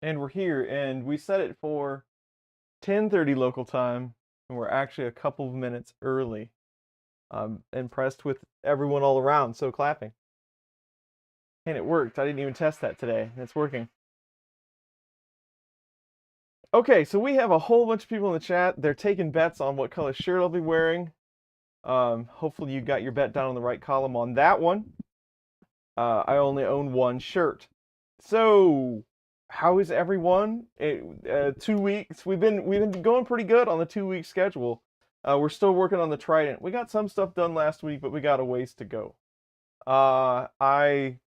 And we're here, and we set it for 10:30 local time, and we're actually a couple of minutes early. I'm impressed with everyone all around, so clapping. And it worked. I didn't even test that today. It's working. Okay, so we have a whole bunch of people in the chat. They're taking bets on what color shirt I'll be wearing. Hopefully you got your bet down in the right column on that one. I only own one shirt. So, how is everyone? 2 weeks. We've been going pretty good on the 2 week schedule. We're still working on the Trident. We got some stuff done last week, but we got a ways to go.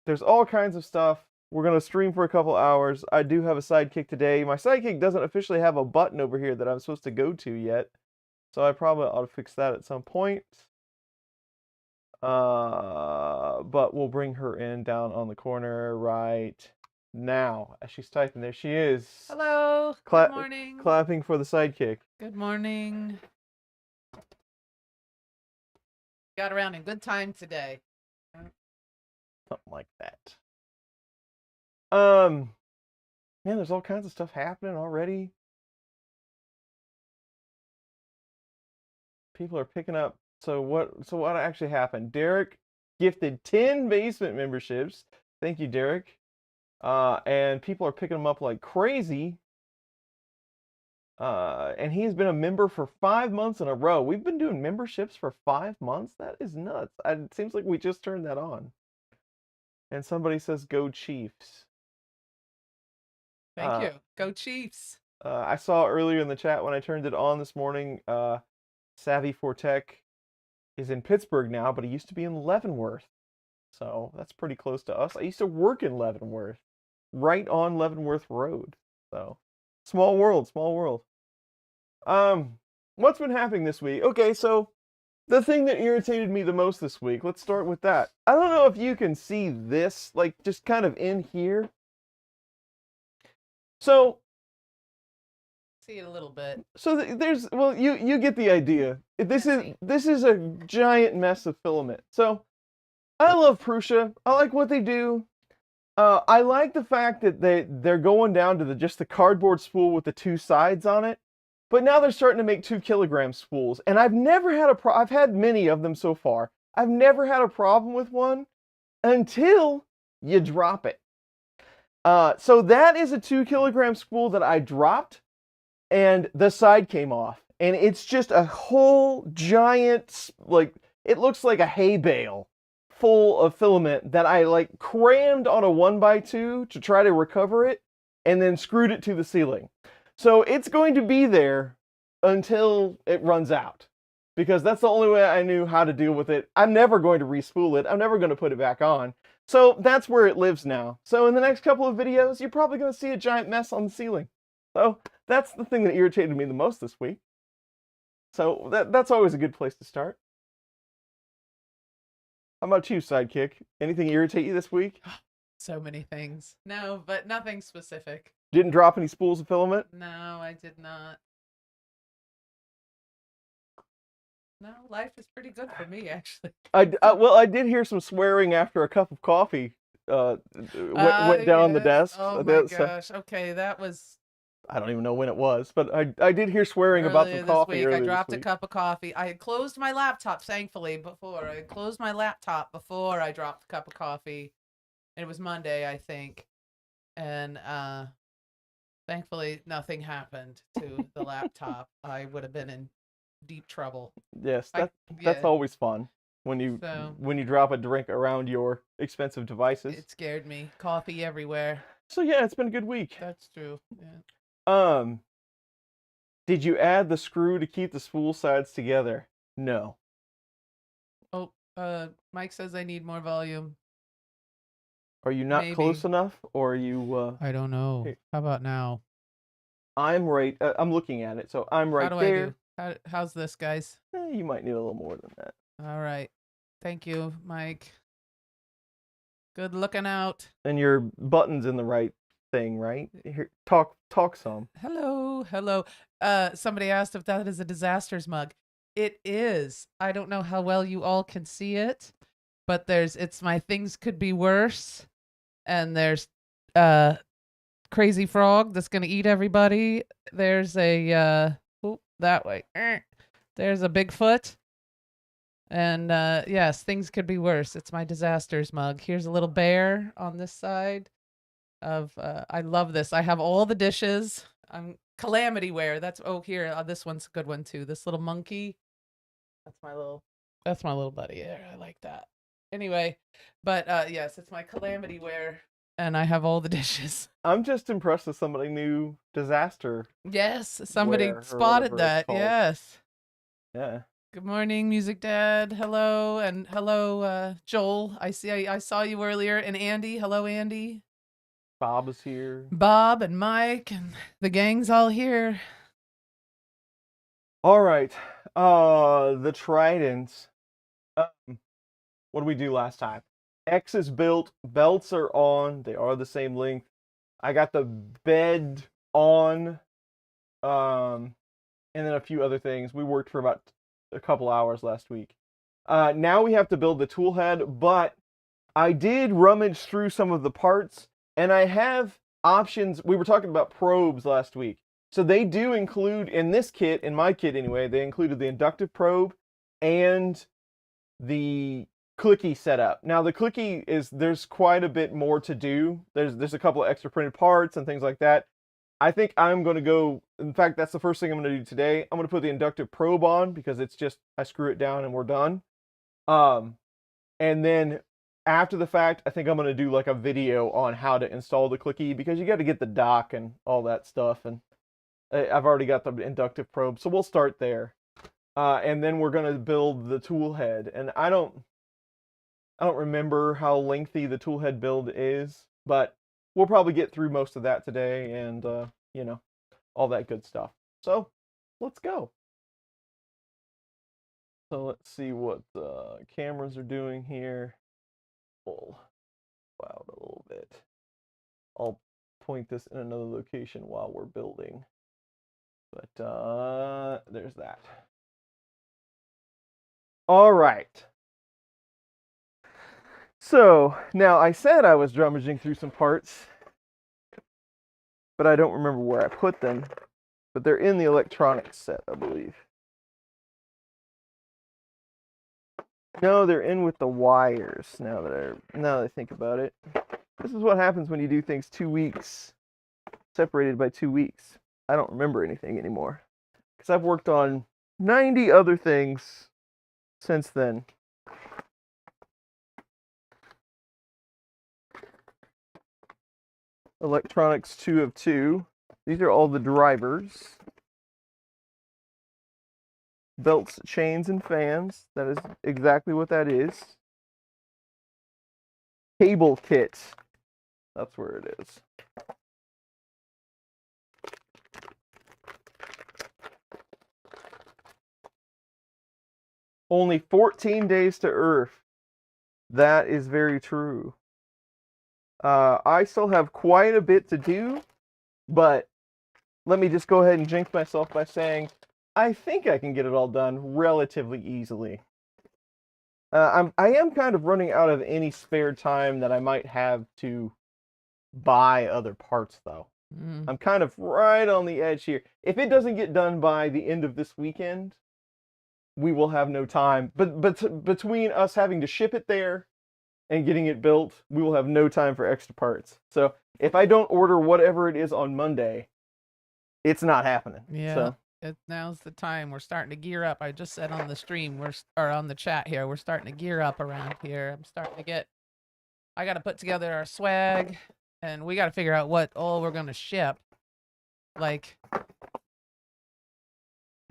There's all kinds of stuff. We're gonna stream for a couple hours. I do have a sidekick today. My sidekick doesn't officially have a button over here that I'm supposed to go to yet, so I probably ought to fix that at some point. But we'll bring her in down on the corner right now. As she's typing, there she is. Hello. Good morning. Clapping for the sidekick. Good morning. Got around in good time today. Something like that. Man, there's all kinds of stuff happening already. People are picking up. So what actually happened? Derek gifted 10 basement memberships. Thank you, Derek. And people are picking them up like crazy. And he's been a member for 5 months in a row. We've been doing memberships for 5 months? That is nuts. It seems like we just turned that on. And somebody says, go Chiefs. Thank you. Go Chiefs. I saw earlier in the chat when I turned it on this morning, Savvy Fortech is in Pittsburgh now, but he used to be in Leavenworth. So that's pretty close to us. I used to work in Leavenworth, right on Leavenworth Road. So small world, small world. What's been happening this week? Okay, so the thing that irritated me the most this week, let's start with that. I don't know if you can see this, like just kind of in here. So see it a little bit. So there's, well, you get the idea. This is a giant mess of filament. So I love Prusa. I like what they do. I like the fact that they're going down to just the cardboard spool with the two sides on it. But now they're starting to make 2 kilogram spools, and I've never had I've had many of them so far. I've never had a problem with one until you drop it. So that is a 2 kilogram spool that I dropped, and the side came off, and it's just a whole giant, like, it looks like a hay bale full of filament that I like crammed on a 1x2 to try to recover it, and then screwed it to the ceiling. So it's going to be there until it runs out, because that's the only way I knew how to deal with it. I'm never going to respool it. I'm never going to put it back on. So that's where it lives now. So in the next couple of videos, you're probably going to see a giant mess on the ceiling. So that's the thing that irritated me the most this week. So that's always a good place to start. How about you, Sidekick? Anything irritate you this week? So many things. No, but nothing specific. Didn't drop any spools of filament? No, I did not. No, life is pretty good for me, actually. Well, I did hear some swearing after a cup of coffee went down the desk. Oh my gosh. Okay, that was... I don't even know when it was, but I did hear swearing about some coffee earlier I dropped this a cup of coffee. I had closed my laptop, thankfully, before. I had closed my laptop before I dropped the cup of coffee. It was Monday, I think. And thankfully, nothing happened to the laptop. I would have been in deep trouble. Yes, that's always fun when you drop a drink around your expensive devices. It scared me. Coffee everywhere. So yeah, it's been a good week. That's true. Yeah. Did you add the screw to keep the spool sides together? No. Oh, Mike says I need more volume. Are you not close enough, or are you? I don't know. Hey. How about now? I'm right. I'm looking at it, so I'm right there. How's this, guys? You might need a little more than that. All right. Thank you, Mike. Good looking out. And your button's in the right thing, right? Here, talk some. Hello. Somebody asked if that is a disasters mug. It is. I don't know how well you all can see it, but it's my things could be worse, and there's crazy frog that's gonna eat everybody. There's a that way. There's a Bigfoot. And yes, things could be worse. It's my disasters mug. Here's a little bear on this side of I love this. I have all the dishes. I'm calamity ware. That's here. This one's a good one too. This little monkey. That's my little buddy there. I like that. Anyway, but yes, it's my calamity ware and I have all the dishes. I'm just impressed with somebody new disaster. Yes, somebody Ware or spotted whatever it's that. called. Yes. Yeah. Good morning, Music Dad. Hello, and hello, Joel. I saw you earlier, and Andy. Hello, Andy. Bob is here. Bob and Mike and the gang's all here. All right. The Trident. What did we do last time? X is built. Belts are on. They are the same length. I got the bed on. And then a few other things. We worked for about a couple hours last week. Now we have to build the tool head, but I did rummage through some of the parts, and I have options. We were talking about probes last week. So they do include, in this kit, in my kit anyway, they included the inductive probe and the clicky setup. Now the clicky there's quite a bit more to do. There's a couple of extra printed parts and things like that. I think I'm going to go, in fact, that's the first thing I'm going to do today. I'm going to put the inductive probe on because it's just, I screw it down and we're done. And then after the fact, I think I'm going to do like a video on how to install the clicky because you got to get the dock and all that stuff. And I've already got the inductive probe, so we'll start there. And then we're going to build the tool head. And I don't remember how lengthy the tool head build is, but we'll probably get through most of that today and, you know, all that good stuff. So, let's go. So, let's see what the cameras are doing here. We'll out a little bit. I'll point this in another location while we're building. But, there's that. All right. So, now I said I was rummaging through some parts, but I don't remember where I put them. But they're in the electronics set, I believe. No, they're in with the wires, now that I think about it. This is what happens when you do things 2 weeks, separated by 2 weeks. I don't remember anything anymore. Because I've worked on 90 other things since then. Electronics 2 of 2. These are all the drivers. Belts, chains, and fans. That is exactly what that is. Cable kit. That's where it is. Only 14 days to Earth. That is very true. I still have quite a bit to do, but let me just go ahead and jinx myself by saying I think I can get it all done relatively easily. I am kind of running out of any spare time that I might have to buy other parts, though. I'm kind of right on the edge here. If it doesn't get done by the end of this weekend, we will have no time. But between us having to ship it there and getting it built, we will have no time for extra parts. So if I don't order whatever it is on Monday, it's not happening. Yeah. So. Now's the time. We're starting to gear up. I just said on the stream, or on the chat here, we're starting to gear up around here. I'm starting to get, I got to put together our swag, and we got to figure out what all we're going to ship. Like,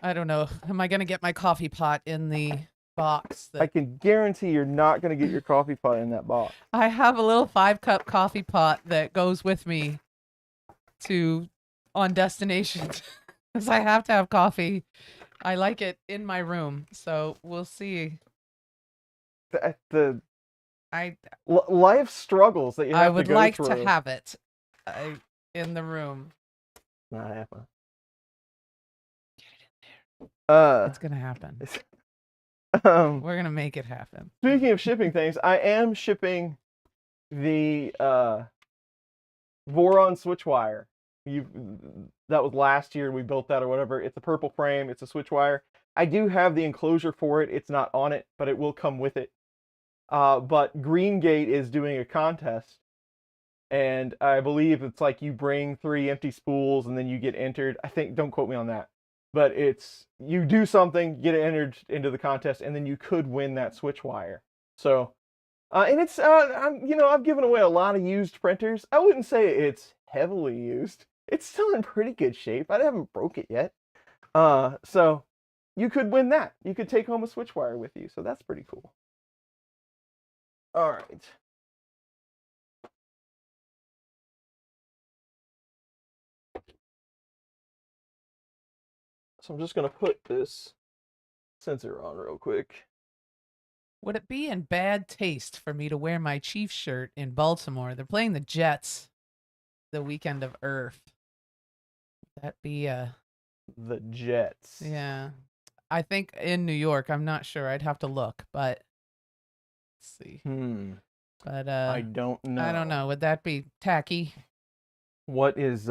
I don't know. Am I going to get my coffee pot in the box? I can guarantee you're not going to get your coffee pot in that box. I have a little 5-cup coffee pot that goes with me on destinations. Because I have to have coffee. I like it in my room, so we'll see. Life struggles that you have to go through. I would like to have it in the room. Not happening. Get it in there. It's gonna happen. We're gonna make it happen. Speaking of shipping things, I am shipping the Voron switch wire. That was last year we built that or whatever. It's a purple frame. It's a switch wire. I do have the enclosure for it. It's not on it, but it will come with it. But Green Gate is doing a contest, and I believe it's like you bring 3 empty spools and then you get entered. I think, don't quote me on that, but it's you do something, get entered into the contest, and then you could win that switch wire. So, and it's I've given away a lot of used printers. I wouldn't say it's heavily used. It's still in pretty good shape. I haven't broke it yet. So you could win that. You could take home a switch wire with you. So that's pretty cool. All right. So I'm just going to put this sensor on real quick. Would it be in bad taste for me to wear my Chiefs shirt in Baltimore? They're playing the Jets the weekend of Earth. Would that be The Jets. Yeah. I think in New York. I'm not sure. I'd have to look, but let's see. But I don't know. I don't know. Would that be tacky? What is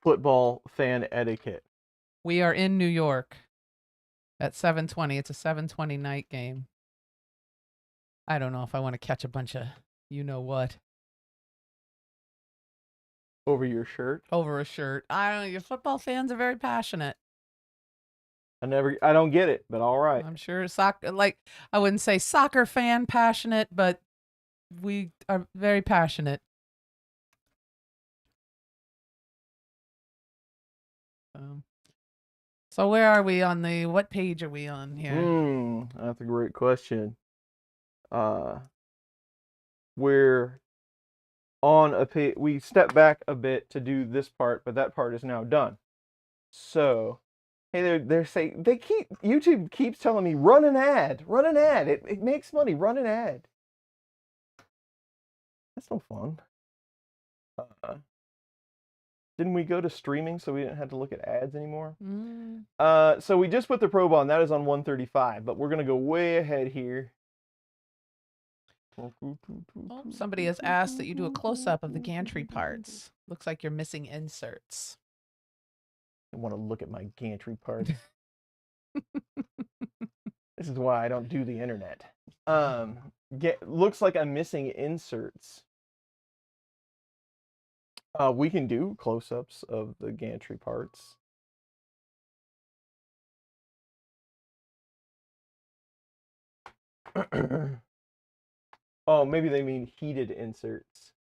football fan etiquette? We are in New York at 7:20. It's a 7:20 night game. I don't know if I want to catch a bunch of you know what Over your shirt? over a shirt. I don't know. Your football fans are very passionate. I don't get it, but all right. I'm sure I wouldn't say soccer fan passionate, but we are very passionate. So where are we on what page are we on here? That's a great question. We're on a page. We step back a bit to do this part, but that part is now done. So, hey, they're saying YouTube keeps telling me run an ad. It makes money. Run an ad. That's no fun. Didn't we go to streaming so we didn't have to look at ads anymore? So we just put the probe on. That is on 135, but we're going to go way ahead here. Somebody has asked that you do a close-up of the gantry parts. Looks like you're missing inserts. I want to look at my gantry parts. This is why I don't do the internet. Looks like I'm missing inserts. We can do close-ups of the gantry parts. Oh, maybe they mean heated inserts.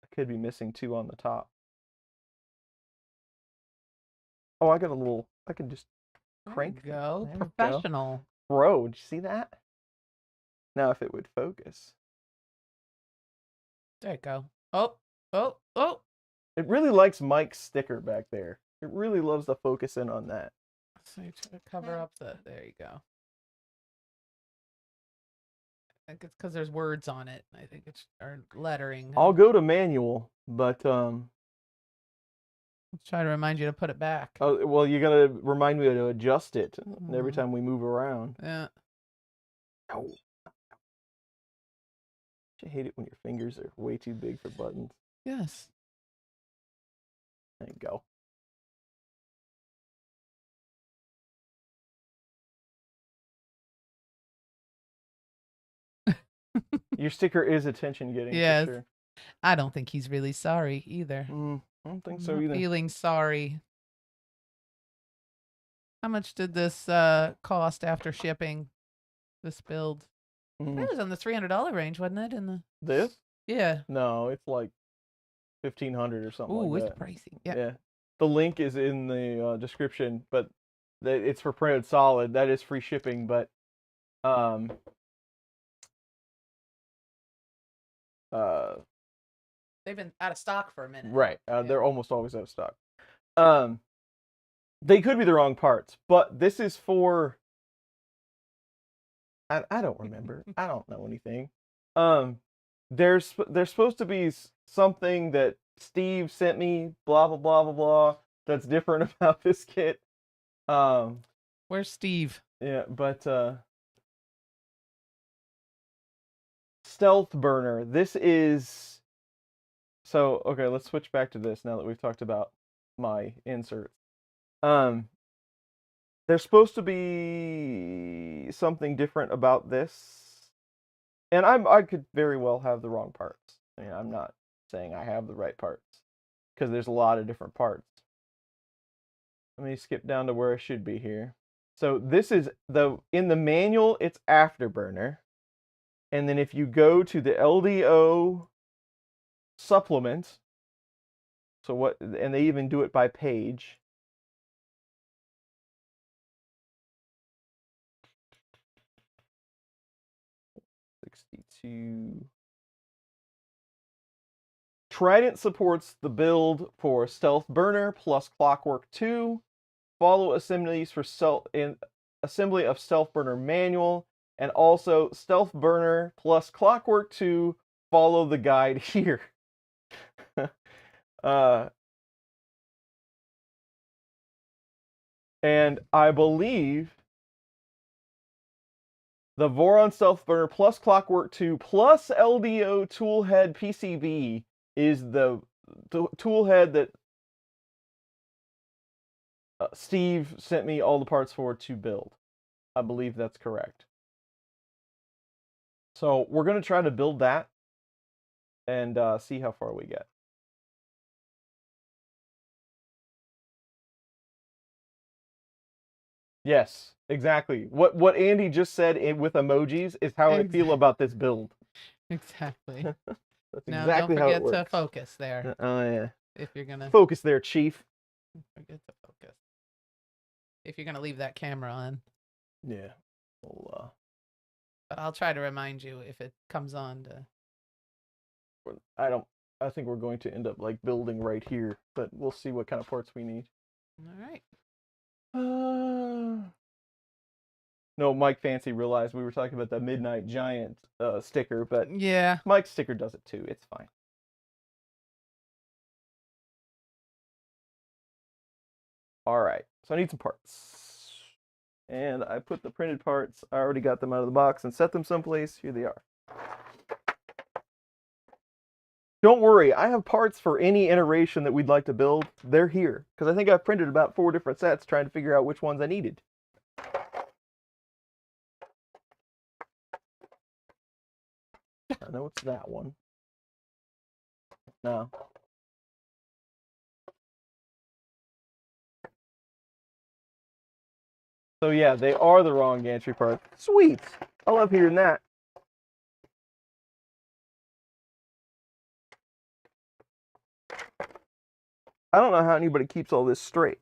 I could be missing 2 on the top. Oh, I can just crank. Go. There we go. Professional. Bro, did you see that? Now if it would focus. There you go. Oh. It really likes Mike's sticker back there. It really loves to focus in on that. So you try to cover up there you go. I think it's because there's words on it. I think it's or lettering. I'll go to manual, but Let's try to remind you to put it back. Oh, well, you gotta remind me to adjust it every time we move around. Yeah. Ow. I hate it when your fingers are way too big for buttons. Yes. There you go. Your sticker is attention getting. Yes. For sure. I don't think he's really sorry either. I don't think I'm so not either. Feeling sorry. How much did this cost after shipping? This build. It was in the $300 range, wasn't it? This? Yeah. No, it's like $1,500 or something. Ooh, like it's that. pricey. Yeah. Yeah. The link is in the description, but it's for printed solid. That is free shipping, but They've been out of stock for a minute. Right. They're almost always out of stock. They could be the wrong parts, but this is for. I don't remember. I don't know anything. There's supposed to be something that Steve sent me. Blah blah blah blah blah. That's different about this kit. Where's Steve? Yeah, but Stealth Burner. This is So, okay, let's switch back to this now that we've talked about my inserts. Um, there's supposed to be something different about this, and I could very well have the wrong parts. I mean, I'm not saying I have the right parts because there's a lot of different parts. Let me skip down to where I should be here. So this is in the manual, it's Afterburner. And then if you go to the LDO supplement, and they even do it by page. Trident supports the build for Stealth Burner plus Clockwork 2. Follow assemblies for assembly of Stealth Burner manual, and also Stealth Burner plus Clockwork 2. Follow the guide here. And I believe the Voron Stealth Burner plus Clockwork 2 plus LDO Toolhead PCB is the toolhead that Steve sent me all the parts for to build. I believe that's correct. So we're going to try to build that and see how far we get. Yes, exactly. What Andy just said with emojis is how I feel about this build. Exactly. That's now, exactly don't how it forget to works. focus there. Oh, yeah. If you're going to... Focus there, Chief. Forget to focus. If you're going to leave that camera on. Yeah. Well, but I'll try to remind you if it comes on to... I think we're going to end up like building right here, but we'll see what kind of parts we need. All right. No, Mike Fancy realized we were talking about the Midnight Giant sticker, but yeah, Mike's sticker does it too. It's fine. All right, so I need some parts. And I put the printed parts, I already got them out of the box and set them someplace. Here they are. Don't worry, I have parts for any iteration that we'd like to build. They're here, because I think I've printed about 4 different sets trying to figure out which ones I needed. I know it's that one. No. So yeah, they are the wrong gantry parts. Sweet. I love hearing that. I don't know how anybody keeps all this straight.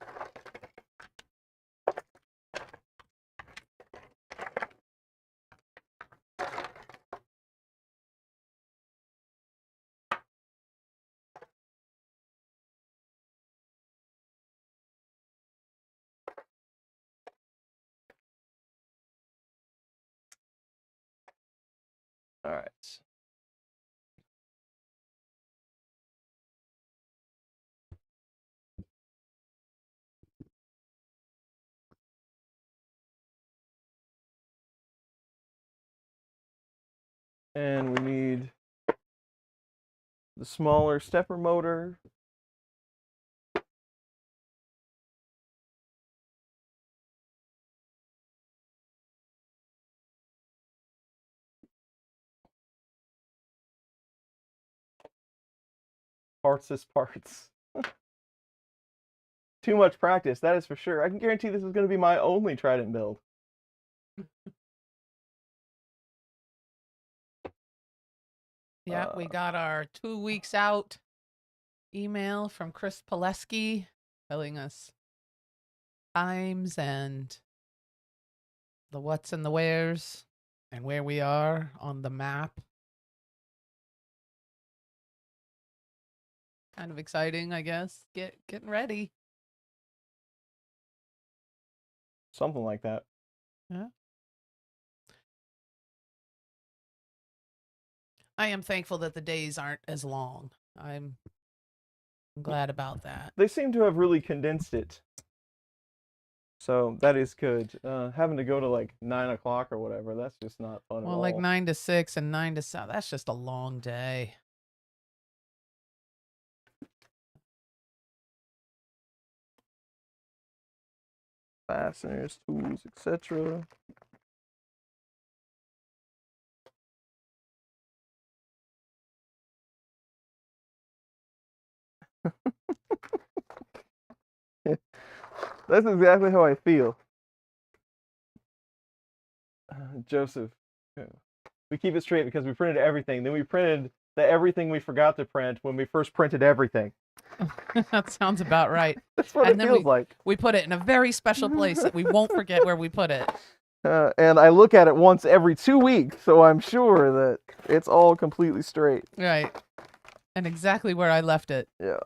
All right. And we need the smaller stepper motor. Parts is parts. Too much practice, that is for sure. I can guarantee this is going to be my only Trident build. Yeah, we got our 2 weeks out email from Chris Pileski telling us times and the what's and the wheres and where we are on the map. Kind of exciting, I guess. Getting ready. Something like that. Yeah. I am thankful that the days aren't as long. I'm glad about that. They seem to have really condensed it. So that is good. Having to go to like 9 o'clock or whatever, that's just not fun at all. Well, like 9 to 6 and 9 to 7, that's just a long day. fasteners, tools, etc. That's exactly how I feel. Joseph, we keep it straight because we printed everything. Then we printed the everything we forgot to print when we first printed everything. That sounds about right. That's what And it then feels like. We put it in a very special place that we won't forget where we put it. And I look at it once every 2 weeks, so I'm sure that it's all completely straight. Right. And exactly where I left it. Yeah.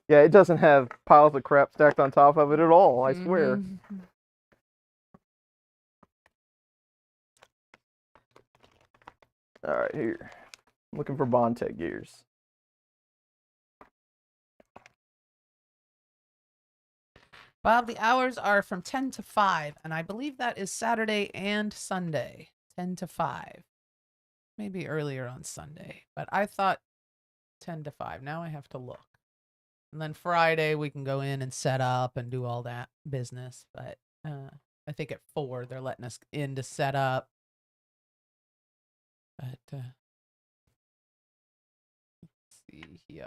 Yeah, it doesn't have piles of crap stacked on top of it at all, I swear. Mhm. All right, here. I'm looking for Bondtech gears. Bob, the hours are from 10 to 5, and I believe that is Saturday and Sunday. 10 to 5. Maybe earlier on Sunday, but I thought 10 to 5. Now I have to look. And then Friday we can go in and set up and do all that business, but I think at 4 they're letting us in to set up. But let's see here.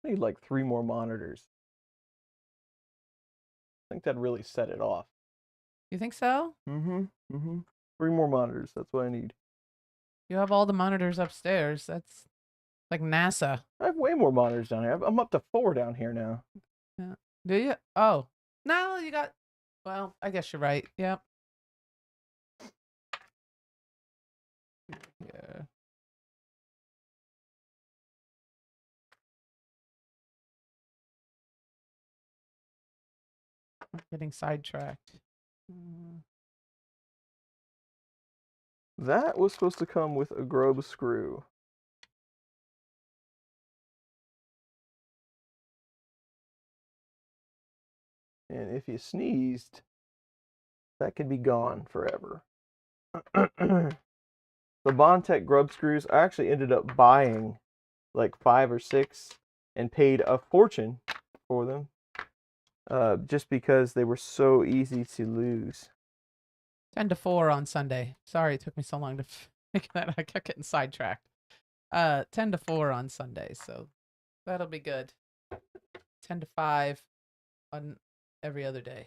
I need like 3 more monitors. I think that'd really set it off. You think so? Mm-hmm. 3 more monitors, that's what I need. You have all the monitors upstairs. That's like NASA. I have way more monitors down here. I'm up to 4 down here now. Yeah. Do you? Oh. No, you got. Well, I guess you're right. Yep. Yeah. I'm getting sidetracked. That was supposed to come with a Grobe screw. And if you sneezed, that could be gone forever. The Bondtech grub screws, I actually ended up buying like 5 or 6 and paid a fortune for them. Just because they were so easy to lose. 10 to 4 on Sunday. Sorry it took me so long to make that. I kept getting sidetracked. 10 to 4 on Sunday, so that'll be good. 10 to 5 on every other day.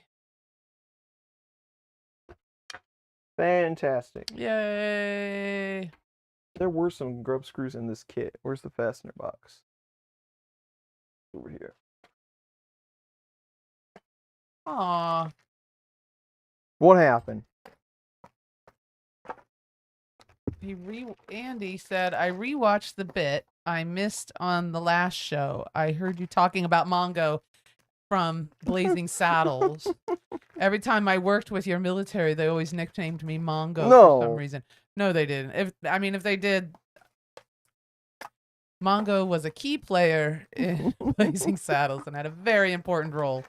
Fantastic. Yay! There were some grub screws in this kit. Where's the fastener box? Over here. Aw. What happened? Andy said, I rewatched the bit I missed on the last show. I heard you talking about Mongo from Blazing Saddles. Every time I worked with your military, they always nicknamed me Mongo for some reason. No, they didn't. If they did, Mongo was a key player in Blazing Saddles and had a very important role.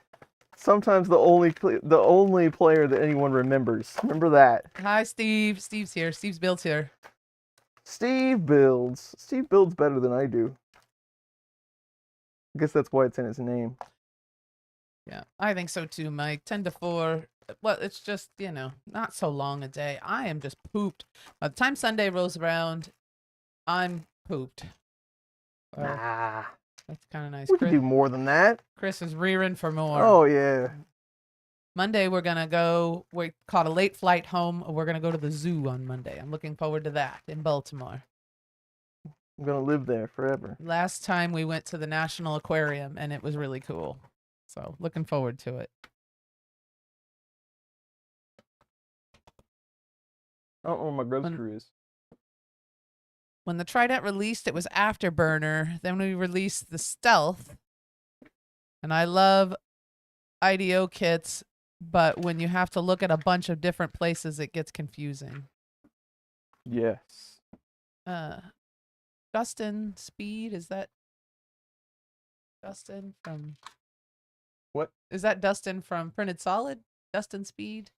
Sometimes the only player that anyone remembers. Remember that. Hi, Steve. Steve's here. Steve's Builds here. Steve builds. Steve builds better than I do. I guess that's why it's in his name. Yeah, I think so too, Mike. 10 to 4. Well, it's just, not so long a day. I am just pooped. By the time Sunday rolls around, I'm pooped. Nah. That's kind of nice. We can do more than that. Chris is rearing for more. Oh, yeah. Monday, we caught a late flight home. We're going to go to the zoo on Monday. I'm looking forward to that in Baltimore. I'm going to live there forever. Last time we went to the National Aquarium, and it was really cool. So, looking forward to it. I don't know where my grub screw is. When the Trident released, it was Afterburner. Then we released the Stealth. And I love IDO kits, but when you have to look at a bunch of different places, it gets confusing. Yes. Dustin Speed, is that Dustin from... What? Is that Dustin from Printed Solid? Dustin Speed?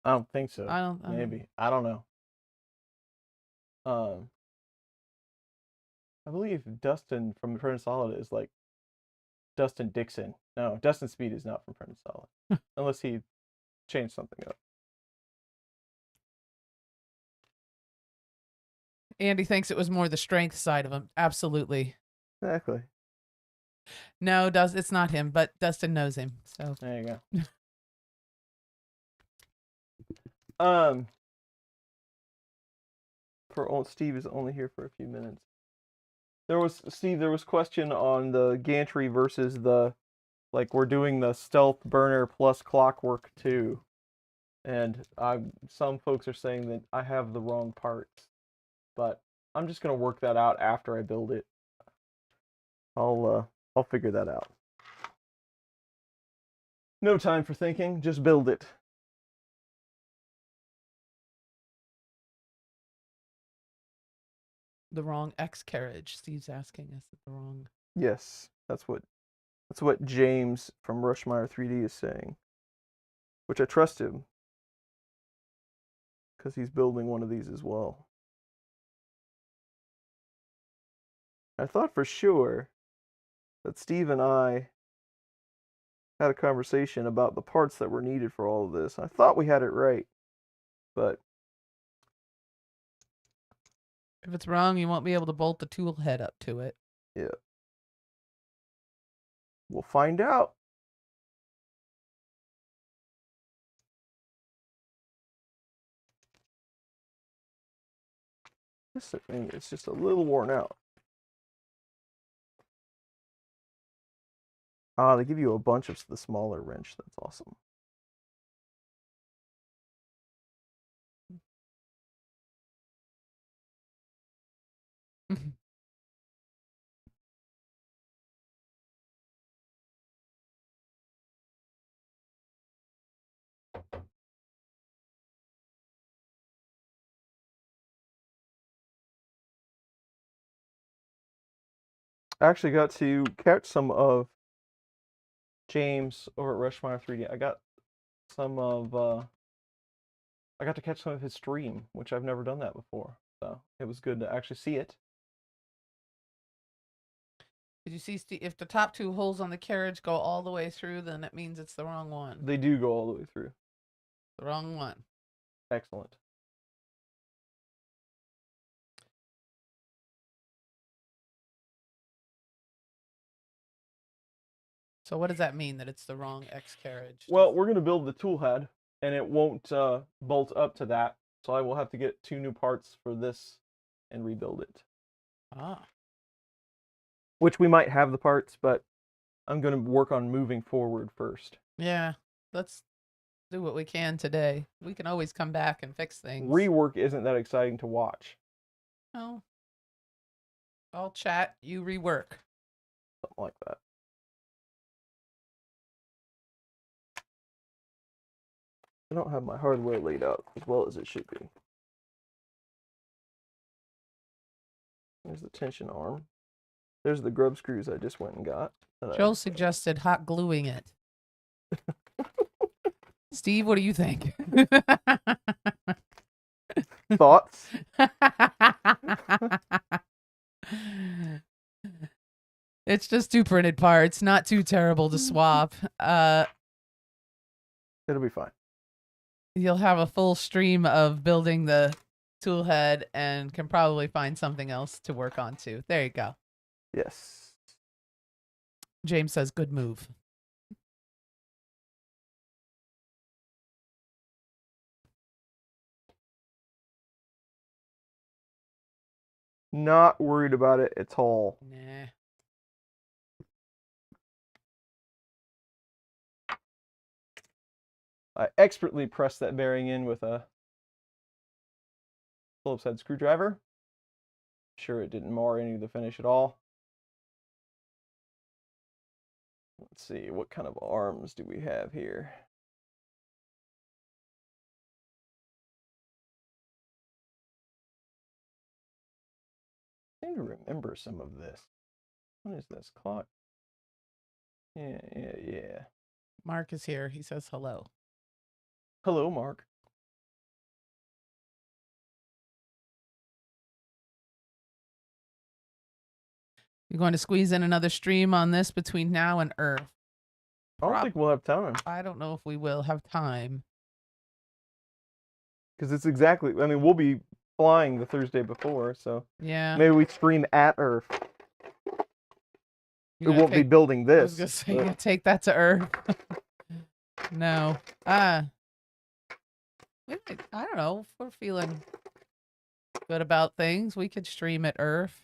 I don't think so. Maybe. I don't know. I believe Dustin from Printed Solid is like Dustin Dixon. No, Dustin Speed is not from Prentice Solid. Unless he changed something up. Andy thinks it was more the strength side of him. Absolutely. Exactly. No, it's not him, but Dustin knows him. So there you go. Steve is only here for a few minutes. There was question on the gantry versus the, like, we're doing the stealth burner plus clockwork too, and some folks are saying that I have the wrong parts, but I'm just gonna work that out after I build it. I'll figure that out. No time for thinking, just build it. the wrong X carriage. Steve's asking us the wrong. Yes, that's what James from Rushmire 3D is saying, which I trust him because he's building one of these as well. I thought for sure that Steve and I had a conversation about the parts that were needed for all of this. I thought we had it right, but If it's wrong, you won't be able to bolt the tool head up to it. yeah. We'll find out. This thing is just a little worn out. They give you a bunch of the smaller wrench. That's awesome. I actually got to catch some of James over at Rushmire 3D. I got to catch some of his stream, which I've never done that before. So it was good to actually see it. Did you see, Steve, if the top two holes on the carriage go all the way through, then it means it's the wrong one. They do go all the way through. The wrong one. Excellent. So what does that mean, that it's the wrong X carriage? Well, we're going to build the tool head, and it won't bolt up to that. So I will have to get 2 new parts for this and rebuild it. Ah. Which we might have the parts, but I'm going to work on moving forward first. Yeah, let's do what we can today. We can always come back and fix things. Rework isn't that exciting to watch. Oh. I'll chat, you rework. Something like that. I don't have my hardware laid out as well as it should be. There's the tension arm. There's the grub screws I just went and got. Joe suggested hot gluing it. Steve, what do you think? Thoughts? It's just 2 printed parts, not too terrible to swap. It'll be fine. You'll have a full stream of building the tool head and can probably find something else to work on too. There you go. Yes. James says, good move. Not worried about it at all. Nah. I expertly pressed that bearing in with a Phillips head screwdriver. Sure, it didn't mar any of the finish at all. Let's see, what kind of arms do we have here? I seem to remember some of this. What is this? Clock? Yeah. Mark is here. He says hello. Hello, Mark. You're going to squeeze in another stream on this between now and Earth. I don't think we'll have time. I don't know if we will have time. Because it's exactly, I mean, we'll be flying the Thursday before, so Yeah. maybe we stream at Earth. You're We gonna won't be take- building I was this. gonna say, but- you gotta take that to Earth. No. I don't know. If we're feeling good about things, we could stream at Earth.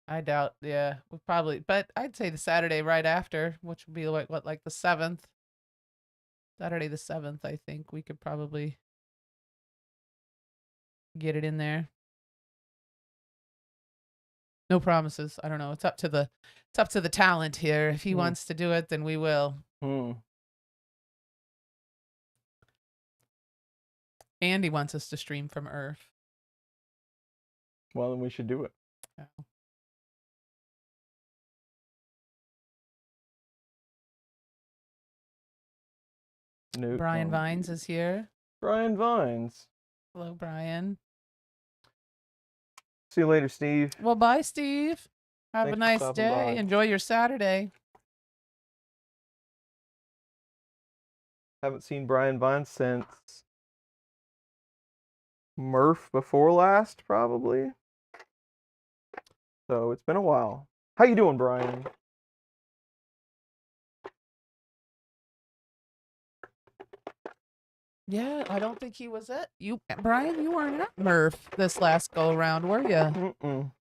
I doubt, yeah, we'll probably, but I'd say the Saturday right after, which would be like the 7th. Saturday the 7th, I think we could probably get it in there. No promises. I don't know. It's up to the talent here. If he wants to do it, then we will. Andy wants us to stream from Earth. Well, then we should do it. Yeah. No, Brian Vines is here. Brian Vines. Hello, Brian. See you later, Steve. Well, bye, Steve. Have Thanks a for nice stopping day. by. Enjoy your Saturday. Haven't seen Brian Vines since Murph before last, probably. So it's been a while. How you doing, Brian? Yeah, I don't think he was at you, Brian. You weren't at Murph this last go around, were you?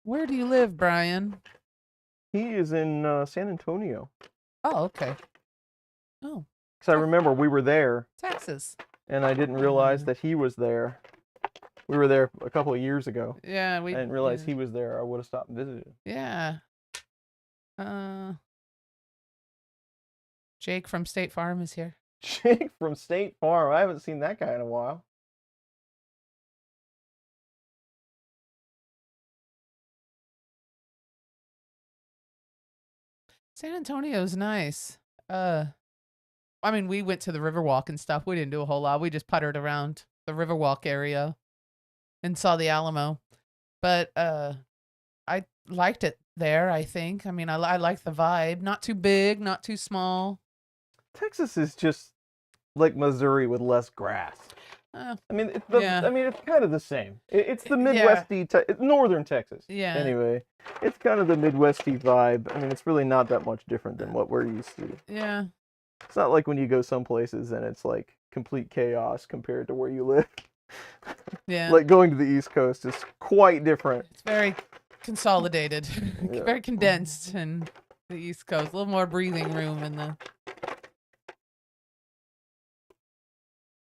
Where do you live, Brian? He is in San Antonio. Oh, okay. Oh, Because I remember we were there, Texas. and I didn't realize that he was there. We were there a couple of years ago. Yeah, I didn't realize he was there. I would have stopped and visited. Yeah. Jake from State Farm is here. Jake from State Farm. I haven't seen that guy in a while. San Antonio's nice. I mean, we went to the Riverwalk and stuff. We didn't do a whole lot. We just puttered around the Riverwalk area and saw the Alamo. But I liked it there, I think. I mean, I like the vibe. Not too big, not too small. Texas is just like Missouri with less grass. I mean, it's kind of the same. It's the Midwesty, northern Texas. Yeah. Anyway, it's kind of the Midwesty vibe. I mean, it's really not that much different than what we're used to. Yeah. It's not like when you go some places and it's like complete chaos compared to where you live. Yeah. Like going to the East Coast is quite different. It's very consolidated, Yeah. very condensed in the East Coast. A little more breathing room in the.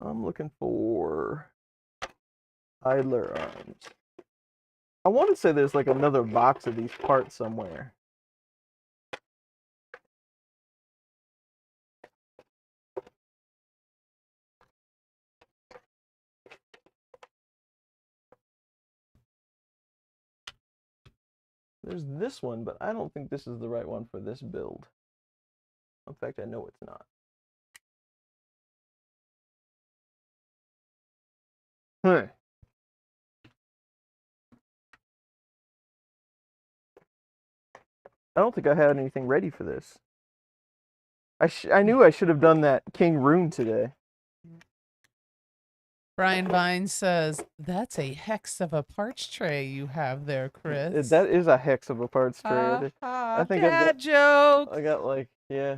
I'm looking for idler arms. I want to say there's like another box of these parts somewhere. There's this one, but I don't think this is the right one for this build. In fact, I know it's not. Huh. I don't think I had anything ready for this. I knew I should have done that King Rune today. Brian Vine says, "That's a hex of a parch tray you have there, Chris." That is a hex of a parts tray. I think dad joke. I got like, yeah.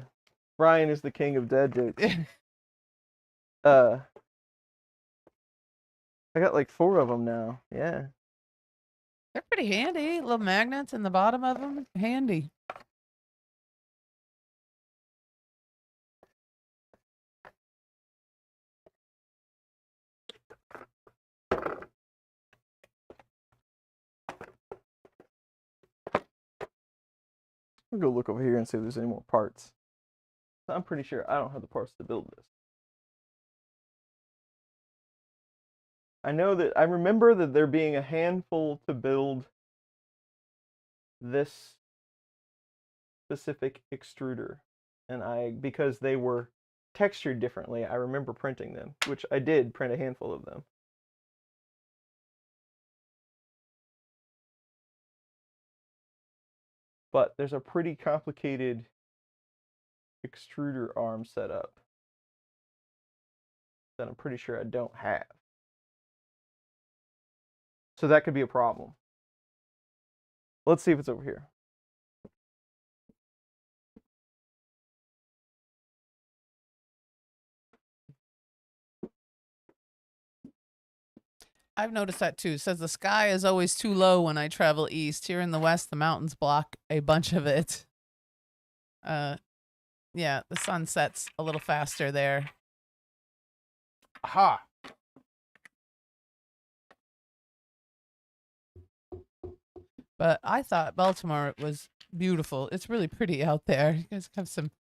Brian is the king of dad jokes. I got like 4 of them now. Yeah. They're pretty handy. Little magnets in the bottom of them. Handy. I'll go look over here and see if there's any more parts. I'm pretty sure I don't have the parts to build this. I remember that there being a handful to build this specific extruder, and because they were textured differently, I remember printing them, which I did print a handful of them. But there's a pretty complicated extruder arm setup that I'm pretty sure I don't have. So that could be a problem. Let's see if it's over here. I've noticed that too. It says the sky is always too low when I travel east. Here in the west, the mountains block a bunch of it. Yeah, the sun sets a little faster there. Aha! But I thought Baltimore was beautiful. It's really pretty out there. You guys have some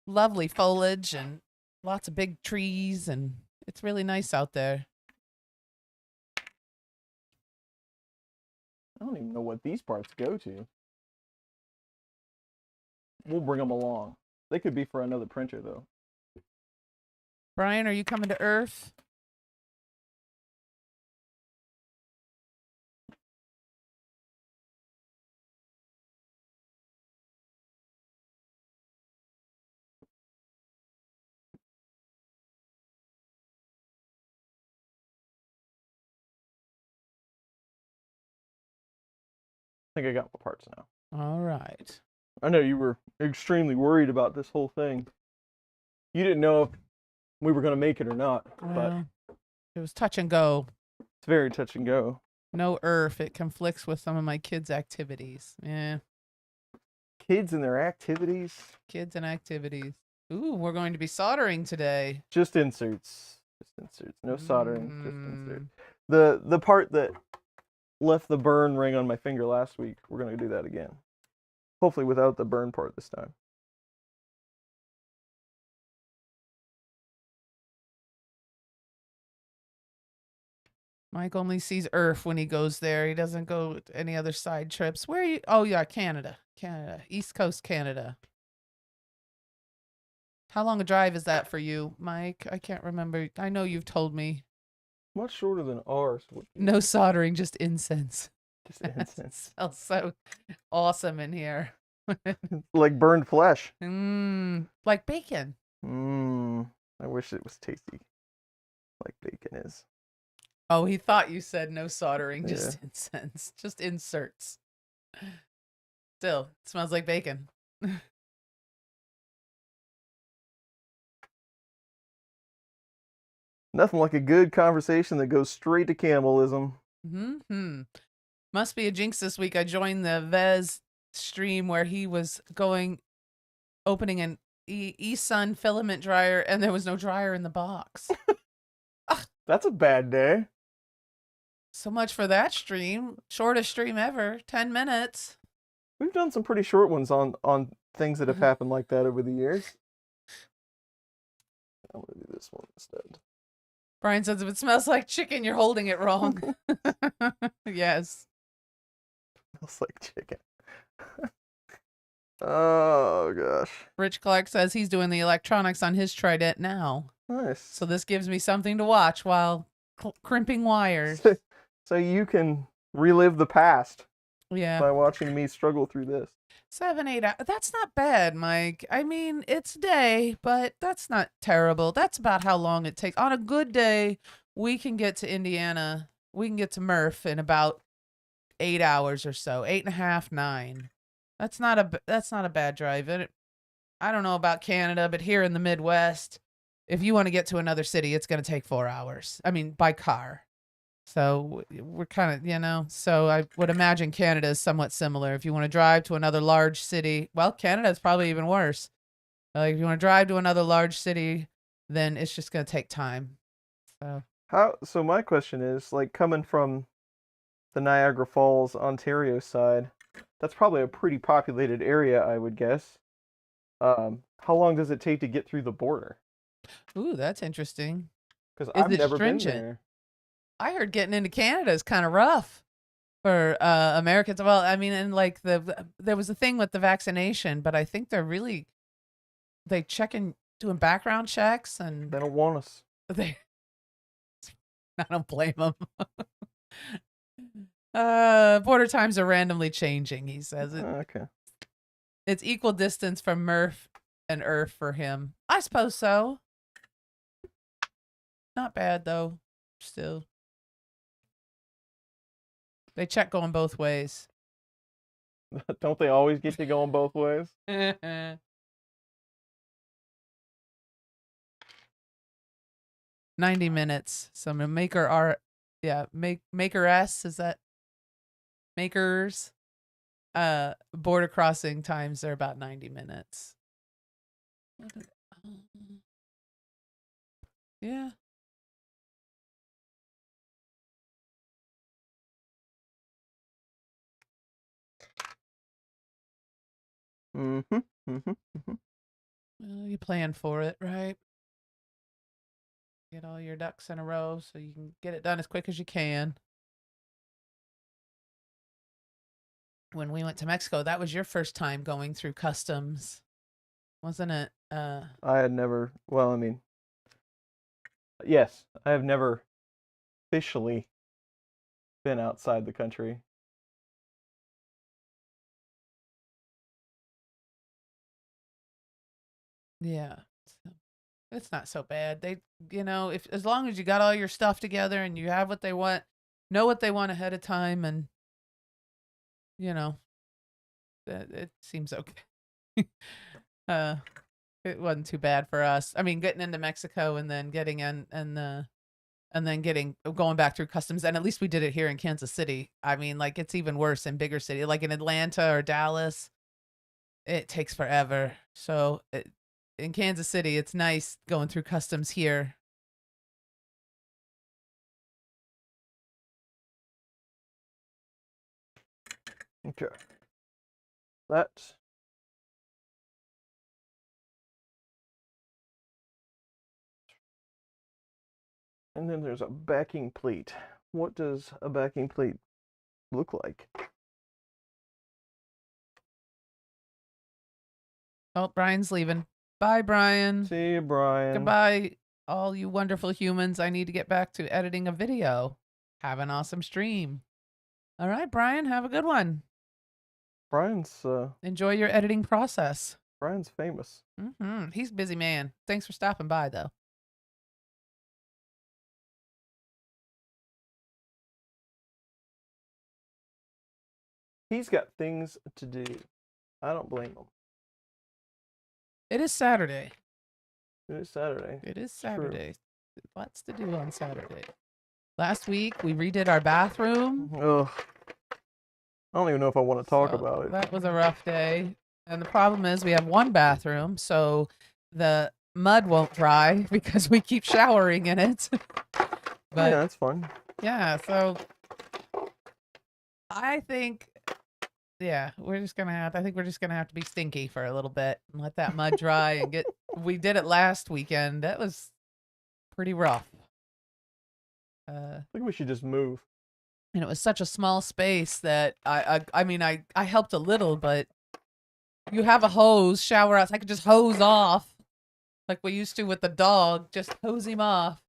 lovely foliage and lots of big trees, and it's really nice out there. I don't even know what these parts go to. We'll bring them along. They could be for another printer, though. Brian, are you coming to Earth? I think I got my parts now. All right. I know you were extremely worried about this whole thing. You didn't know if we were going to make it or not, but Well, it was touch and go. it's very touch and go. No Earth. It conflicts with some of my kids' activities. Yeah, Kids and their activities. kids and activities. Ooh, we're going to be soldering today. Just inserts. Just inserts. No soldering, just insert. Mm. The part that left the burn ring on my finger last week, we're going to do that again. Hopefully without the burn part this time. Mike only sees Earth when he goes there. He doesn't go to any other side trips. Where are you? Oh, yeah, Canada. Canada. East Coast Canada. How long a drive is that for you, Mike? I can't remember. I know you've told me. Much shorter than ours. No soldering, just incense. Just incense. Smells so awesome in here. Like burned flesh. Like bacon. I wish it was tasty. Like bacon is. Oh, he thought you said no soldering, just Yeah. incense, just inserts. Still, it smells like bacon. Nothing like a good conversation that goes straight to cannibalism. Must be a jinx this week. I joined the Vez stream where he was opening an eSun filament dryer, and there was no dryer in the box. That's a bad day. So much for that stream. Shortest stream ever. 10 minutes. We've done some pretty short ones on things that have happened like that over the years. I'm gonna do this one instead. Brian says, if it smells like chicken, you're holding it wrong. Yes. Smells like chicken. Oh gosh. Rich Clark says he's doing the electronics on his Trident now. Nice. So this gives me something to watch while crimping wires. So you can relive the past Yeah. by watching me struggle through this. 7, 8 hours. That's not bad, Mike. I mean, it's a day, but that's not terrible. That's about how long it takes. On a good day, we can get to Indiana. We can get to Murph in about 8 hours or so. 8.5, 9. That's not a bad drive. I don't know about Canada, but here in the Midwest, if you want to get to another city, it's going to take 4 hours. I mean, by car. So we're kind of, so I would imagine Canada is somewhat similar. If you want to drive to another large city, well, Canada is probably even worse. Like if you want to drive to another large city, then it's just going to take time. So my question is, like, coming from the Niagara Falls, Ontario side, that's probably a pretty populated area, I would guess. How long does it take to get through the border? Ooh, that's interesting. Because Is I've it never stringent? been there. I heard getting into Canada is kind of rough for Americans. Well, I mean, and like there was a thing with the vaccination, but I think they check in doing background checks, and They don't want us. they. I don't blame them. Border times are randomly changing. He says Okay. it's equal distance from Murph and Earth for him. I suppose so. Not bad though. Still, they check going both ways. Don't they always get you going both ways? 90 minutes. So Maker R, yeah, Maker S, is that Makers? Border crossing times are about 90 minutes. Yeah. Mm-hmm. Mm-hmm. Mm-hmm. Well, you plan for it, right? Get all your ducks in a row so you can get it done as quick as you can. When we went to Mexico, that was your first time going through customs, wasn't it? I had never, well, I mean, yes, I have never officially been outside the country. Yeah. So, it's not so bad. They, if as long as you got all your stuff together and you have what they want, know what they want ahead of time, and it seems okay. It wasn't too bad for us. I mean, getting into Mexico and then getting in and then going back through customs, and at least we did it here in Kansas City. I mean, like, it's even worse in bigger city, like in Atlanta or Dallas. It takes forever. So in Kansas City, it's nice going through customs here. Okay. That. And then there's a backing plate. What does a backing plate look like? Oh, Brian's leaving. Bye, Brian. See you, Brian. Goodbye, all you wonderful humans. I need to get back to editing a video. Have an awesome stream. All right, Brian, have a good one. Brian's Enjoy your editing process. Brian's famous. He's a busy man. Thanks for stopping by, though. He's got things to do. I don't blame him. It is Saturday. It is Saturday. It is Saturday. Lots to do on Saturday. Last week, we redid our bathroom. Ugh. I don't even know if I want to talk about it. That was a rough day. And the problem is we have one bathroom, so the mud won't dry because we keep showering in it. But yeah, that's fun. Yeah, so I think, I think we're just gonna have to be stinky for a little bit and let that mud dry and we did it last weekend. That was pretty rough. I think we should just move. And it was such a small space that I mean, I helped a little, but you have a hose, shower outs. I could just hose off like we used to with the dog, just hose him off.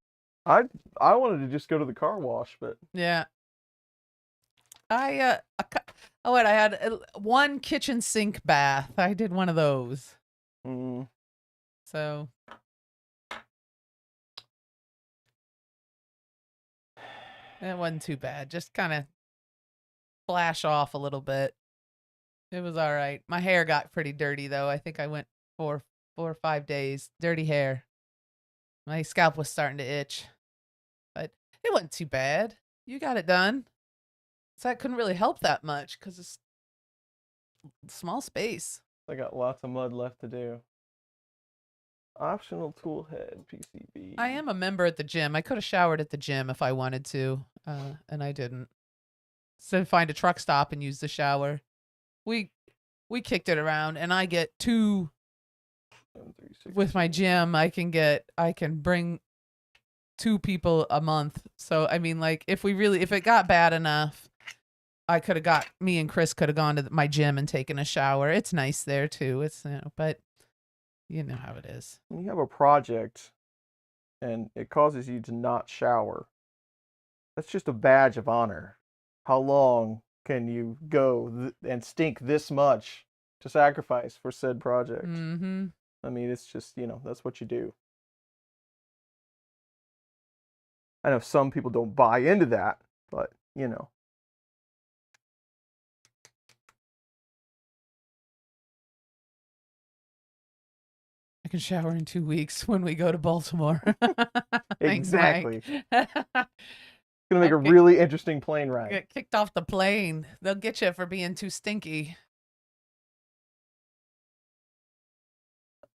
I wanted to just go to the car wash, but yeah. I had one kitchen sink bath. I did one of those. So it wasn't too bad. Just kind of splash off a little bit. It was all right. My hair got pretty dirty though. I think I went 4 or 5 days. Dirty hair. My scalp was starting to itch. But it wasn't too bad. You got it done. So that couldn't really help that much because it's small space. I got lots of mud left to do. Optional tool head, PCB. I am a member at the gym. I could have showered at the gym if I wanted to, and I didn't. So find a truck stop and use the shower. We kicked it around, and I get 2 with my gym. I can bring 2 people a month. So I mean, like, if it got bad enough, me and Chris could have gone to my gym and taken a shower. It's nice there too. It's but You know how it is. When you have a project and it causes you to not shower, that's just a badge of honor. How long can you go and stink this much to sacrifice for said project? Mm-hmm. I mean, it's just, that's what you do. I know some people don't buy into that, but, I can shower in 2 weeks when we go to Baltimore. Thanks, Exactly. Mike. It's going to make a Okay. really interesting plane ride. Get kicked off the plane. They'll get you for being too stinky.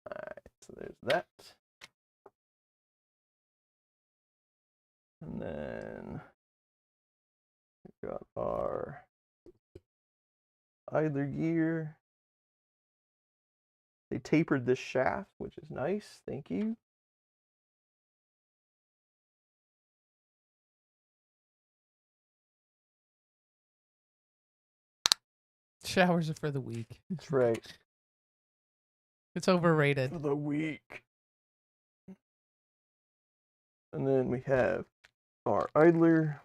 All right, so there's that. And then we got our idler gear. They tapered this shaft, which is nice. Thank you. Showers are for the weak. That's right. It's overrated. For the week. And then we have our idler.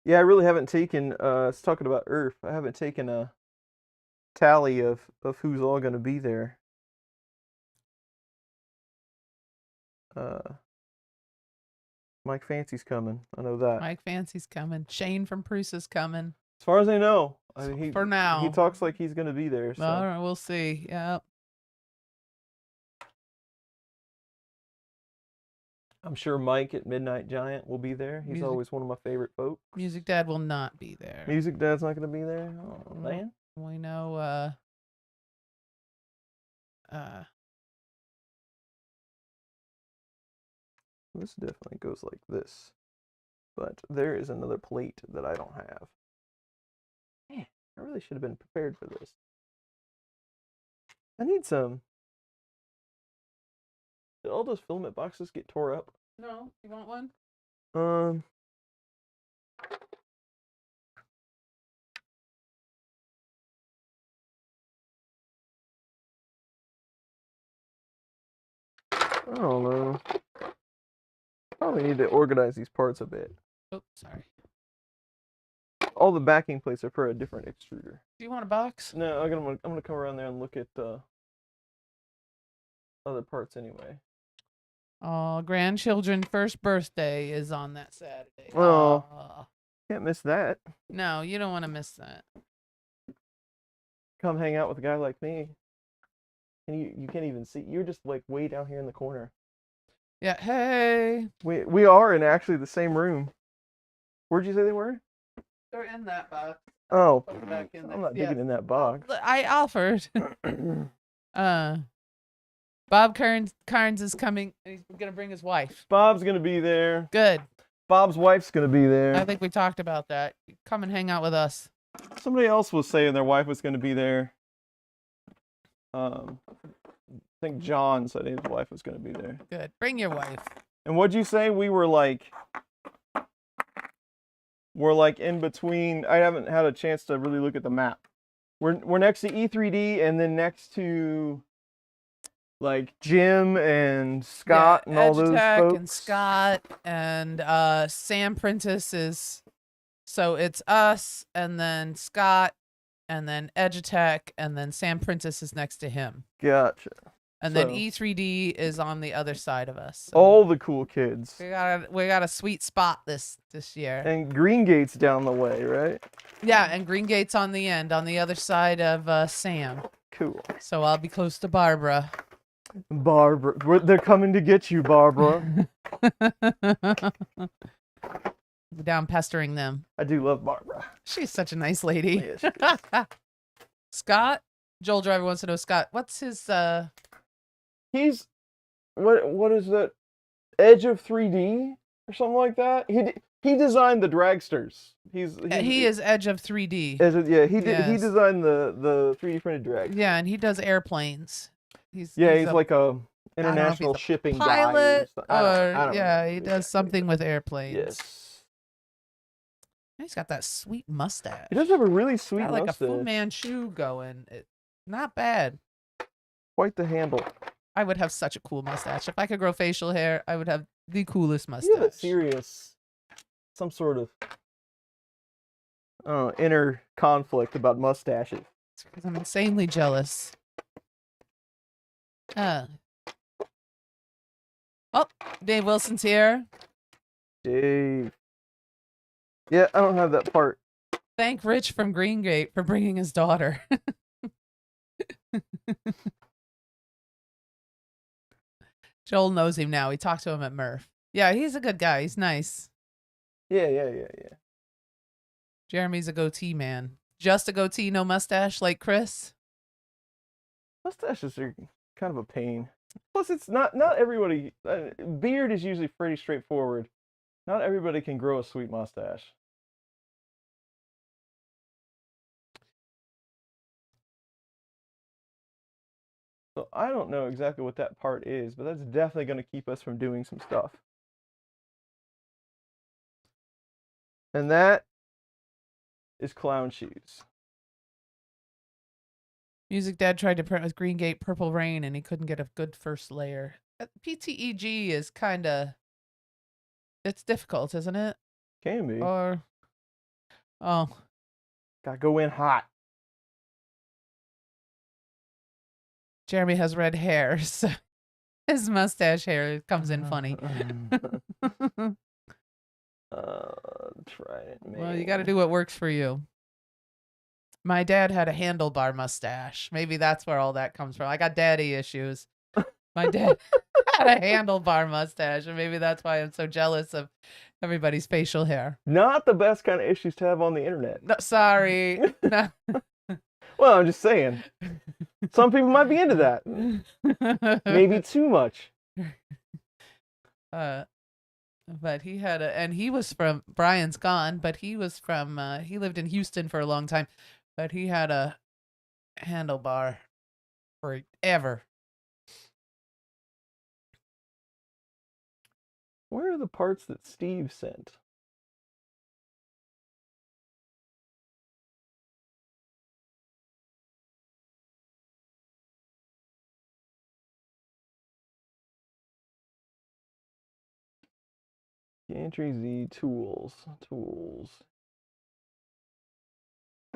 Yeah, I really haven't taken, it's talking about Earth. I haven't taken a tally of who's all going to be there. Mike Fancy's coming. I know that. Mike Fancy's coming. Shane from Prusa's coming. As far as I know. I mean, For now. He talks like he's going to be there. So. All right, we'll see. Yeah. I'm sure Mike at Midnight Giant will be there. He's always one of my favorite folks. Music Dad will not be there. Music Dad's not going to be there? Oh, man. We know, This definitely goes like this. But there is another plate that I don't have. Man, I really should have been prepared for this. I need some. Did all those filament boxes get tore up? No, you want one? I don't know. Probably need to organize these parts a bit. Oh, sorry. All the backing plates are for a different extruder. Do you want a box? No, I'm gonna come around there and look at other parts anyway. Oh, grandchildren's first birthday is on that Saturday. Oh, can't miss that. No, you don't want to miss that. Come hang out with a guy like me. And you can't even see. You're just like way down here in the corner. Yeah, hey. We are in actually the same room. Where'd you say they were? They're in that box. Oh, Put them back in there. I'm not Yeah. digging in that box. I offered. Bob Carnes is coming. He's gonna bring his wife. Bob's gonna be there. Good. Bob's wife's gonna be I there. think we talked about that. Come and hang out with us. Somebody else was saying their wife was gonna be there. I think John said his wife was gonna be there. Good. Bring your wife. And what'd you say? We're like in between. I haven't had a chance to really look at the map. We're next to E3D and then next to like Jim and Scott and all those folks. And Scott and Sam Prentice is. So it's us and then Scott and then Edutech and then Sam Prentice is next to him. Gotcha. And then E3D is on the other side of us. So all the cool kids. we got a sweet spot this year. And Green Gate's down the way, right? Yeah, and Green Gate's on the end, on the other side of Sam. Cool. So I'll be close to Barbara. Barbara, they're coming to get you, Barbara. Down pestering them. I do love Barbara. She's such a nice lady. Yeah, she is. Scott? Joel Driver wants to know, Scott, what's his He's what is that? Edge of 3D or something like that. He designed the dragsters. he is Edge of 3D. He designed the 3D printed drag. Yeah, and he does airplanes. He's like a I don't know if he's international a shipping pilot guy. or I don't yeah, know he exactly does something what with airplanes. Yes. He's got that sweet mustache. He does have a really sweet got like mustache. a Fu Manchu going. Not bad. Quite the handle. I would have such a cool mustache. If I could grow facial hair, I would have the coolest mustache. You have a serious, some sort of inner conflict about mustaches. It's because I'm insanely jealous. Oh, Dave Wilson's here. Dave. Yeah, I don't have that part. Thank Rich from Greengate for bringing his daughter. Joel knows him now. He talked to him at Murph. Yeah, he's a good guy. He's nice. Yeah. Jeremy's a goatee man. Just a goatee, no mustache like Chris. Mustaches are kind of a pain. Plus, it's not everybody. Beard is usually pretty straightforward. Not everybody can grow a sweet mustache. So I don't know exactly what that part is, but that's definitely going to keep us from doing some stuff. And that is clown shoes. Music Dad tried to print with Greengate Purple Rain and he couldn't get a good first layer. PTEG is kind of... It's difficult, isn't it? Can be. Or... Oh. Gotta go in hot. Jeremy has red hair, so his mustache hair comes in funny. Trident, man. Well, you got to do what works for you. My dad had a handlebar mustache. Maybe that's where all that comes from. I got daddy issues. My dad had a handlebar mustache, and maybe that's why I'm so jealous of everybody's facial hair. Not the best kind of issues to have on the internet. No, sorry. No. Well, I'm just saying. Some people might be into that. Maybe too much. But he had and he was from, Brian's gone, but he was from, he lived in Houston for a long time, but he had a handlebar forever. Where are the parts that Steve sent? Gantry Z tools.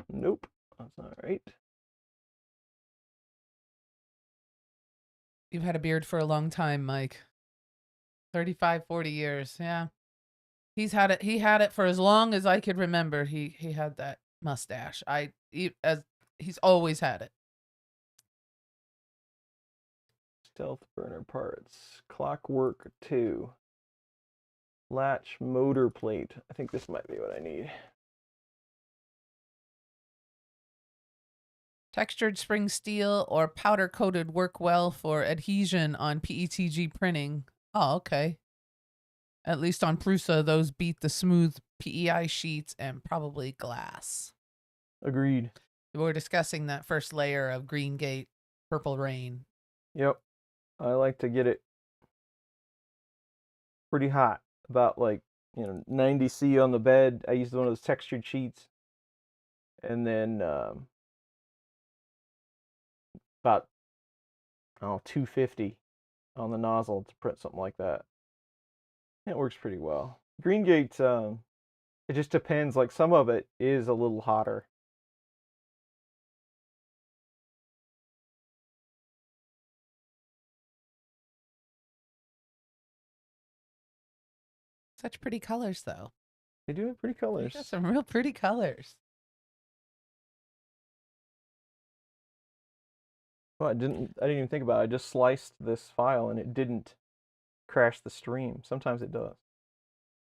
Nope, that's not right. You've had a beard for a long time, Mike. 35, 40 years. Yeah. He had it for as long as I could remember. He had that mustache. He's always had it. Stealth burner parts. Clockwork 2. Latch motor plate. I think this might be what I need. Textured spring steel or powder coated work well for adhesion on PETG printing. Oh, okay. At least on Prusa, those beat the smooth PEI sheets and probably glass. Agreed. We're discussing that first layer of Greengate Purple Rain. Yep. I like to get it pretty hot. About 90 C on the bed. I used one of those textured sheets. And then about 250 on the nozzle to print something like that. It works pretty well. Greengate, it just depends. Like some of it is a little hotter. Such pretty colors, though. They do have pretty colors. They got some real pretty colors. Well, I didn't even think about it. I just sliced this file and it didn't crash the stream. Sometimes it does.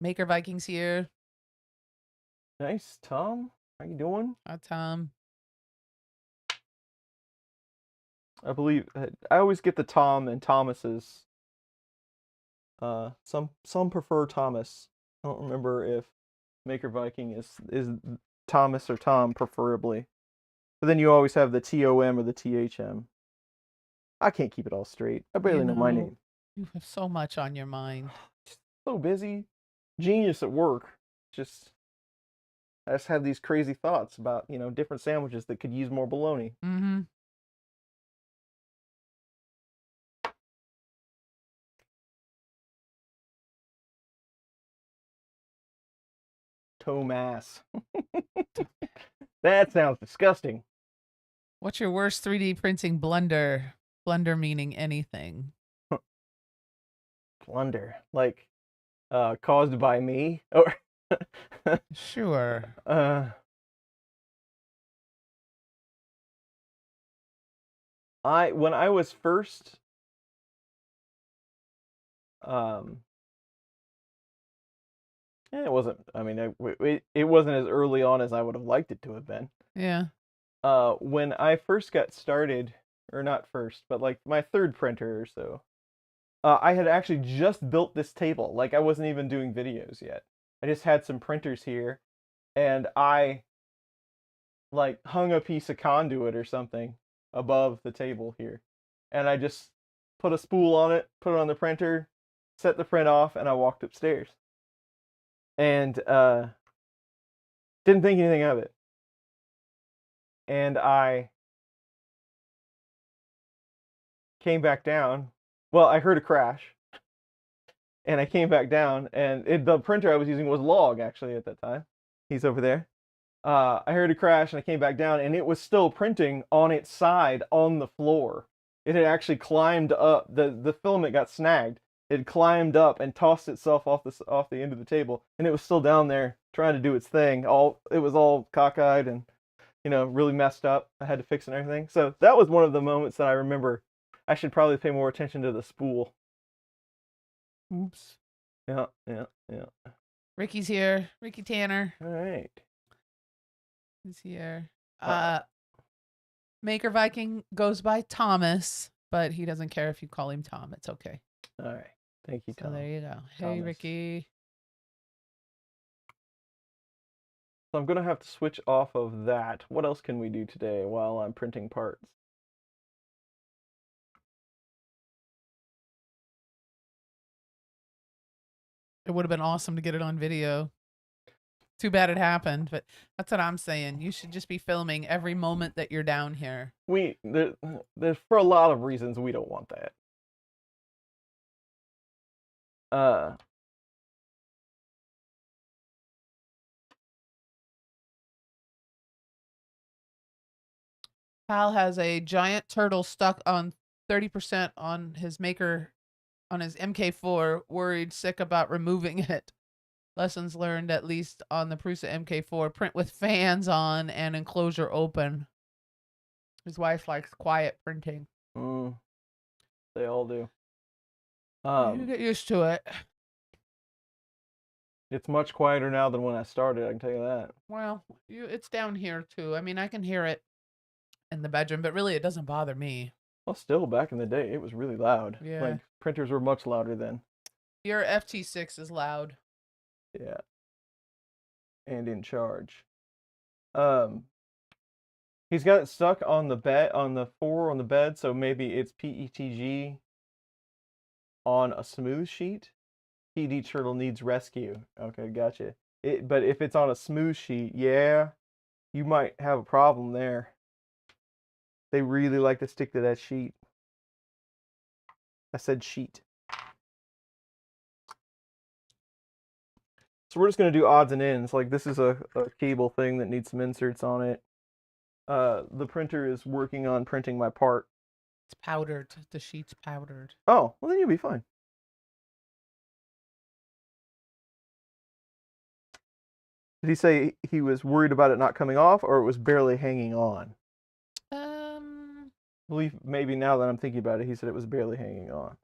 Maker Vikings here. Nice, Tom. How you doing? Hi, Tom. I believe I always get the Tom and Thomas's. Some prefer Thomas. I don't remember if Maker Viking is Thomas or Tom preferably. But then you always have the TOM or the THM. I can't keep it all straight. I barely know my name. You have so much on your mind. So busy. Genius at work. I just have these crazy thoughts about, different sandwiches that could use more bologna. Mm-hmm. Tomas. That sounds disgusting. What's your worst 3D printing blunder? Blunder meaning anything. Blunder. Like, caused by me? Or Sure. When I was first it wasn't, I mean, it wasn't as early on as I would have liked it to have been. Yeah. When I first got started, or not first, but like my third printer or so, I had actually just built this table. Like I wasn't even doing videos yet. I just had some printers here, and I like hung a piece of conduit or something above the table here, and I just put a spool on it, put it on the printer, set the print off, and I walked upstairs. And didn't think anything of it. And I came back down. Well, I heard a crash, and I came back down, and the printer I was using was Log, actually, at that time. He's over there. I heard a crash, and I came back down, and it was still printing on its side on the floor. It had actually climbed up. The filament got snagged. It had climbed up and tossed itself off the end of the table, and it was still down there trying to do its thing. It was all cockeyed and really messed up. I had to fix it and everything. So that was one of the moments that I remember. I should probably pay more attention to the spool. Oops. Yeah. Ricky's here. Ricky Tanner. All right. He's here. Maker Viking goes by Thomas, but he doesn't care if you call him Tom. It's okay. All right. Thank you, Tom. So there you go. Hey, Thomas. Ricky. So I'm going to have to switch off of that. What else can we do today while I'm printing parts? It would have been awesome to get it on video. Too bad it happened, but that's what I'm saying. You should just be filming every moment that you're down here. There's for a lot of reasons we don't want that. Pal has a giant turtle stuck on 30% on his MK4, worried sick about removing it. Lessons learned, at least on the Prusa MK4, print with fans on and enclosure open. His wife likes quiet printing. They all do. You get used to it. It's much quieter now than when I started, I can tell you that. Well, it's down here too. I mean, I can hear it in the bedroom, but really it doesn't bother me. Well, still, back in the day, it was really loud. Yeah. Like, printers were much louder then. Your FT6 is loud. Yeah. And in charge. He's got it stuck on the bed, on the bed, so maybe it's PETG on a smooth sheet. PD turtle needs rescue. Okay, gotcha. But if it's on a smooth sheet, yeah, you might have a problem there. They really like to stick to that sheet. I said sheet. So we're just going to do odds and ends. Like this is a cable thing that needs some inserts on it. The printer is working on printing my part. It's powdered. The sheet's powdered. Oh, well then you'll be fine. Did he say he was worried about it not coming off, or it was barely hanging on? I believe maybe now that I'm thinking about it, he said it was barely hanging on.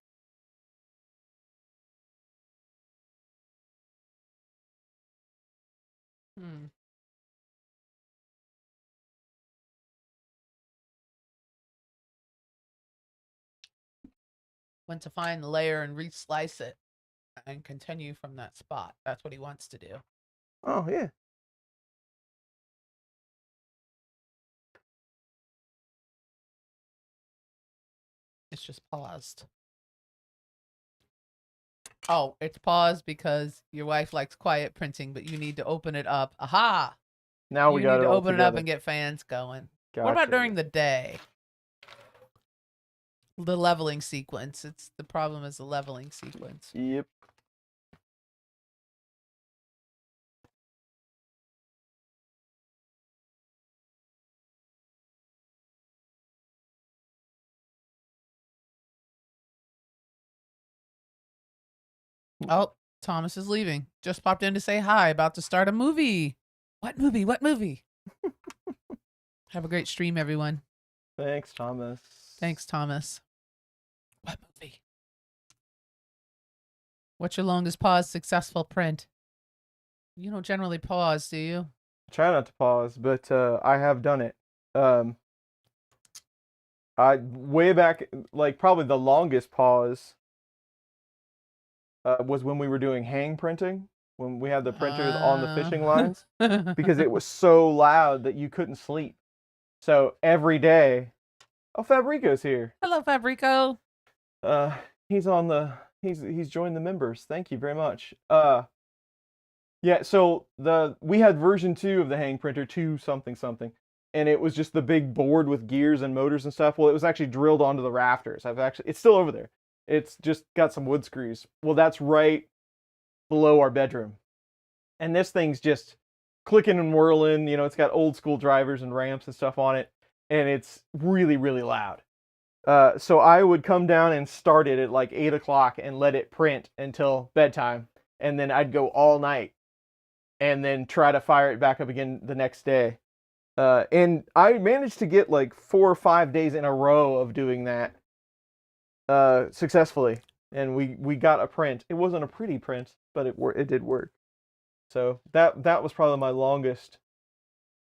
Went to find the layer and re-slice it and continue from that spot. That's what he wants to do. Oh, yeah. it's just paused. Oh, it's paused because your wife likes quiet printing, but you need to open it up. Aha! Now we You got need it to all open it up together. and get fans going. What Gotcha. about during the day? The leveling sequence. It's the problem is the leveling sequence. Yep. Oh, Thomas is leaving. Just popped in to say hi. About to start a movie. What movie? What movie? Have a great stream, everyone. Thanks, Thomas. Thanks, Thomas. What movie? What's your longest pause successful print? You don't generally pause, do you? Try not to pause, but I have done it. I way back, like probably the longest pause was when we were doing hang printing, when we had the printers on the fishing lines, because it was so loud that you couldn't sleep. So every day, oh, Fabrico's here. Hello, Fabrico. He's joined the members. Thank you very much. Yeah, so we had version 2 of the hang printer, 2 something something, and it was just the big board with gears and motors and stuff. Well, it was actually drilled onto the rafters. It's still over there. It's just got some wood screws. Well, that's right below our bedroom. And this thing's just clicking and whirling, you know, it's got old school drivers and ramps and stuff on it, and it's really, really loud. So I would come down and start it at like 8 o'clock and let it print until bedtime, and then I'd go all night and then try to fire it back up again the next day. And I managed to get like 4 or 5 days in a row of doing that successfully, and we got a print. It wasn't a pretty print, but it did work. So that was probably my longest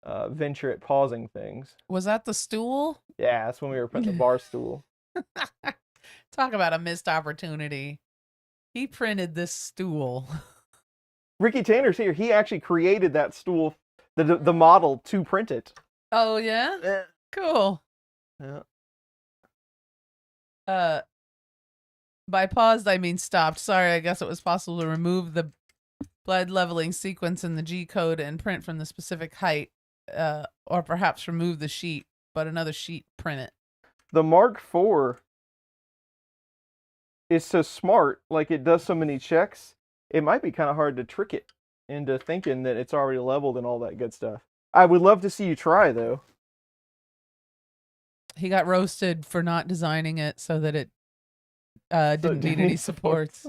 venture at pausing things. Was that the stool? Yeah, that's when we were printing the bar stool. Talk about a missed opportunity. He printed this stool. Ricky Tanner's here. He actually created that stool, the model to print it. Oh yeah? Yeah. Cool. Yeah. By paused I mean stopped. Sorry, I guess it was possible to remove the blood leveling sequence in the G code and print from the specific height, or perhaps remove the sheet, but another sheet print it. The Mark IV is so smart, like it does so many checks, it might be kind of hard to trick it into thinking that it's already leveled and all that good stuff. I would love to see you try, though. He got roasted for not designing it so that it didn't need any supports.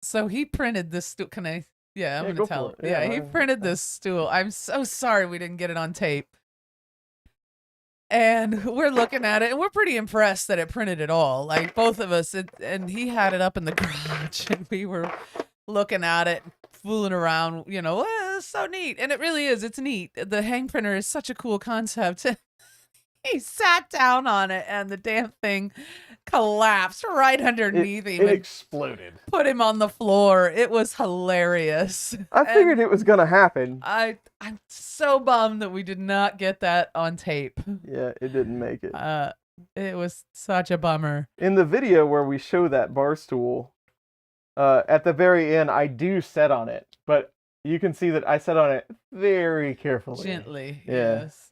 So he printed this stool. Can I? Yeah, I'm gonna tell him. Yeah, he printed this stool. I'm so sorry we didn't get it on tape. And we're looking at it, and we're pretty impressed that it printed it all. Like both of us, and he had it up in the garage, and we were looking at it, fooling around. You know, it's so neat, and it really is. It's neat. The hang printer is such a cool concept. He sat down on it, and the damn thing collapsed right underneath him. It exploded. Put him on the floor. It was hilarious. I figured it was gonna happen. I'm so bummed that we did not get that on tape. Yeah, it didn't make it. It was such a bummer. In the video where we show that bar stool, at the very end, I do set on it, but you can see that I set on it very carefully. Gently, Yeah. yes.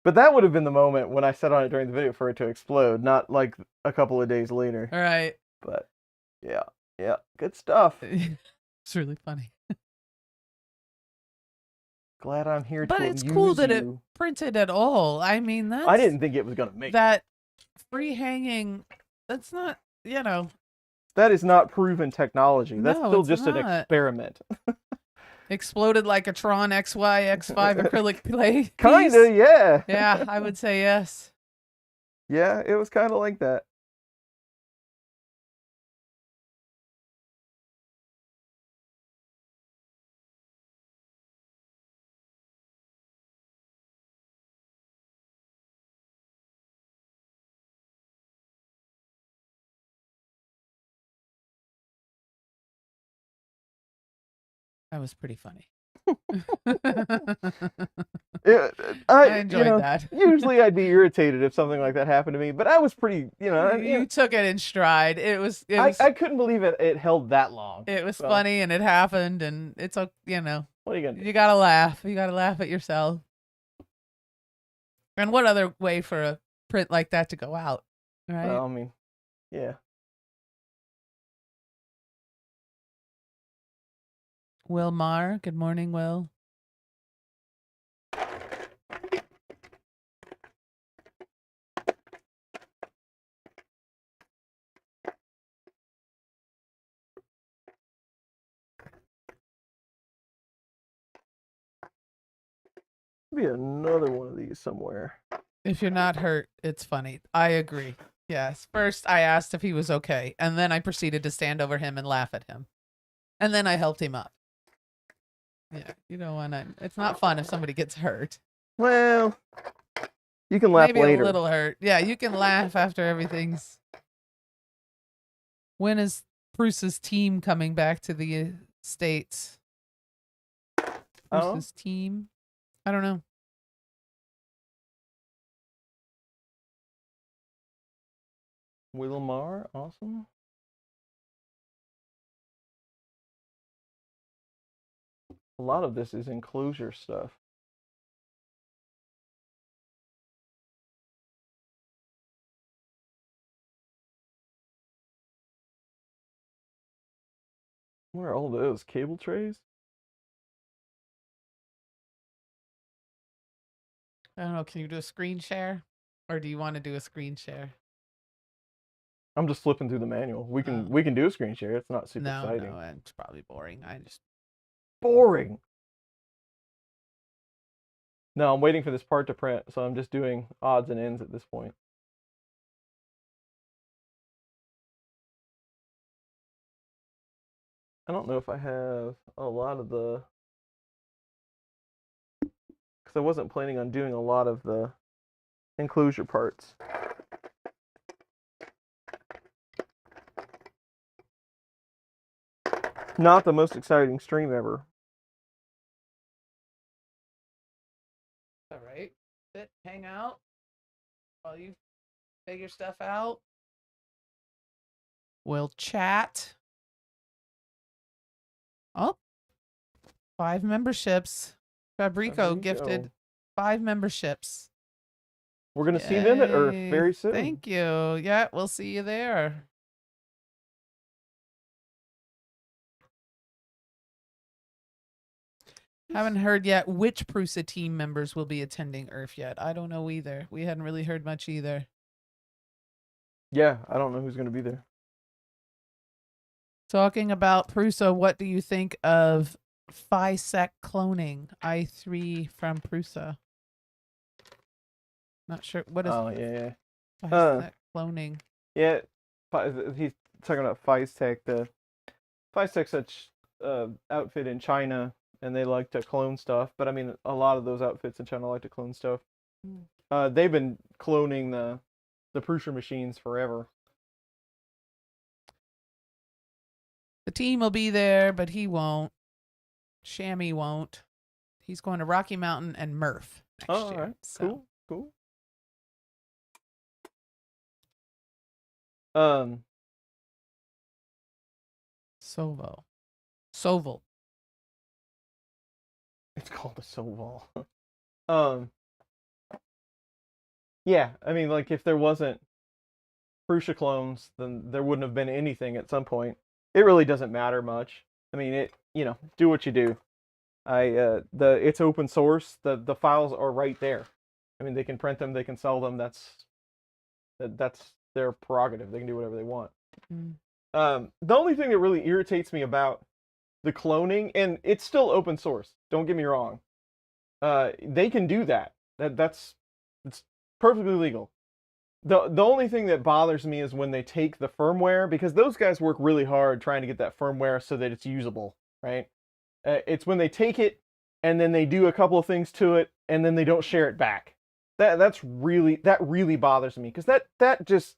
But that would have been the moment when I set on it during the video for it to explode, not like a couple of days later. All right. But yeah, good stuff. It's really funny. Glad I'm here But to it's cool amuse that it you. printed at all. I mean, that's... I didn't think it was going to make that free hanging, that's not, you know... That is not proven technology. That's No, still it's just an not. experiment. Exploded like a Tron XY X5 acrylic plate piece. Kinda, yeah. Yeah, I would say yes. Yeah, it was kind of like that. That was pretty funny. I enjoyed that. Usually I'd be irritated if something like that happened to me, but I was pretty, You took it in stride. I couldn't believe it held that long. It was funny and it happened, and it's what are you gonna do? You gotta laugh. You gotta laugh at yourself. And what other way for a print like that to go out, right? Well, I mean, yeah. Will Marr, good morning, Will. Be another one of these somewhere. If you're not hurt, it's funny. I agree. Yes. First, I asked if he was okay, and then I proceeded to stand over him and laugh at him. And then I helped him up. Yeah, you don't want to. It's not fun if somebody gets hurt. Well, you can laugh Maybe later. a little hurt. Yeah, you can laugh after everything's. When is Bruce's team coming back to the States? Bruce's team? I don't know. Wilmar, awesome. A lot of this is enclosure stuff. Where are all those cable trays? I don't know. Can you do a screen share? Or do you want to do a screen share? I'm just flipping through the manual. We can do a screen share. It's not super exciting. No, it's probably boring. Boring. No, I'm waiting for this part to print, so I'm just doing odds and ends at this point. I don't know if I have a lot of the, because I wasn't planning on doing a lot of the enclosure parts. Not the most exciting stream ever. All right. Sit, hang out while you figure stuff out. We'll chat. Oh, 5 memberships. Fabrico gifted 5 memberships. We're going to see them at Earth very soon. Thank you. Yeah, we'll see you there. Haven't heard yet which Prusa team members will be attending Earth yet. I don't know either. We hadn't really heard much either. Yeah, I don't know who's going to be there. Talking about Prusa, what do you think of FISEC cloning? I3 from Prusa. Not sure. What is FISEC cloning? Yeah, he's talking about FISEC. The FISEC's such outfit in China, and they like to clone stuff. But I mean, a lot of those outfits in China like to clone stuff. They've been cloning the Prusa machines forever. The team will be there, but he won't. Shammy won't. He's going to Rocky Mountain and Murph next year. All right. So. Cool. Soval. It's called a Soval. Yeah, I mean, like, if there wasn't Prusa clones, then there wouldn't have been anything at some point. It really doesn't matter much. I mean, do what you do. It's open source. The files are right there. I mean, they can print them, they can sell them. That's their prerogative. They can do whatever they want. The only thing that really irritates me about the cloning, and it's still open source, don't get me wrong. They can do that. It's perfectly legal. The only thing that bothers me is when they take the firmware, because those guys work really hard trying to get that firmware so that it's usable, right? It's when they take it and then they do a couple of things to it and then they don't share it back. That really bothers me, because that just,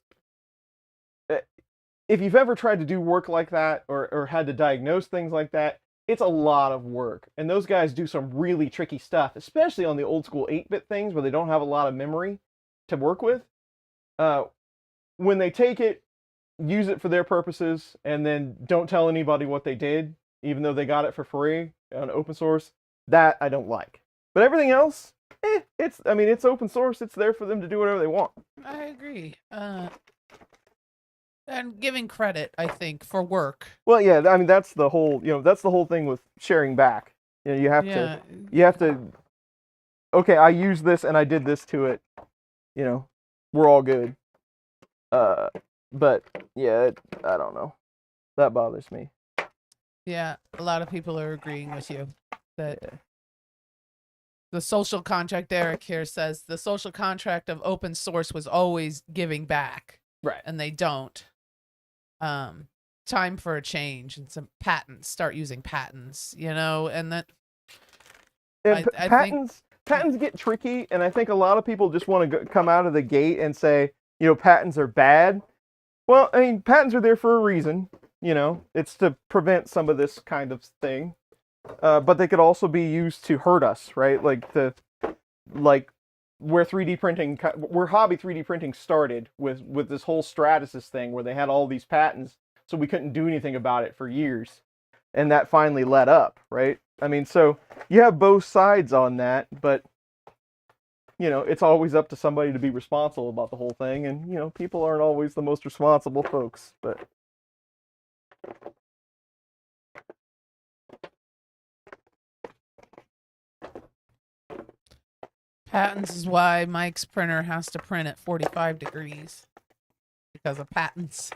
if you've ever tried to do work like that or had to diagnose things like that, it's a lot of work. And those guys do some really tricky stuff, especially on the old school 8-bit things where they don't have a lot of memory to work with. When they take it, use it for their purposes, and then don't tell anybody what they did, even though they got it for free on open source, that I don't like. But everything else, it's open source. It's there for them to do whatever they want. I agree. And giving credit, I think, for work. Well, yeah, I mean that's the whole thing with sharing back. You know, you have to. Okay, I used this and I did this to it. You know, we're all good. But yeah, I don't know. That bothers me. Yeah, a lot of people are agreeing with you that the social contract. Eric here says the social contract of open source was always giving back, right? And they don't. Time for a change and some patents. Start using patents, you know, and that. And patents get tricky, and I think a lot of people just want to come out of the gate and say, you know, patents are bad. Well, I mean, patents are there for a reason. You know, it's to prevent some of this kind of thing, but they could also be used to hurt us, right? Where 3D printing, where hobby 3D printing started with this whole Stratasys thing, where they had all these patents, so we couldn't do anything about it for years, and that finally let up, right? I mean, so you have both sides on that, but you know, it's always up to somebody to be responsible about the whole thing, and you know, people aren't always the most responsible folks, but. Patents is why Mike's printer has to print at 45 degrees because of patents.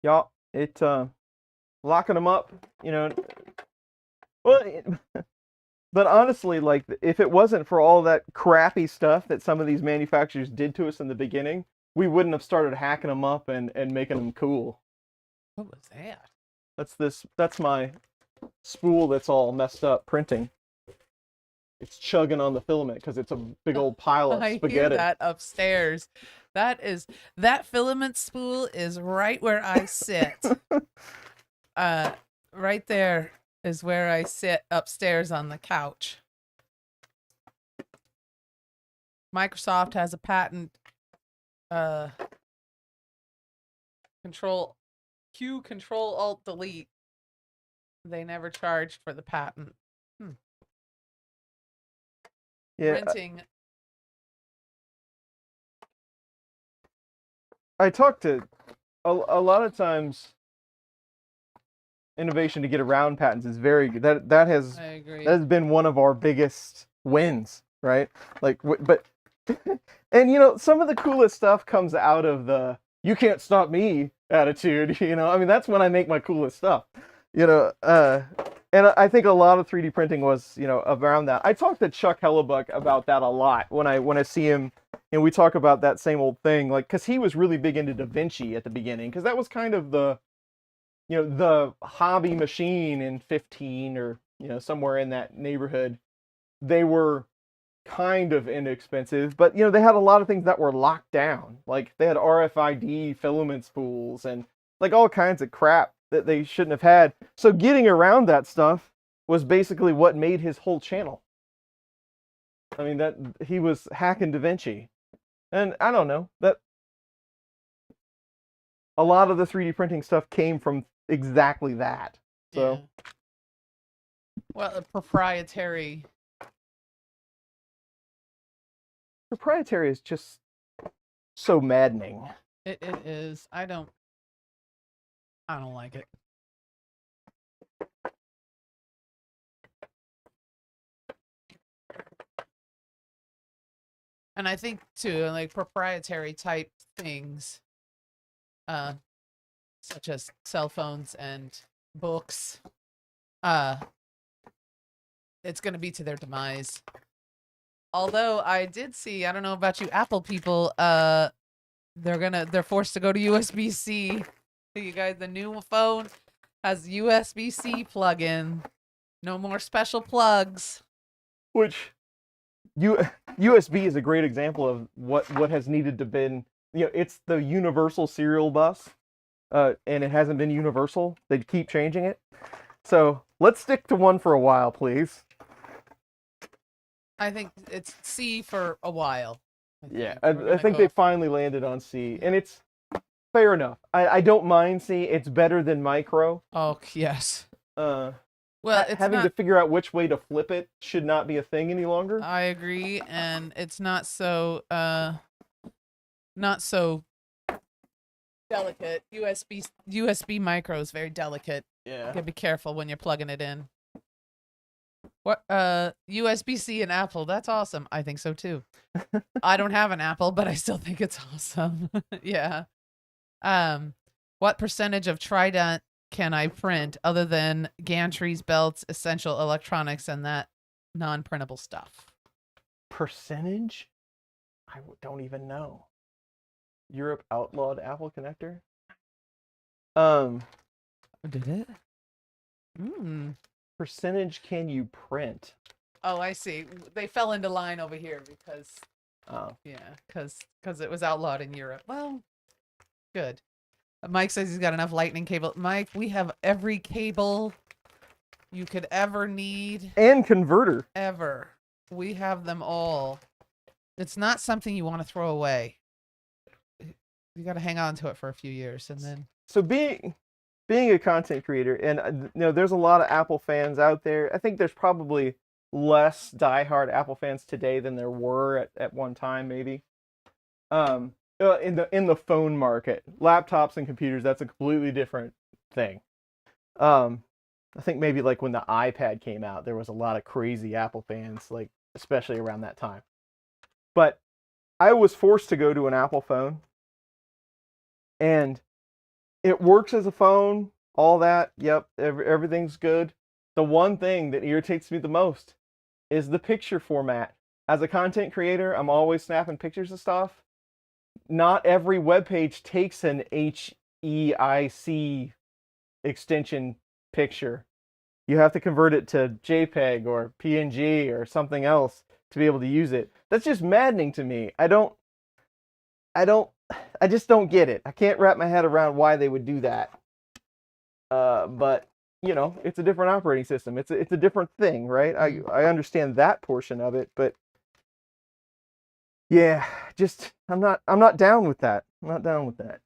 Yeah, it locking them up, you know. Well, but honestly, like if it wasn't for all that crappy stuff that some of these manufacturers did to us in the beginning, we wouldn't have started hacking them up and making them cool. What was that? That's my spool that's all messed up printing. It's chugging on the filament because it's a big old pile of spaghetti. I hear that upstairs. That filament spool is right where I sit. Right there is where I sit upstairs on the couch. Microsoft has a patent. Control Alt Delete. They never charged for the patent. Yeah. Printing. I talk to a lot of times. Innovation to get around patents is very good. That has been one of our biggest wins, right? Like, but and you know, some of the coolest stuff comes out of the "you can't stop me" attitude. You know, I mean, that's when I make my coolest stuff. You know, and I think a lot of 3D printing was, you know, around that. I talk to Chuck Hellebuck about that a lot when I see him, and we talk about that same old thing, like, because he was really big into Da Vinci at the beginning, because that was kind of the, you know, the hobby machine in 15 or, you know, somewhere in that neighborhood. They were kind of inexpensive, but, you know, they had a lot of things that were locked down. Like, they had RFID filament spools and, like, all kinds of crap that they shouldn't have had. So getting around that stuff was basically what made his whole channel. I mean, that he was hacking Da Vinci. And I don't know, that a lot of the 3D printing stuff came from exactly that. So, yeah. Well, proprietary is just so maddening. It is. I don't like it. And I think too, like proprietary type things, such as cell phones and books, it's going to be to their demise. Although I did see, I don't know about you Apple people, they're forced to go to USB-C. You guys, the new phone has USB-C plug-in. No more special plugs. Which USB is a great example of what has needed to been, you know, it's the universal serial bus. and it hasn't been universal. They keep changing it. So let's stick to one for a while, please. I think it's C for a while. Yeah, We're I gonna think go they finally landed on C, and it's fair enough. I don't mind C. It's better than micro. Oh, yes. Uh, Well, it's having to not. figure out which way to flip it should not be a thing any longer. I agree, and it's not so not so delicate. USB micro is very delicate. You Yeah. gotta be careful when you're plugging it in. What USB-C and Apple, that's awesome. I think so too. I don't have an Apple, but I still think it's awesome. Yeah. What percentage of Trident can I print other than gantries, belts, essential electronics, and that non-printable stuff? Percentage? I don't even know. Europe outlawed Apple connector. Did it? Hmm. Percentage can you print? Oh, I see. They fell into line over here because, Oh, yeah, because it was outlawed in Europe. Well, good. Mike says he's got enough lightning cable. Mike, we have every cable you could ever need. and converter. Ever. We have them all. It's not something you want to throw away. You got to hang on to it for a few years and then. So being a content creator, and there's a lot of Apple fans out there. I think there's probably less diehard Apple fans today than there were at one time, maybe. In the phone market, laptops and computers, that's a completely different thing. I think maybe like when the iPad came out, there was a lot of crazy Apple fans, like especially around that time. But I was forced to go to an Apple phone, and it works as a phone, all that. Yep, everything's good. The one thing that irritates me the most is the picture format. As a content creator, I'm always snapping pictures of stuff. Not every web page takes an HEIC extension picture. You have to convert it to JPEG or PNG or something else to be able to use it. That's just maddening to me. I just don't get it. I can't wrap my head around why they would do that. But it's a different operating system. It's a different thing, right? I understand that portion of it, but yeah, just I'm not down with that. I'm not down with that.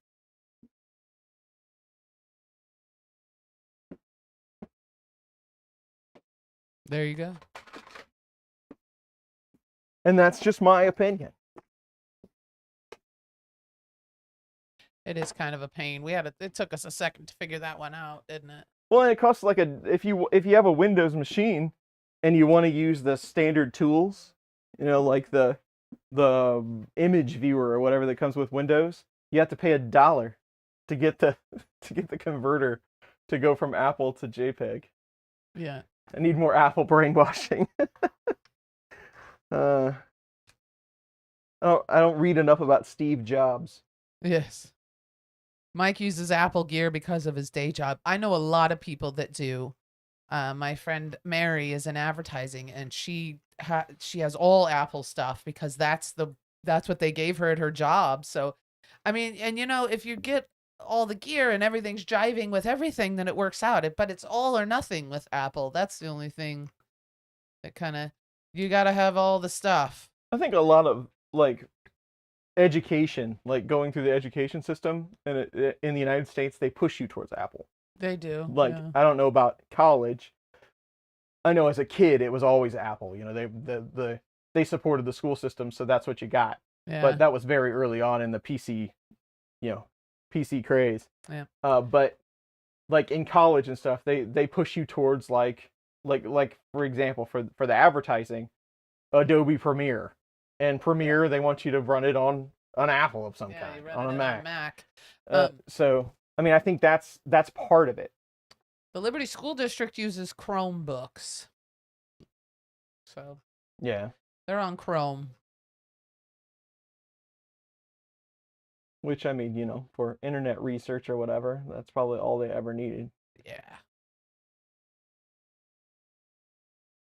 There you go. And that's just my opinion. It is kind of a pain. It took us a second to figure that one out, didn't it? Well, and it costs like if you have a Windows machine and you want to use the standard tools, like the image viewer or whatever that comes with Windows, you have to pay $1 to get the converter to go from Apple to JPEG. Yeah. I need more Apple brainwashing. I don't read enough about Steve Jobs. Yes. Mike uses Apple gear because of his day job. I know a lot of people that do. My friend Mary is in advertising, and she has all Apple stuff because that's what they gave her at her job. So, I mean, and if you get all the gear and everything's jiving with everything, then it works out. But it's all or nothing with Apple. That's the only thing that kind of, you got to have all the stuff. I think a lot of like education, like going through the education system in the United States, they push you towards Apple. They do. Like, yeah. I don't know about college. I know as a kid it was always Apple. They supported the school system, so that's what you got. Yeah. But that was very early on in the PC, PC craze. Yeah. But like in college and stuff, they push you towards like for example, for the advertising, Adobe Premiere. And Premiere, they want you to run it on an Apple of some kind, on a Mac. So, I mean, I think that's part of it. The Liberty School District uses Chromebooks. So, yeah, they're on Chrome. Which, I mean, for internet research or whatever, that's probably all they ever needed. Yeah.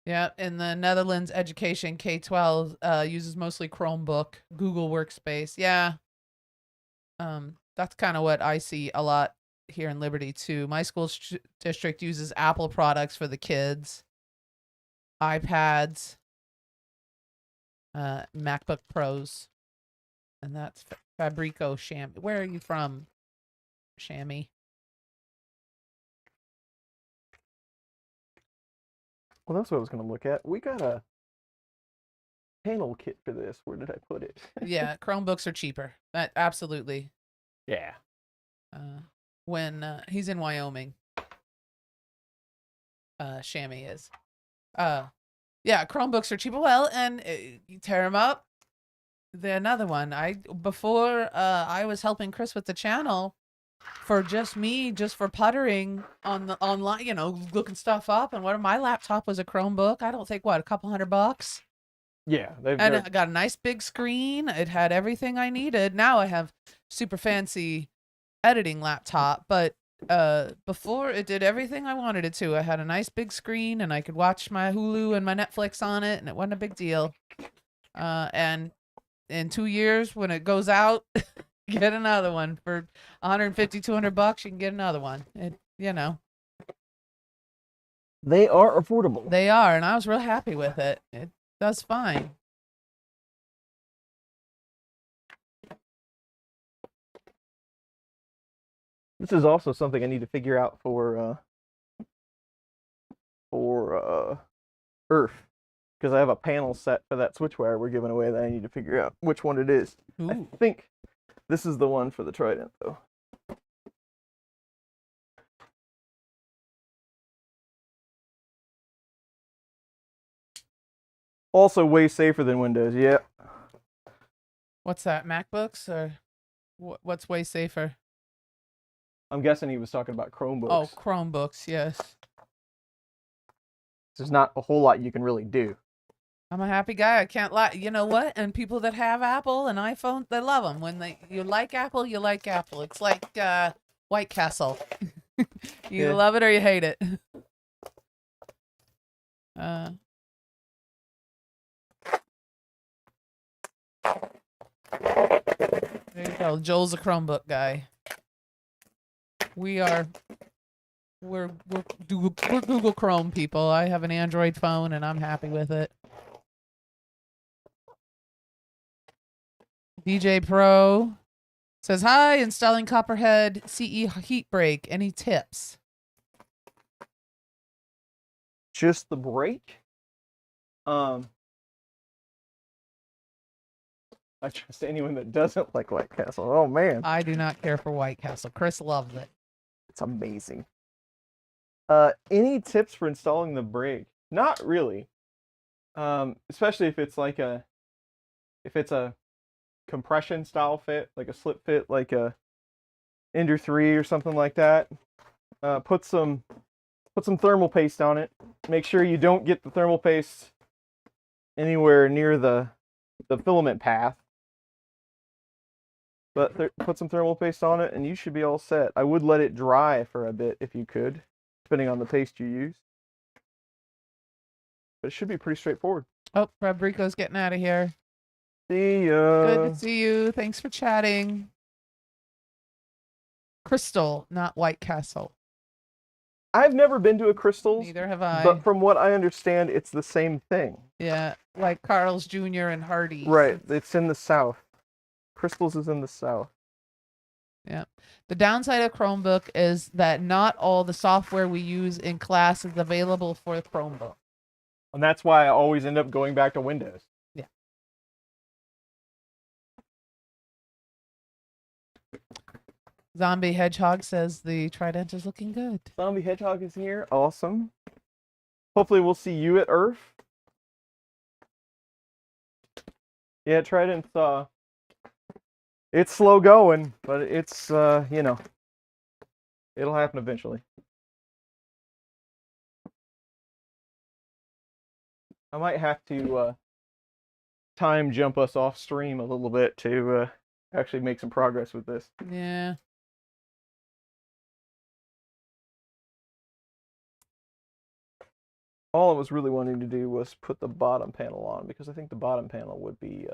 Yeah, in the Netherlands, education K-12 uses mostly Chromebook, Google Workspace. Yeah, that's kind of what I see a lot here in Liberty too. My school district uses Apple products for the kids, iPads, MacBook Pros, and that's Fabrico Chamois. Where are you from, Chamois? Well, that's what I was going to look at. We got a panel kit for this. Where did I put it? Yeah, Chromebooks are cheaper. Absolutely. Yeah. When he's in Wyoming, Chamois is. Yeah, Chromebooks are cheaper. Well, and you tear them up. Another one. Before I was helping Chris with the channel, for just for puttering on the online, looking stuff up. And my laptop was a Chromebook. I don't think a couple $100. Yeah, and it got a nice big screen. It had everything I needed. Now I have super fancy editing laptop, but before it did everything I wanted it to. I had a nice big screen and I could watch my Hulu and my Netflix on it, and it wasn't a big deal. And in 2 years when it goes out, get another one for $150, $200. You can get another one. They are affordable. They are, and I was real happy with it. It does fine. This is also something I need to figure out for Earth, because I have a panel set for that switch wire we're giving away that I need to figure out which one it is. Ooh. I think this is the one for the Trident, though. Also way safer than Windows, yeah. What's that, MacBooks, or what's way safer? I'm guessing he was talking about Chromebooks. Oh, Chromebooks, yes. There's not a whole lot you can really do. I'm a happy guy. I can't lie. You know what? And people that have Apple and iPhone, they love them. When you like Apple, you like Apple. It's like White Castle. You love it or you hate it. There you go. Joel's a Chromebook guy. We're Google Chrome people. I have an Android phone and I'm happy with it. DJ Pro says, hi, installing Copperhead CE heat break. Any tips? Just the break? I trust anyone that doesn't like White Castle. Oh, man. I do not care for White Castle. Chris loves it. It's amazing. Any tips for installing the brake? Not really. Especially if it's like a compression style fit, like a slip fit, like a Ender 3 or something like that. Put some thermal paste on it. Make sure you don't get the thermal paste anywhere near the filament path. But put some thermal paste on it and you should be all set. I would let it dry for a bit if you could, depending on the paste you use. But it should be pretty straightforward. Oh, Fabrico's getting out of here. See ya. Good to see you. Thanks for chatting. Crystal, not White Castle. I've never been to a Crystal's. Neither have I. But from what I understand, it's the same thing. Yeah, like Carl's Jr. and Hardee's. Right. It's in the South. Crystals is in the South. Yeah. The downside of Chromebook is that not all the software we use in class is available for the Chromebook. And that's why I always end up going back to Windows. Yeah. Zombie Hedgehog says the Trident is looking good. Zombie Hedgehog is here. Awesome. Hopefully we'll see you at Earth. Yeah, Trident's it's slow going, but it's it'll happen eventually. I might have to time jump us off stream a little bit to actually make some progress with this. Yeah. All I was really wanting to do was put the bottom panel on, because I think the bottom panel would be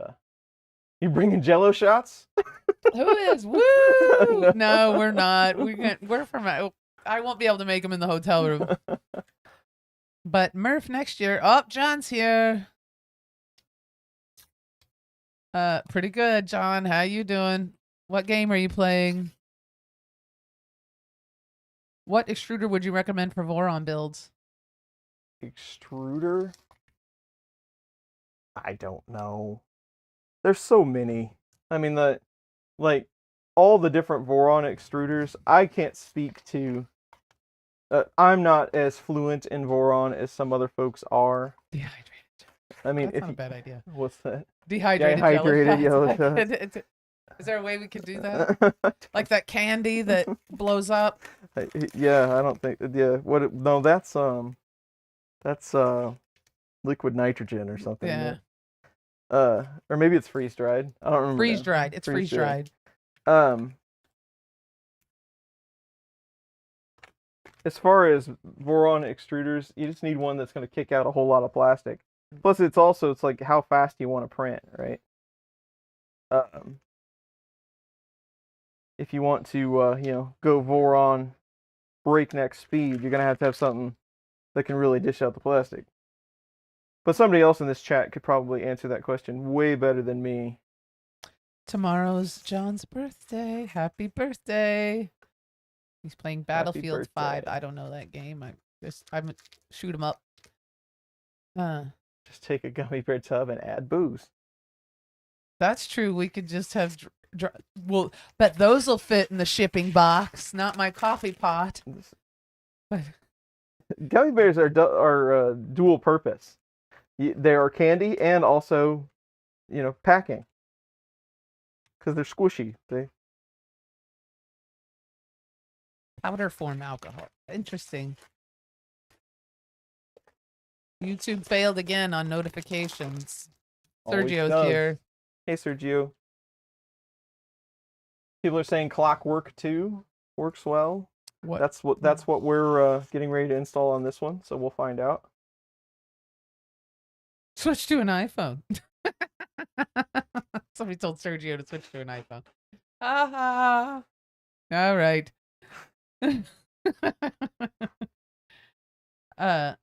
You bringing Jello shots? Who is? Woo! No, we're not. We're from. I won't be able to make them in the hotel room. But Murph next year. Oh, John's here. Pretty good, John. How you doing? What game are you playing? What extruder would you recommend for Voron builds? Extruder? I don't know. There's so many. I mean, all the different Voron extruders. I can't speak to. I'm not as fluent in Voron as some other folks are. Dehydrated. I mean, That's not a bad idea. What's that? Dehydrated, Dehydrated yellow yellow shots. Is there a way we could do that? Like that candy that blows up? Yeah, I don't think. Yeah, no, that's liquid nitrogen or something. Yeah. Or maybe it's freeze dried. I don't remember. Freeze dried. It's freeze dried. As far as Voron extruders, you just need one that's going to kick out a whole lot of plastic. Plus, it's like how fast you want to print, right? If you want to, go Voron breakneck speed, you're going to have something that can really dish out the plastic. But somebody else in this chat could probably answer that question way better than me. Tomorrow's John's birthday. Happy birthday. He's playing Battlefield 5. I don't know that game. I'm shoot him up. Just take a gummy bear tub and add booze. That's true. We could just have. Well, bet those will fit in the shipping box, not my coffee pot. Gummy bears are dual purpose. They are candy and also, packing. Because they're squishy. Powder form alcohol. Interesting. YouTube failed again on notifications. Sergio's here. Hey, Sergio. People are saying Clockwork 2 works well. What? That's what we're getting ready to install on this one, so we'll find out. Switch to an iPhone. Somebody told Sergio to switch to an iPhone. All right. I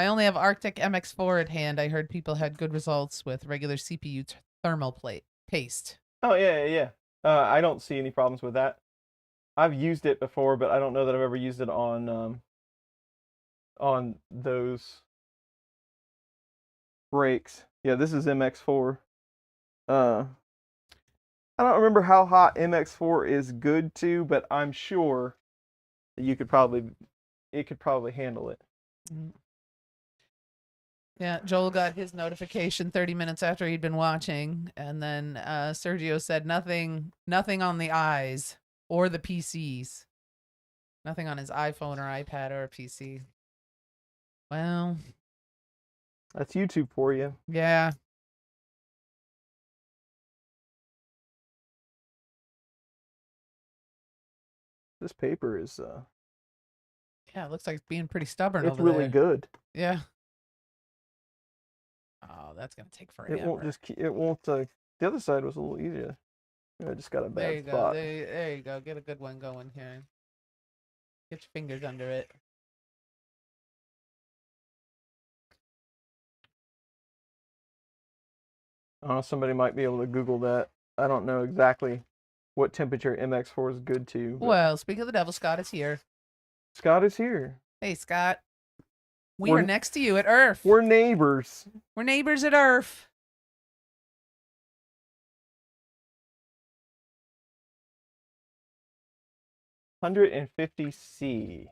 only have Arctic MX4 at hand. I heard people had good results with regular CPU thermal paste. Oh, yeah. I don't see any problems with that. I've used it before, but I don't know that I've ever used it on those brakes. Yeah, this is MX4. I don't remember how hot MX4 is good to, but I'm sure that it could probably handle it. Yeah, Joel got his notification 30 minutes after he'd been watching, and then Sergio said nothing on the eyes or the PCs. Nothing on his iPhone or iPad or PC. Well, that's YouTube for you. Yeah. This paper is yeah, it looks like it's being pretty stubborn it's over really there. good. Yeah. Oh, that's gonna take forever. It won't. The other side was a little easier. I just got a bad spot. There you go. Get a good one going here. Get your fingers under it. Somebody might be able to Google that. I don't know exactly what temperature MX4 is good to. Well, speak of the devil, Scott is here. Scott is here. Hey, Scott. We're next to you at Earth. We're neighbors. We're neighbors at Earth. $150C.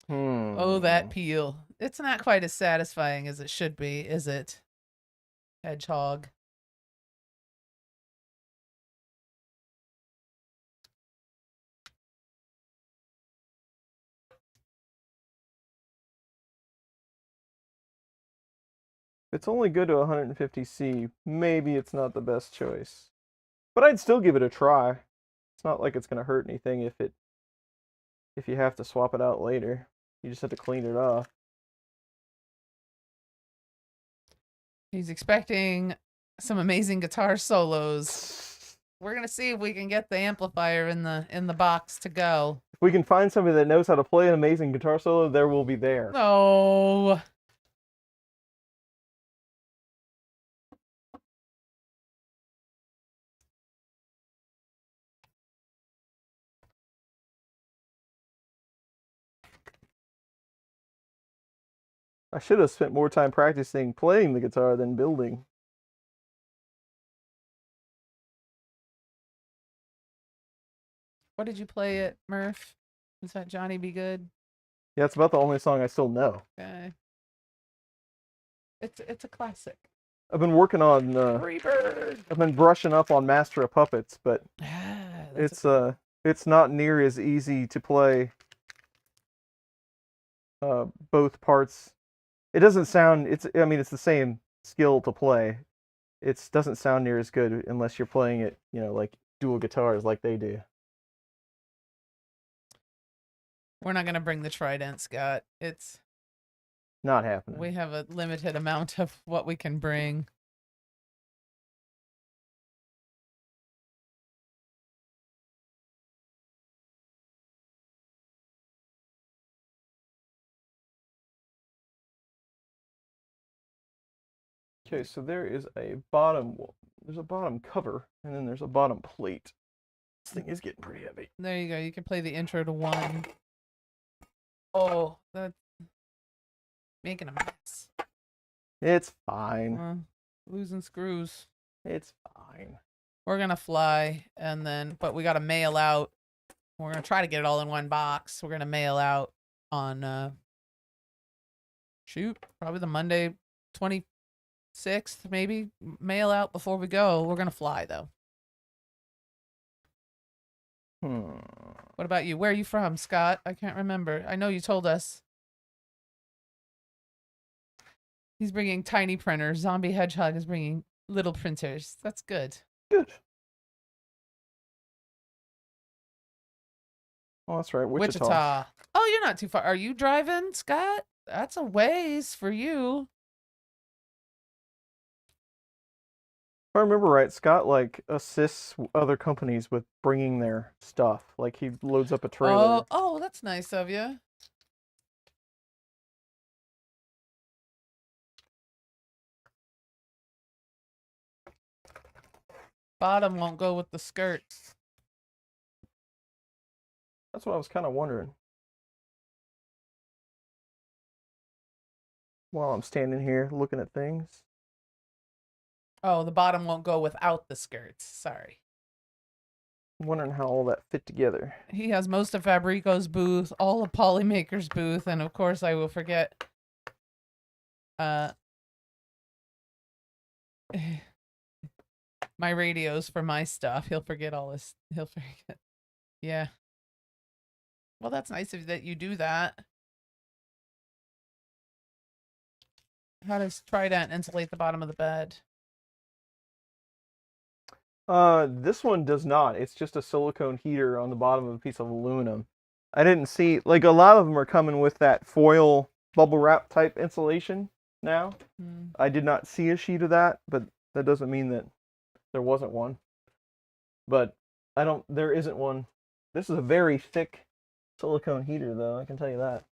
Oh, that peel. It's not quite as satisfying as it should be, is it? Hedgehog. If it's only good to 150C, maybe it's not the best choice. But I'd still give it a try. It's not like it's going to hurt anything if you have to swap it out later. You just have to clean it off. He's expecting some amazing guitar solos. We're gonna see if we can get the amplifier in the box to go. If we can find somebody that knows how to play an amazing guitar solo, there will be there. No. I should have spent more time practicing playing the guitar than building. What did you play at Murph? Was that Johnny Be Good? Yeah, it's about the only song I still know. Okay. It's a classic. I've been working on. Freebird. I've been brushing up on Master of Puppets, but it's not near as easy to play both parts. It doesn't sound. I mean, it's the same skill to play. It doesn't sound near as good unless you're playing it, like dual guitars like they do. We're not gonna bring the Trident, Scott. It's not happening. We have a limited amount of what we can bring. Okay, so there's a bottom cover, and then there's a bottom plate. This thing is getting pretty heavy. There you go. You can play the intro to one. Oh, that's making a mess. It's fine. Losing screws. It's fine. We're gonna fly, but we gotta mail out. We're gonna try to get it all in one box. We're gonna mail out on probably the Monday 26th, maybe. Mail out before we go. We're gonna fly though. What about you? Where are you from, Scott? I can't remember. I know you told us. He's bringing tiny printers. Zombie Hedgehog is bringing little printers. That's good. Good. Oh, that's right. Wichita. Oh, you're not too far. Are you driving, Scott? That's a ways for you. If I remember right, Scott assists other companies with bringing their stuff. Like he loads up a trailer. Oh, that's nice of you. Bottom won't go with the skirts. That's what I was kind of wondering. While I'm standing here looking at things. Oh, the bottom won't go without the skirts. Sorry. I'm wondering how all that fit together. He has most of Fabrico's booth, all of Polymaker's booth, and of course I will forget my radios for my stuff. He'll forget all this. He'll forget. Yeah. Well, that's nice of that you do that. How does Trident insulate the bottom of the bed? This one does not. It's just a silicone heater on the bottom of a piece of aluminum. I didn't see, a lot of them are coming with that foil bubble wrap type insulation now. I did not see a sheet of that, but that doesn't mean that there wasn't one. But there isn't one. This is a very thick silicone heater, though, I can tell you that.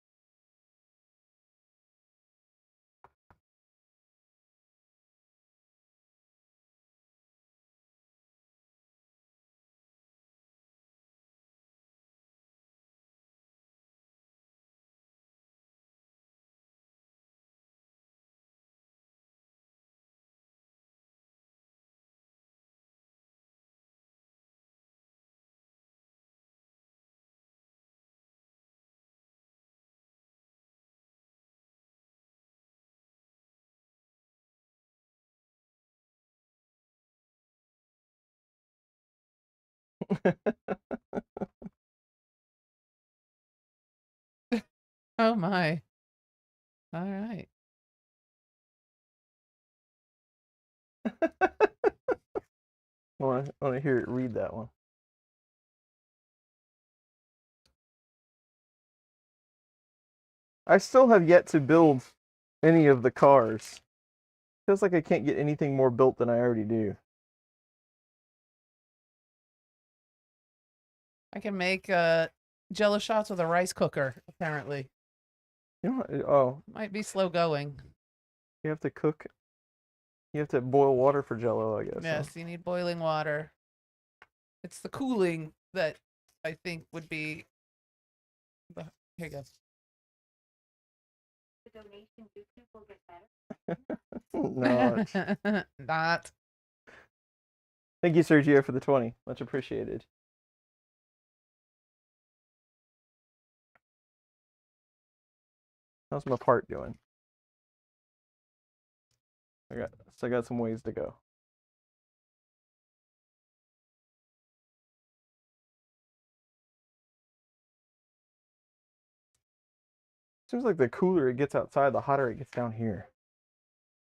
Oh my. All right. I want to hear it read that one. I still have yet to build any of the cars. Feels like I can't get anything more built than I already do. I can make Jello shots with a rice cooker. Apparently, You know what? Oh, might be slow going. you have to cook. You have to boil water for Jello, I guess. Yes, you need boiling water. It's the cooling that I think would be. Here you go. The donation YouTube will get better. Not. Not. Thank you, Sergio, for the 20. Much appreciated. How's my part doing? I got some ways to go. Seems like the cooler it gets outside, the hotter it gets down here.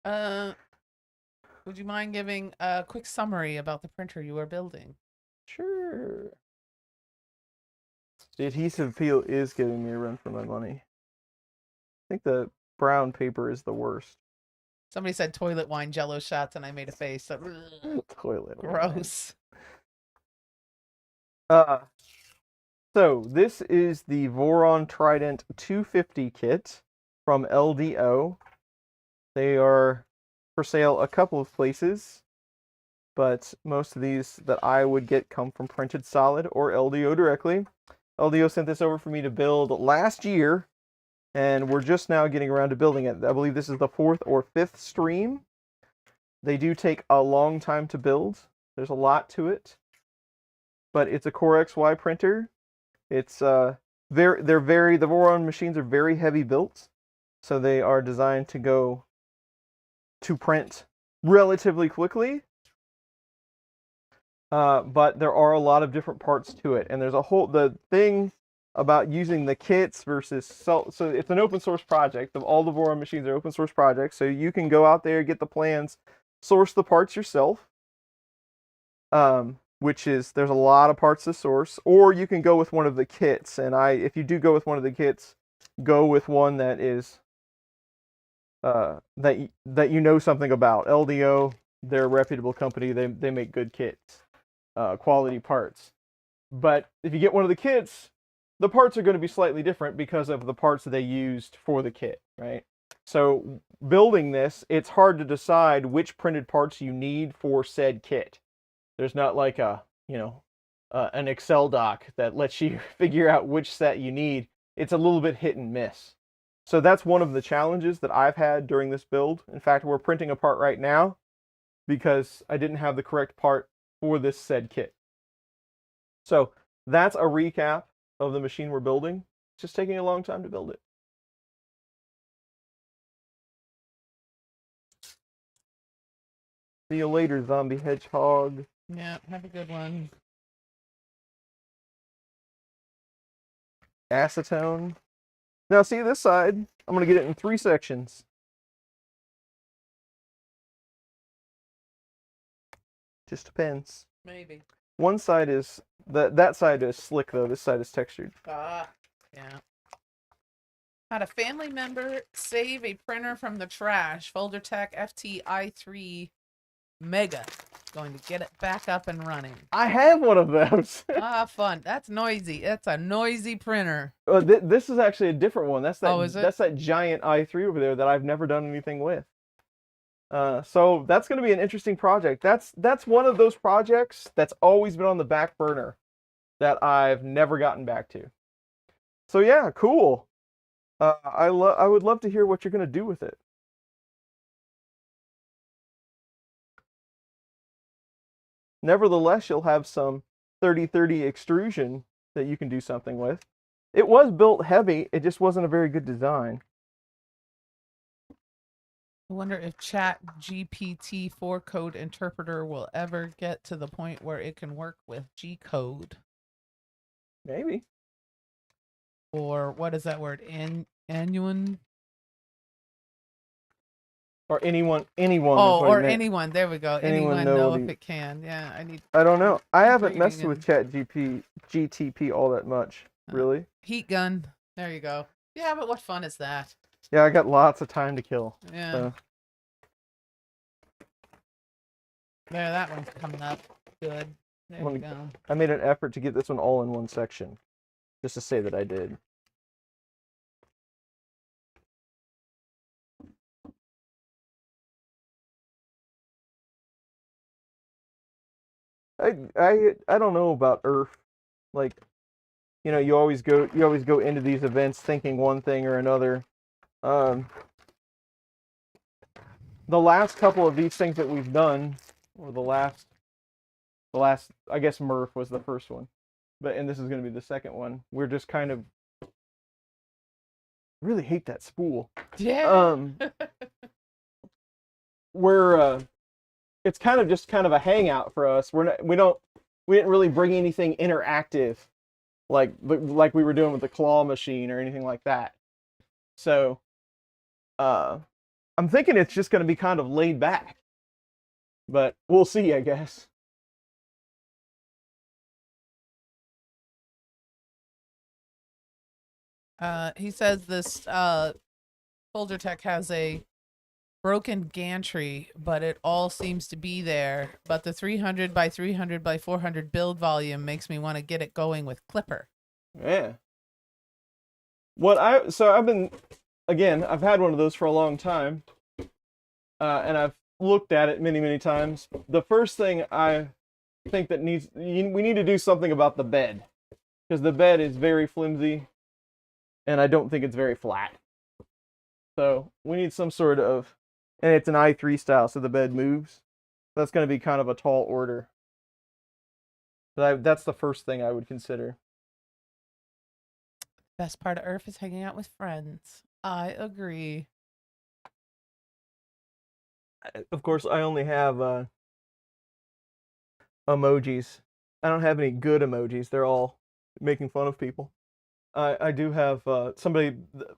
Would you mind giving a quick summary about the printer you are building? Sure. The adhesive peel is giving me a run for my money. I think the brown paper is the worst. Somebody said toilet wine Jello shots, and I made a face. So, Toilet. gross. So this is the Voron Trident 250 kit from LDO. They are for sale a couple of places, but most of these that I would get come from Printed Solid or LDO directly. LDO sent this over for me to build last year, and we're just now getting around to building it. I believe this is the 4th or 5th stream. They do take a long time to build. There's a lot to it, but it's a Core XY printer. It's the Voron machines are very heavy built, so they are designed to print relatively quickly. But there are a lot of different parts to it, and there's the thing about using the kits versus so it's an open source project. All the Voron machines are open source projects, so you can go out there, get the plans, source the parts yourself. Which is, there's a lot of parts to source, or you can go with one of the kits. And if you do go with one of the kits, go with one that is that you know something about. LDO, they're a reputable company. They make good kits, quality parts. But if you get one of the kits, the parts are going to be slightly different because of the parts that they used for the kit, right? So building this, it's hard to decide which printed parts you need for said kit. There's not like an Excel doc that lets you figure out which set you need. It's a little bit hit and miss. So that's one of the challenges that I've had during this build. In fact, we're printing a part right now because I didn't have the correct part for this said kit. So that's a recap of the machine we're building. It's just taking a long time to build it. See you later, zombie hedgehog. Yeah, have a good one. Acetone. Now see this side, I'm going to get it in 3 sections. Just depends. Maybe. One side is, that side is slick though, this side is textured. Yeah. Had a family member save a printer from the trash. FolderTech FTi3 Mega. Going to get it back up and running. I have one of those. Fun. That's noisy. That's a noisy printer. This is actually a different one. That's that. Oh, is it? That's that giant i3 over there that I've never done anything with. So that's going to be an interesting project. That's one of those projects that's always been on the back burner that I've never gotten back to. So yeah, cool. I would love to hear what you're going to do with it. Nevertheless, you'll have some 3030 extrusion that you can do something with. It was built heavy, it just wasn't a very good design. I wonder if Chat GPT 4 code interpreter will ever get to the point where it can work with G code. Maybe. Or what is that word? Annuan? Or anyone. Oh, or anyone. There we go. Anyone know if it can. Yeah, I don't know. I haven't reading messed and- with Chat GTP all that much, really. Heat gun. There you go. Yeah, but what fun is that? Yeah, I got lots of time to kill. Yeah. So. There, that one's coming up. Good. There we go. I made an effort to get this one all in one section, just to say that I did. I don't know about Earth. Like, you know, you always go into these events thinking one thing or another. The last couple of these things that we've done, or the last, I guess Murph was the first one, and this is going to be the second one. We're just kind of really hate that spool. Yeah. We're it's kind of a hangout for us. We didn't really bring anything interactive like we were doing with the claw machine or anything like that. So I'm thinking it's just going to be kind of laid back, but we'll see, I guess. He says this Folger Tech has a broken gantry, but it all seems to be there. But the 300 by 300 by 400 build volume makes me want to get it going with Clipper. Yeah. I've had one of those for a long time, and I've looked at it many, many times. The first thing I think that we need to do something about the bed, because the bed is very flimsy, and I don't think it's very flat. So we need some sort of, and it's an i3 style, so the bed moves. That's going to be kind of a tall order. That's the first thing I would consider. Best part of Earth is hanging out with friends. I agree. Of course, I only have emojis. I don't have any good emojis. They're all making fun of people. I do have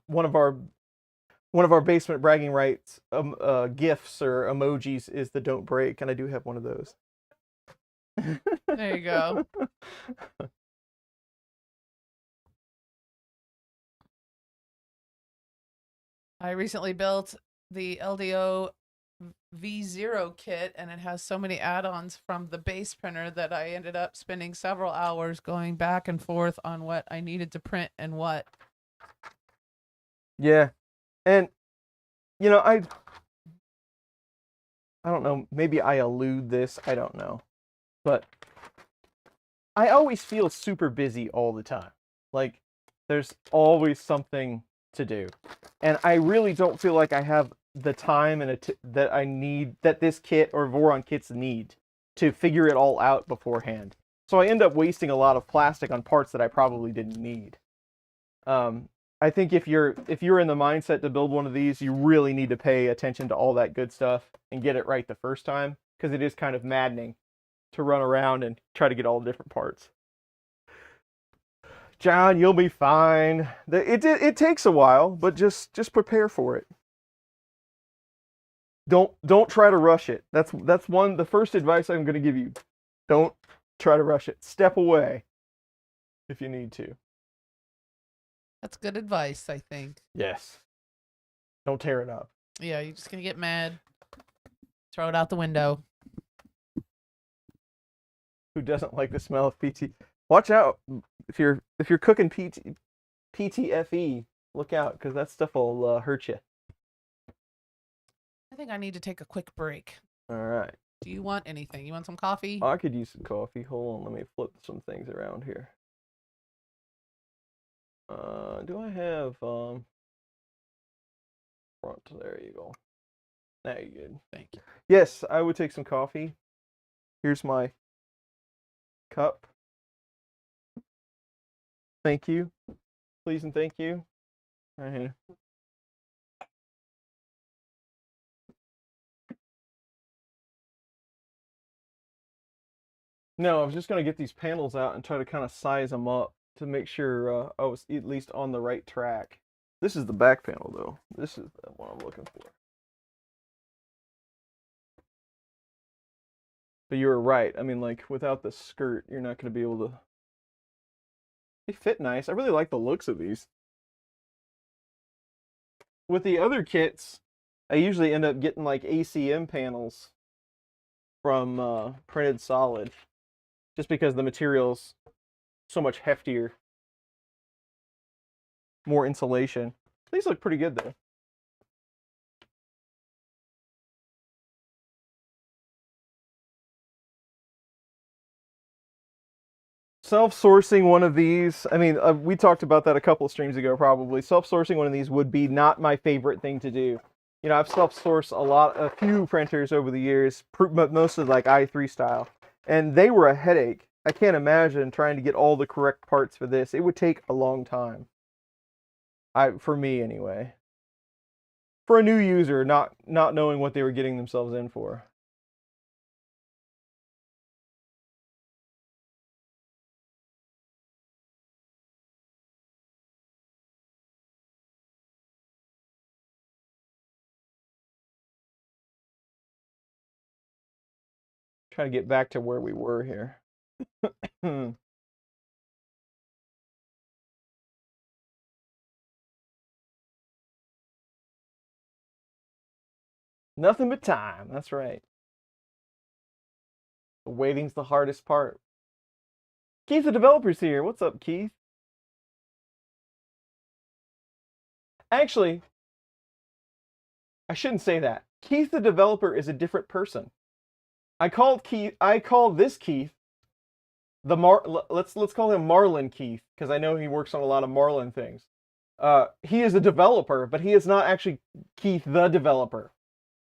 one of our basement bragging rights gifs or emojis is the don't break, and I do have one of those. There you go. I recently built the LDO V0 kit, and it has so many add-ons from the base printer that I ended up spending several hours going back and forth on what I needed to print and what. Yeah. And you know, I don't know, maybe I elude this, I don't know. But I always feel super busy all the time. Like there's always something to do. And I really don't feel like I have the time that this kit or Voron kits need to figure it all out beforehand. So I end up wasting a lot of plastic on parts that I probably didn't need. I think if you're in the mindset to build one of these, you really need to pay attention to all that good stuff and get it right the first time, because it is kind of maddening to run around and try to get all the different parts. John, you'll be fine. It takes a while, but just prepare for it. Don't try to rush it. That's the first advice I'm going to give you. Don't try to rush it. Step away if you need to. That's good advice, I think. Yes. Don't tear it up. Yeah, you're just gonna get mad. Throw it out the window. Who doesn't like the smell of PT? Watch out if you're cooking PTFE. Look out, because that stuff will hurt you. I think I need to take a quick break. All right. Do you want anything? You want some coffee? I could use some coffee. Hold on, let me flip some things around here. Do I have front? There you go. Now you're good. Thank you. Yes, I would take some coffee. Here's my cup. Thank you. Please and thank you. Right here. No, I was just going to get these panels out and try to kind of size them up to make sure I was at least on the right track. This is the back panel, though. This is the one I'm looking for. But you were right. I mean, like, without the skirt, you're not going to be able to... They fit nice. I really like the looks of these. With the other kits, I usually end up getting, like, ACM panels from printed solid, just because the material's so much heftier, more insulation. These look pretty good though. Self-sourcing one of these, I mean, we talked about that a couple of streams ago probably. Self-sourcing one of these would be not my favorite thing to do. You know, I've self-sourced a few printers over the years, but mostly like i3 style, and they were a headache. I can't imagine trying to get all the correct parts for this. It would take a long time. For me anyway. For a new user, not knowing what they were getting themselves in for. Trying to get back to where we were here. Nothing but time. That's right. The waiting's the hardest part. Keith, the developer's here. What's up, Keith? Actually, I shouldn't say that. Keith, the developer, is a different person. I call this Keith let's call him Marlin Keith, because I know he works on a lot of Marlin things. He is a developer, but he is not actually Keith the developer.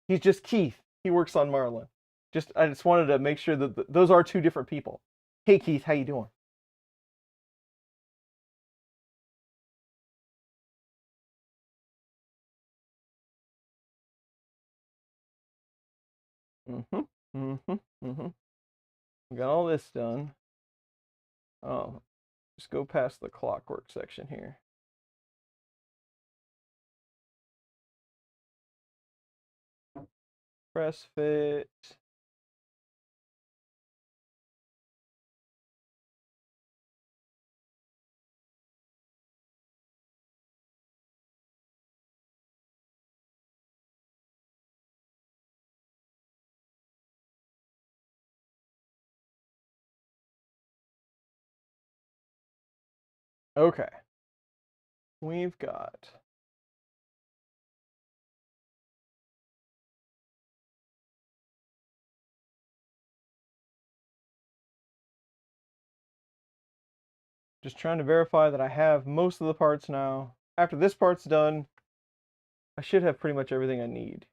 He's just Keith. He works on Marlin. I just wanted to make sure that those are two different people. Hey Keith, how you doing? We got all this done. Oh, just go past the clockwork section here. Press fit. Okay. We've got just trying to verify that I have most of the parts now. After this part's done, I should have pretty much everything I need.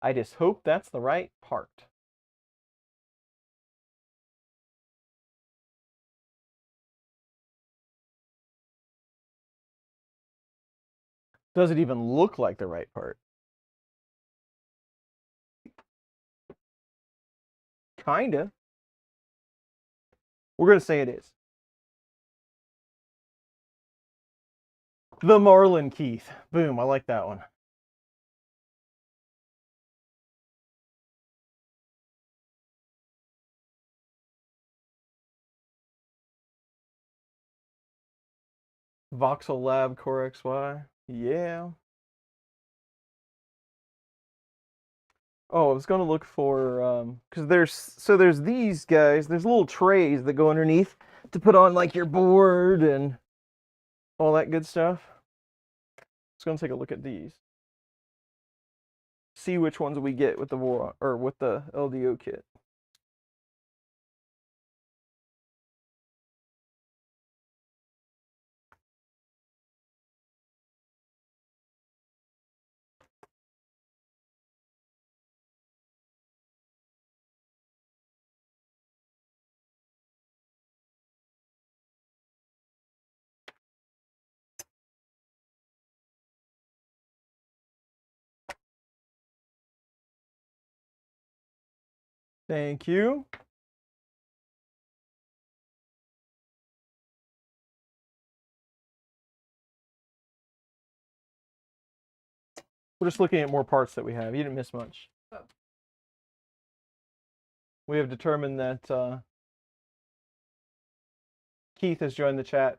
I just hope that's the right part. Does it even look like the right part? Kinda. We're gonna say it is. The Marlin Keith. Boom, I like that one. Voxel Lab Core XY. Yeah. Oh, I was gonna look for because there's these guys. There's little trays that go underneath to put on like your board and all that good stuff. I was gonna take a look at these. See which ones we get with the Voron or with the LDO kit. Thank you. We're just looking at more parts that we have. You didn't miss much. Oh. We have determined that Keith has joined the chat,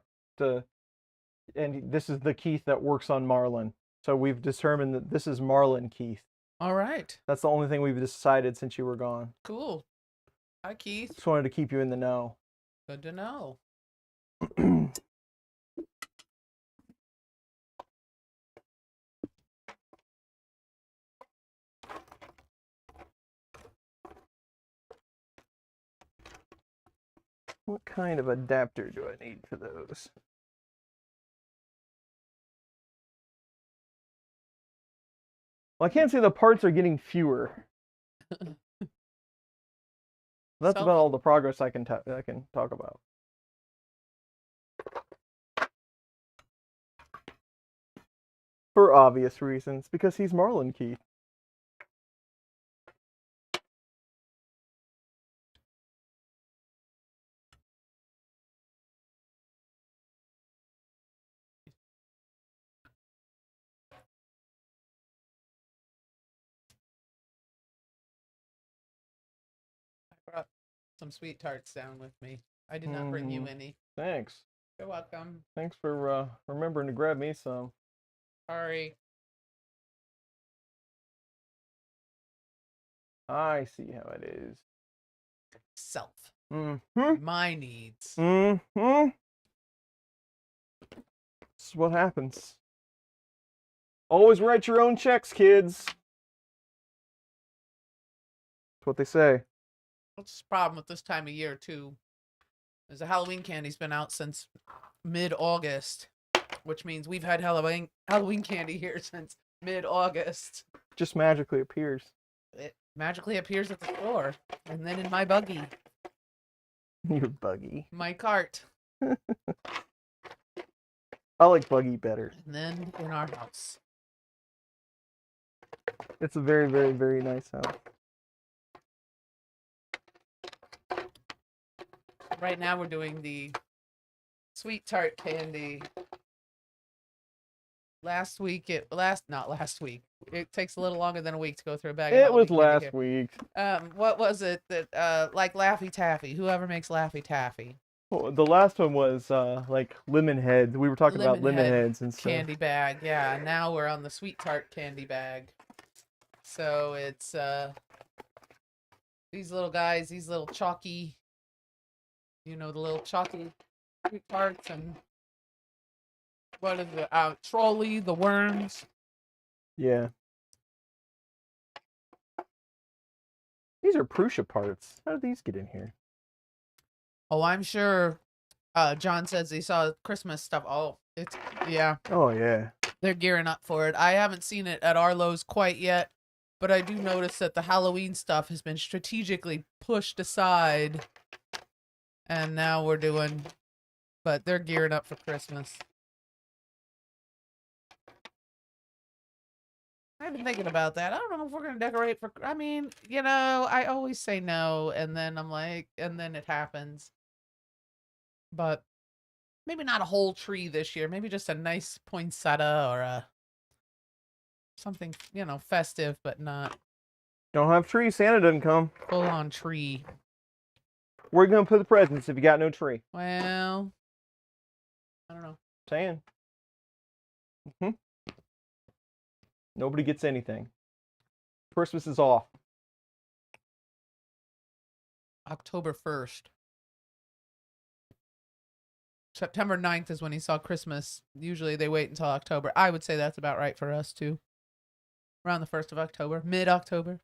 and this is the Keith that works on Marlin. So we've determined that this is Marlin Keith. All right. That's the only thing we've decided since you were gone. Cool. Hi, Keith. Just wanted to keep you in the know. Good to know. What kind of adapter do I need for those? Well, I can't say the parts are getting fewer. That's about all the progress I can talk about. For obvious reasons, because he's Marlin Keith. I brought some sweet tarts down with me. I did not bring you any. Thanks. You're welcome. Thanks for remembering to grab me some. Sorry. I see how it is. Self. Mm-hmm. My needs. Mm-hmm. This is what happens. Always write your own checks, kids. That's what they say. What's the problem with this time of year, too? Is the Halloween candy's been out since mid-August, which means we've had Halloween candy here since mid-August. Just magically appears. It magically appears at the store, and then in my buggy. Your buggy. My cart. I like buggy better. And then in our house. It's a very, very, very nice house. Right now we're doing the sweet tart candy. Not last week. It takes a little longer than a week to go through a bag. It was last week. What was it that like Laffy Taffy? Whoever makes Laffy Taffy. Well, the last one was like lemon heads. We were talking about lemon heads and stuff. Candy bag, yeah. Now we're on the sweet tart candy bag. So it's these little guys, these little chalky, the little chalky sweet tarts, and what is it? Trolley, the worms. Yeah. These are Prusa parts. How did these get in here? Oh, I'm sure. John says he saw Christmas stuff. Oh, yeah. Oh yeah. They're gearing up for it. I haven't seen it at Arlo's quite yet, but I do notice that the Halloween stuff has been strategically pushed aside, and now but they're gearing up for Christmas. I've been thinking about that. I don't know if we're going to decorate I always say no, and then I'm like, and then it happens. But maybe not a whole tree this year. Maybe just a nice poinsettia or something, festive, but not Don't have trees. Santa doesn't come. full on tree. Where are you gonna put the presents if you got no tree? Well, I don't know. Saying. Nobody gets anything. Christmas is off. October 1st. September 9th is when he saw Christmas. Usually they wait until October. I would say that's about right for us, too. Around the 1st of October. Mid-October.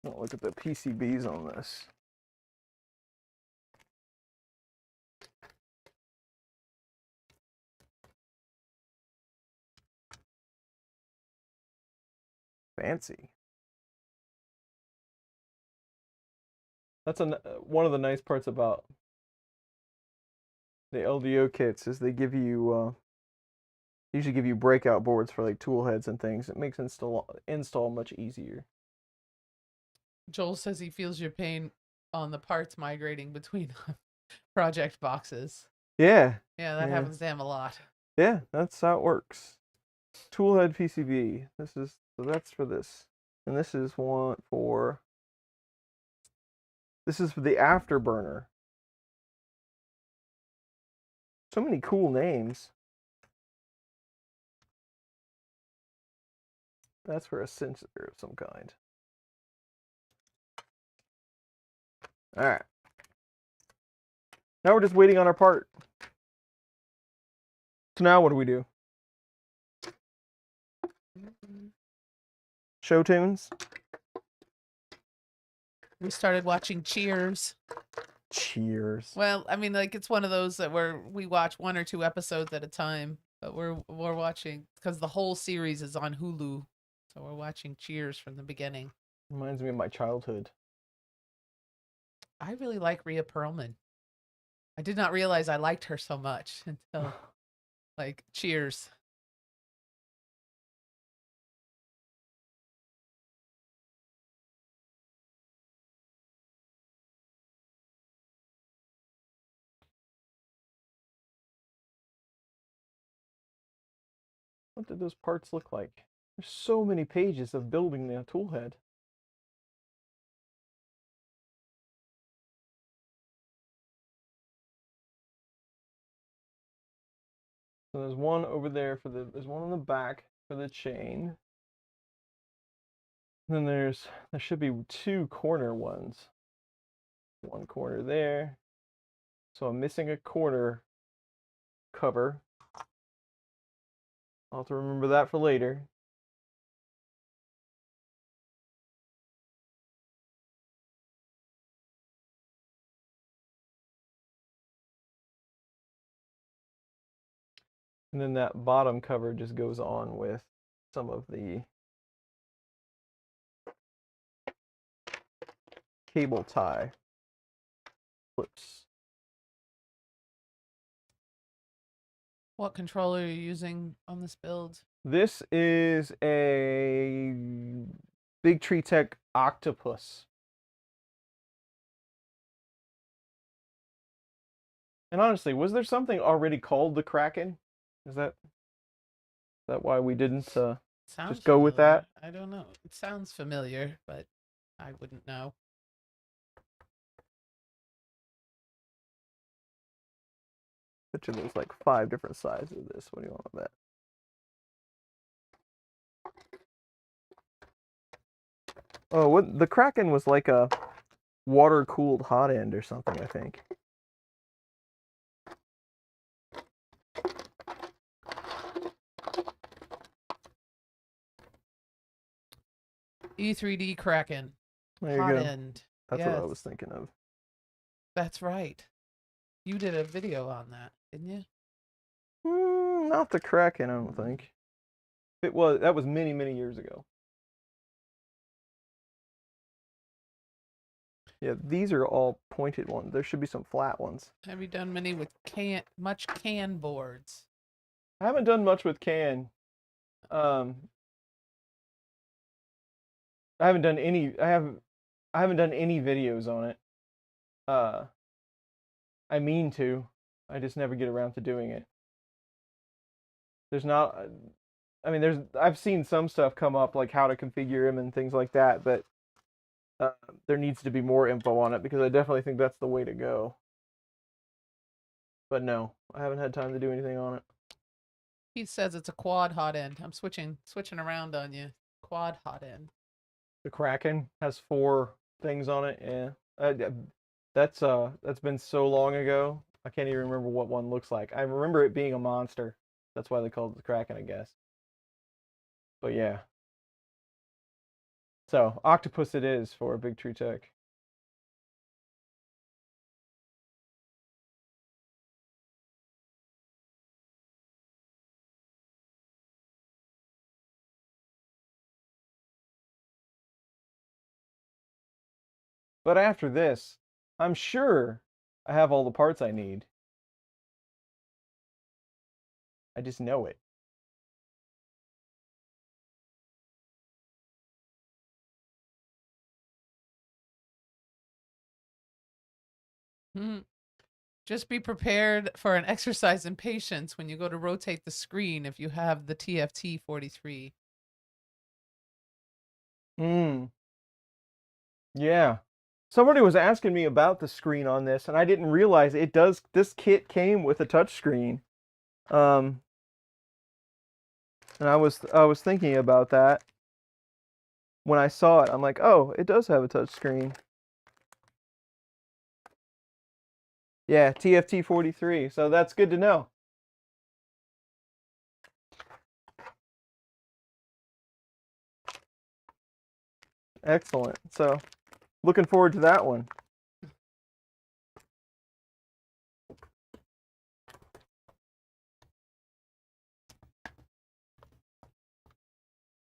Look at the PCBs on this. Fancy. That's one of the nice parts about the LDO kits is they give you usually give you breakout boards for like tool heads and things. It makes install much easier. Joel says he feels your pain on the parts migrating between project boxes. Yeah. Yeah, that happens to him a lot. Yeah, that's how it works. Toolhead PCB. So that's for this. And this is for the afterburner. So many cool names. That's for a sensor of some kind. All right. Now we're just waiting on our part. So now what do we do? Show tunes? We started watching Cheers. Cheers. Well, I mean, like it's one of those that where we watch 1 or 2 episodes at a time, but we're watching because the whole series is on Hulu, so we're watching Cheers from the beginning. Reminds me of my childhood. I really like Rhea Perlman. I did not realize I liked her so much until like Cheers. What did those parts look like? There's so many pages of building the tool head. So there's one over there for there's one on the back for the chain. And then there should be 2 corner ones. One corner there. So I'm missing a corner cover. I'll have to remember that for later. And then that bottom cover just goes on with some of the cable tie clips. What controller are you using on this build? This is a Big Tree Tech Octopus. And honestly, was there something already called the Kraken? Is that why we didn't Sounds just go with familiar. that? I don't know. It sounds familiar, but I wouldn't know. Picture there's like 5 different sizes of this. What do you want on that? Oh, what the Kraken was like a water-cooled hot end or something, I think. E3D Kraken. There you Hot go. end. That's what I Yes. was thinking of. That's right. You did a video on that, didn't you? Not the Kraken, I don't think. That was many, many years ago. Yeah, these are all pointed ones. There should be some flat ones. Have you done many with much can boards? I haven't done much with can. I haven't done any. I haven't done any videos on it. I mean to. I just never get around to doing it. There's not. I mean, I've seen some stuff come up like how to configure them and things like that, but there needs to be more info on it because I definitely think that's the way to go. But no, I haven't had time to do anything on it. He says it's a quad hot end. I'm switching around on you. Quad hot end. The Kraken has 4 things on it. Yeah, that's been so long ago. I can't even remember what one looks like. I remember it being a monster. That's why they called it the Kraken, I guess. But yeah. So Octopus it is for Big Tree Tech. But after this, I'm sure I have all the parts I need. I just know it. Just be prepared for an exercise in patience when you go to rotate the screen if you have the TFT 43. Yeah. Somebody was asking me about the screen on this, and I didn't realize it does. This kit came with a touch screen. And I was thinking about that when I saw it. I'm like, oh, it does have a touch screen. Yeah, TFT 43. So that's good to know. Excellent. So, looking forward to that one.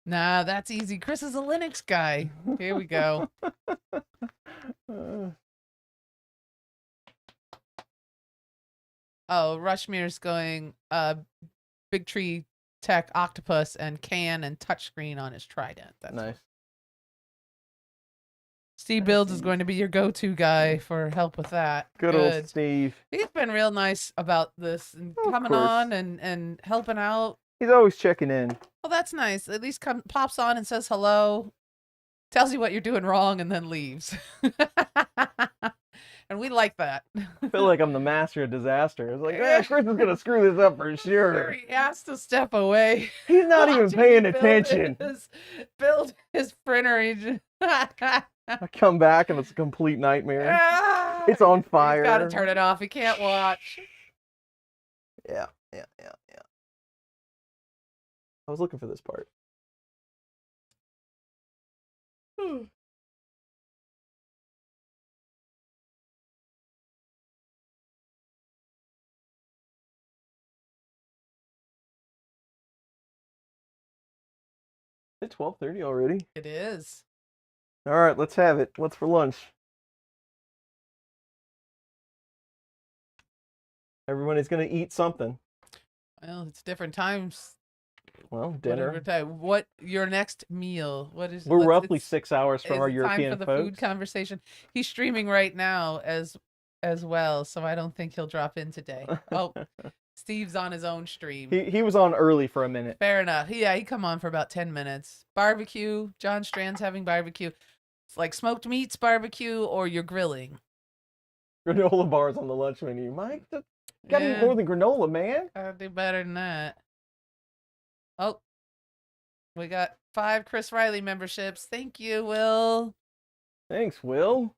Nah, that's easy. Chris is a Linux guy. Here we go. Oh, Rushmere's going Big Tree Tech Octopus and can and touchscreen on his Trident. That's Nice. Steve Builds is going to be your go-to guy for help with that. Good old Steve. He's been real nice about this and coming course. on and helping out. He's always checking in. Well, that's nice. At least pops on and says hello, tells you what you're doing wrong, and then leaves. And we like that. I feel like I'm the master of disaster. It's like, Chris is gonna screw this up for sure. He has to step away. He's not even Watching paying me attention. Build his printer. He just I come back and it's a complete nightmare. It's on fire. He's got to turn it off. He can't watch. Yeah. I was looking for this part. It's 12:30 already. It is. All right, let's have it. What's for lunch? Everybody's gonna eat something. Well, it's different times. Well, dinner. Whatever time. What your next meal? What is? We're roughly it's- 6 hours from is our it European time for the folks. food conversation. He's streaming right now as well, so I don't think he'll drop in today. Oh, Steve's on his own stream. He was on early for a minute. Fair enough. Yeah, he come on for about 10 minutes. Barbecue. John Strand's having barbecue. It's like smoked meats barbecue or you're grilling. Granola bars on the lunch menu. Mike, gotta eat Yeah. more than granola, man. Gotta do better than that. Oh, we got 5 Chris Riley memberships. Thank you, Will. Thanks, Will.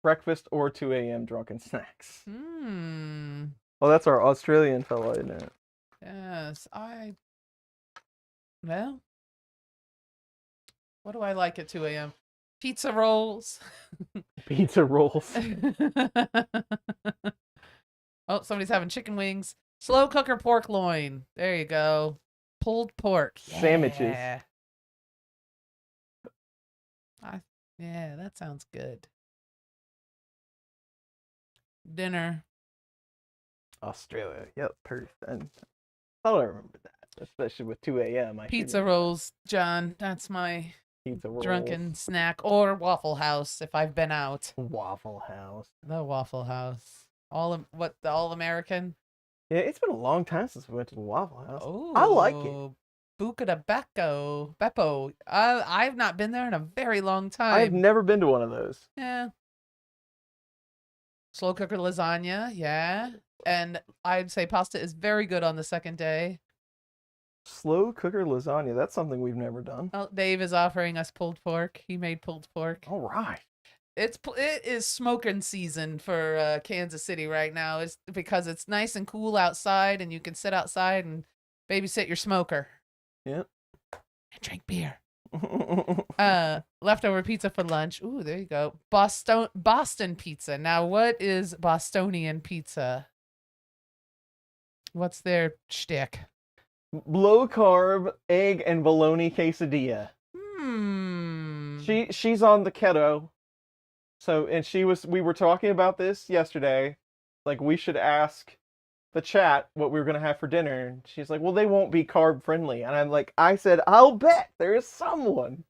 Breakfast or 2 a.m. drunken snacks. Oh, that's our Australian fellow, isn't it? Yes, well, what do I like at 2 a.m.? Pizza rolls. Pizza rolls. Oh, somebody's having chicken wings. Slow cooker pork loin. There you go. Pulled pork. Sandwiches. Yeah. Yeah, that sounds good. Dinner. Australia. Yep, perfect. I thought I remembered that, especially with 2 a.m. Pizza rolls, John. That's my Pizza rolls. drunken snack. Or Waffle House if I've been out. Waffle House. The Waffle House. The All-American? Yeah, it's been a long time since we went to the Waffle House. Oh, I like it. Buca de Beppo. I've not been there in a very long time. I've never been to one of those. Yeah. Slow cooker lasagna, yeah. And I'd say pasta is very good on the second day. Slow cooker lasagna. That's something we've never done. Oh, Dave is offering us pulled pork. He made pulled pork. All right. It is smoking season for Kansas City right now. It's because it's nice and cool outside, and you can sit outside and babysit your smoker. Yep. And drink beer. Leftover pizza for lunch. Ooh, there you go. Boston pizza. Now, what is Bostonian pizza? What's their shtick? Low carb egg and bologna quesadilla. She's on the keto. So, and we were talking about this yesterday. Like, we should ask the chat what we were going to have for dinner. And she's like, well, they won't be carb friendly. And I'm like, I said, I'll bet there is someone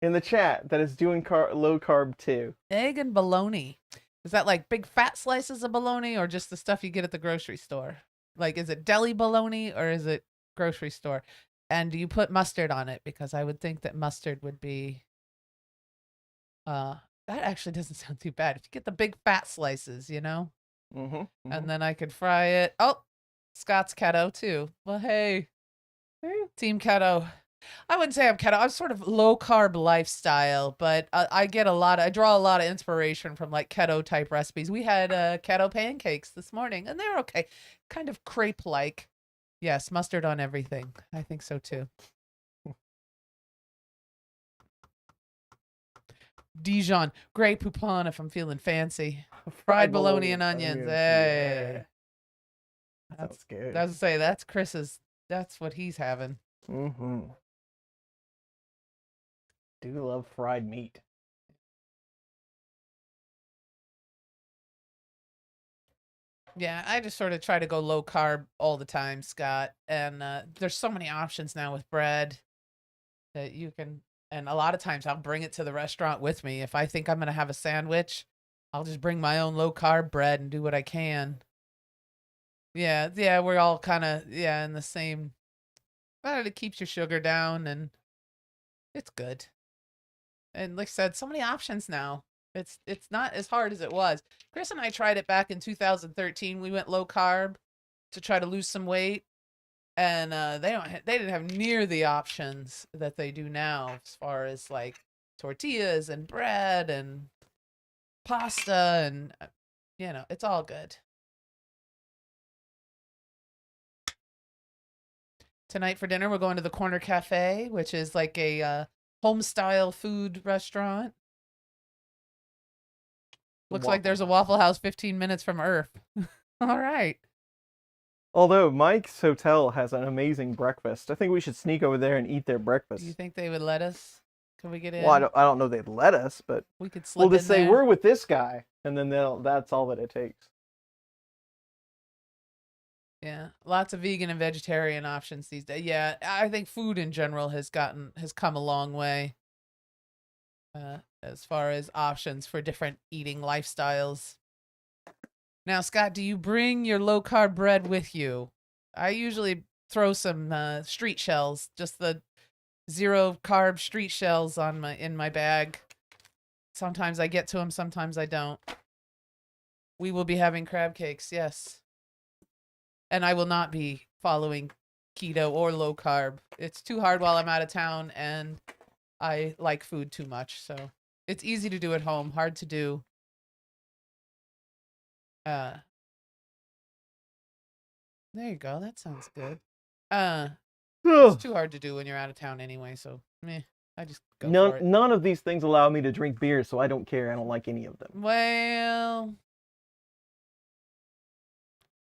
in the chat that is doing low carb too. Egg and bologna. Is that like big fat slices of bologna or just the stuff you get at the grocery store? Like, is it deli bologna or is it grocery store? And do you put mustard on it? Because I would think that mustard would be That actually doesn't sound too bad. If you get the big fat slices, and then I could fry it. Oh, Scott's keto too. Well, hey, Team Keto. I wouldn't say I'm keto. I'm sort of low carb lifestyle, but I draw a lot of inspiration from like keto type recipes. We had keto pancakes this morning, and they're okay, kind of crepe like. Yes, mustard on everything. I think so too. Dijon, Grey Poupon if I'm feeling fancy. Fried bologna and onions. Hey. Yeah. That's good. I was say that's Chris's. That's what he's having. Mm-hmm. Do love fried meat. Yeah, I just sort of try to go low carb all the time, Scott. And there's so many options now with bread that you can. And a lot of times I'll bring it to the restaurant with me. If I think I'm going to have a sandwich, I'll just bring my own low carb bread and do what I can. Yeah, we're all kind of, in the same. But it keeps your sugar down and it's good. And like I said, so many options now. It's not as hard as it was. Chris and I tried it back in 2013. We went low carb to try to lose some weight. And they didn't have near the options that they do now as far as like tortillas and bread and pasta and it's all good. Tonight for dinner we're going to the Corner Cafe, which is like a home style food restaurant. Looks like there's a Waffle House 15 minutes from Earth. All right. Although Mike's Hotel has an amazing breakfast. I think we should sneak over there and eat their breakfast. Do you think they would let us? Can we get in? Well, I don't know they'd let us, but we could slip we'll just in say there. we're with this guy, and then that's all that it takes. Yeah, lots of vegan and vegetarian options these days. Yeah, I think food in general has come a long way. As far as options for different eating lifestyles. Now, Scott, do you bring your low carb bread with you? I usually throw some street shells, just the 0 carb street shells in my bag. Sometimes I get to them, sometimes I don't. We will be having crab cakes, yes. And I will not be following keto or low carb. It's too hard while I'm out of town, and I like food too much, so it's easy to do at home, hard to do. There you go. That sounds good. It's too hard to do when you're out of town anyway, so I just go for it. None of these things allow me to drink beer, so I don't care. I don't like any of them. Well,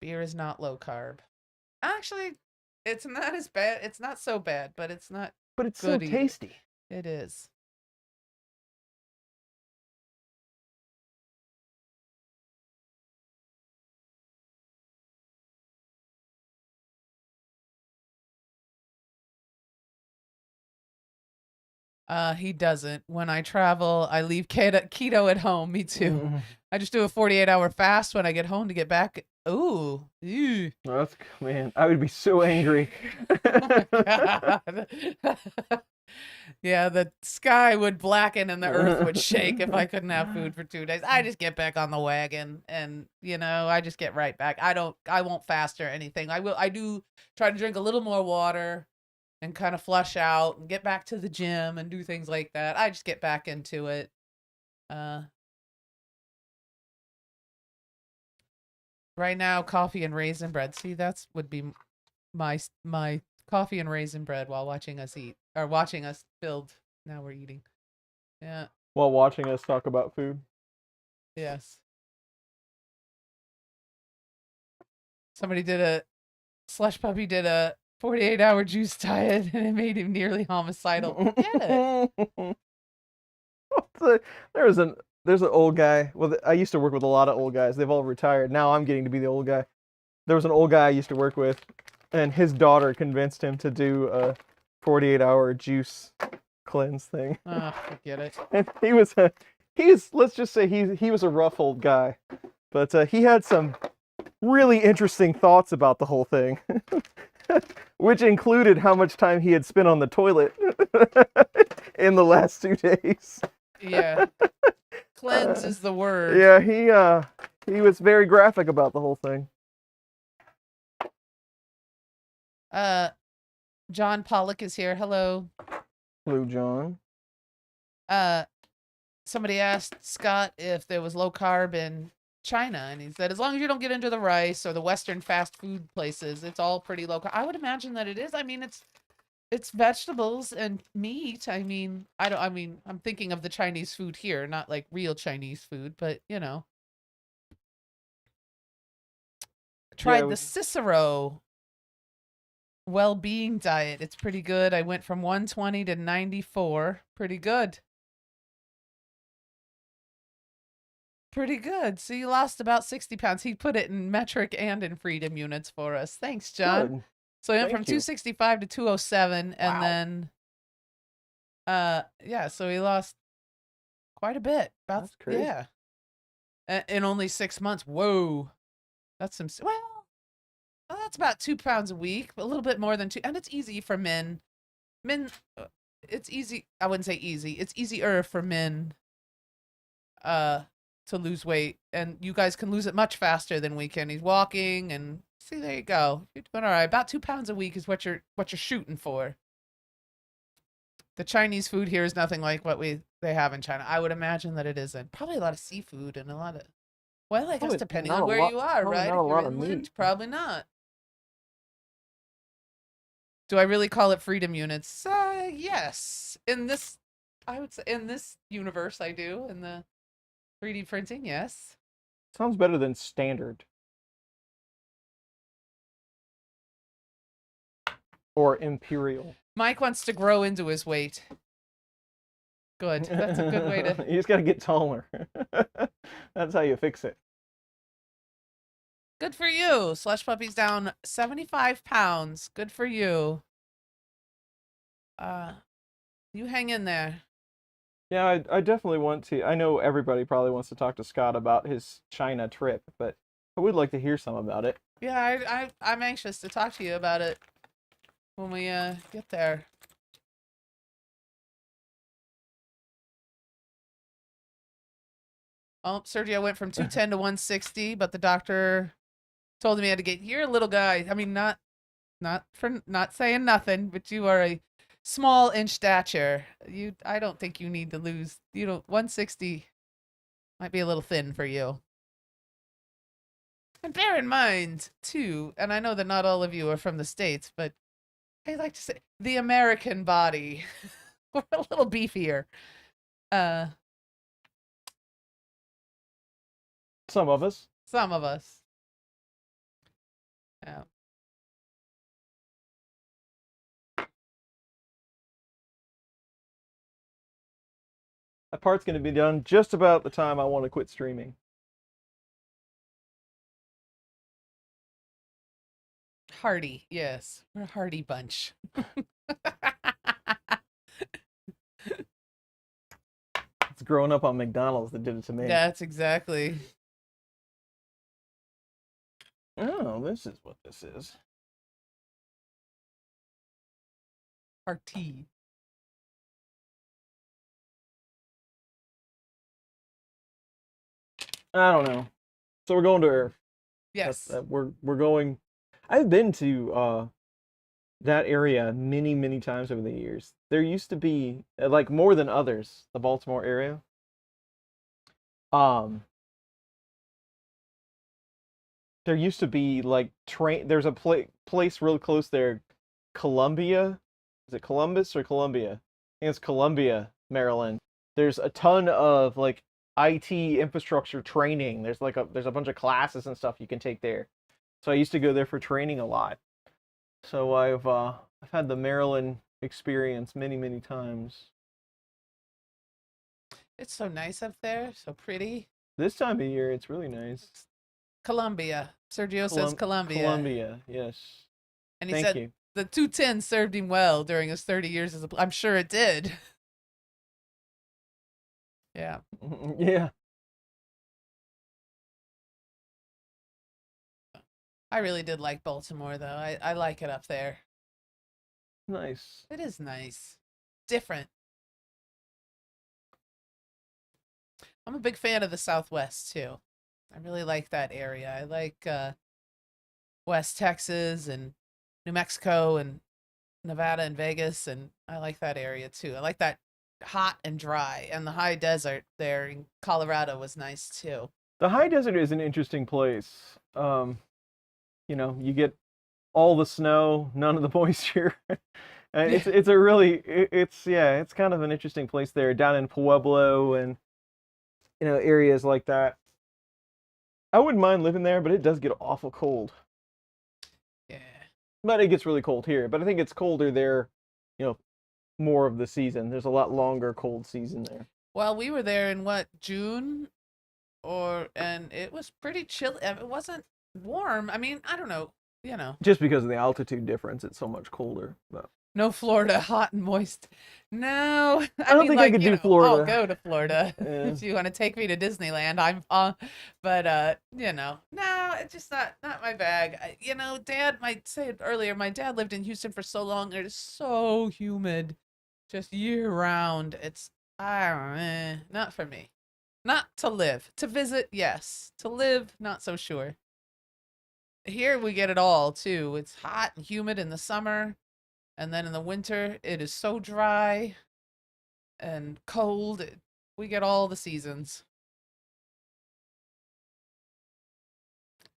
beer is not low carb. Actually, it's not as bad. It's not so bad, but it's not. But it's so tasty. It is. He doesn't. When I travel, I leave keto at home. Me too. Mm-hmm. I just do a 48-hour fast when I get home to get back. Ooh. Ew. That's, man, I would be so angry. Oh my God. Yeah, the sky would blacken and the earth would shake if I couldn't have food for 2 days. I just get back on the wagon and, I just get right back. I won't fast or anything. I do try to drink a little more water and kind of flush out and get back to the gym and do things like that. I just get back into it. Right now, coffee and raisin bread. See, would be my coffee and raisin bread while watching us eat, or watching us build. Now we're eating. Yeah. While watching us talk about food. Yes. Slush Puppy did a 48-hour juice diet, and it made him nearly homicidal. Get it. There's an old guy. Well, I used to work with a lot of old guys. They've all retired. Now I'm getting to be the old guy. There was an old guy I used to work with, and his daughter convinced him to do a 48-hour juice cleanse thing. Oh, forget it. And let's just say he was a rough old guy, but he had some really interesting thoughts about the whole thing, which included how much time he had spent on the toilet in the last 2 days. Yeah. Cleanse is the word. Yeah, he was very graphic about the whole thing. John Pollock is here. Hello. Blue John. Somebody asked Scott if there was low carb in China, and he said as long as you don't get into the rice or the Western fast food places, it's all pretty low carb. I would imagine that it is. I mean, it's vegetables and meat. I mean, I'm thinking of the Chinese food here, not like real Chinese food, but you know. Tried the Cicero well-being diet. It's pretty good. I went from 120 to 94. Pretty good. Pretty good. So you lost about 60 pounds. He put it in metric and in freedom units for us. Thanks, John. Good. So I went Thank from you. 265 to 207, and Wow. then yeah, so he lost quite a bit. That's crazy. Yeah. In only 6 months. Whoa. That's well, that's about 2 pounds a week, but a little bit more than 2. And it's easy for men. It's easy. I wouldn't say easy. It's easier for men to lose weight, and you guys can lose it much faster than we can. He's walking, and see, there you go. You're doing all right. About 2 pounds a week is what you're shooting for. The Chinese food here is nothing like what they have in China. I would imagine that it isn't. Probably a lot of seafood and a lot of, well, I guess Probably depending not on a where lot- you are, probably right? not If a you're lot of inland, meat. probably not. Do I really call it freedom units? Yes. I would say in this universe, I do. In the 3D printing, yes. Sounds better than standard. Or imperial. Mike wants to grow into his weight. Good. That's a good way to. You just gotta get taller. That's how you fix it. Good for you. Slush Puppy's down 75 pounds. Good for you. You hang in there. Yeah, I definitely want to. I know everybody probably wants to talk to Scott about his China trip, but I would like to hear some about it. Yeah, I'm anxious to talk to you about it when we get there. Oh, Sergio went from 210 to 160, but the doctor told him he had to get. You're a little guy. I mean, not saying nothing, but you are a small in stature. I don't think you need to lose. 160 might be a little thin for you. And bear in mind, too, and I know that not all of you are from the States, but I like to say the American body. We're a little beefier. Some of us. Some of us. Yeah. That part's going to be done just about the time I want to quit streaming. Hardy, yes. We're a hardy bunch. It's growing up on McDonald's that did it to me. That's exactly. Oh, this is what this is. Hearty. I don't know. So we're going to Earth. Yes. We're going. I've been to that area many times over the years. There used to be like more than others, the Baltimore area. There used to be like train. There's a place real close there, Columbia. Is it Columbus or Columbia? I think it's Columbia, Maryland. There's a ton of like IT infrastructure training. There's a bunch of classes and stuff you can take there. So I used to go there for training a lot. So I've had the Maryland experience many times. It's so nice up there, so pretty. This time of year, it's really nice. Columbia. Sergio says Columbia. Columbia, yes. And he Thank said you. the 210 served him well during his 30 years as a. I'm sure it did. Yeah. Yeah. I really did like Baltimore, though. I like it up there. Nice. It is nice. Different. I'm a big fan of the Southwest too. I really like that area. I like West Texas and New Mexico and Nevada and Vegas, and I like that area too. I like that hot and dry, and the high desert there in Colorado was nice too. The high desert is an interesting place. You get all the snow, none of the moisture. It's a really it's kind of an interesting place there down in Pueblo and areas like that. I wouldn't mind living there, but it does get awful cold. Yeah. But it gets really cold here. But I think it's colder there, more of the season. There's a lot longer cold season there. Well, we were there in what, June, and it was pretty chilly. It wasn't warm. I mean, I don't know. Just because of the altitude difference, it's so much colder. But No Florida, hot and moist. No, I don't think I could do Florida. I'll go to Florida Yeah. if you want to take me to Disneyland. But no, it's just not my bag. Dad might say it earlier. My dad lived in Houston for so long. It is so humid, just year round. It's not for me. Not to live. To visit, yes. To live, not so sure. Here we get it all too. It's hot and humid in the summer. And then in the winter, it is so dry and cold. We get all the seasons.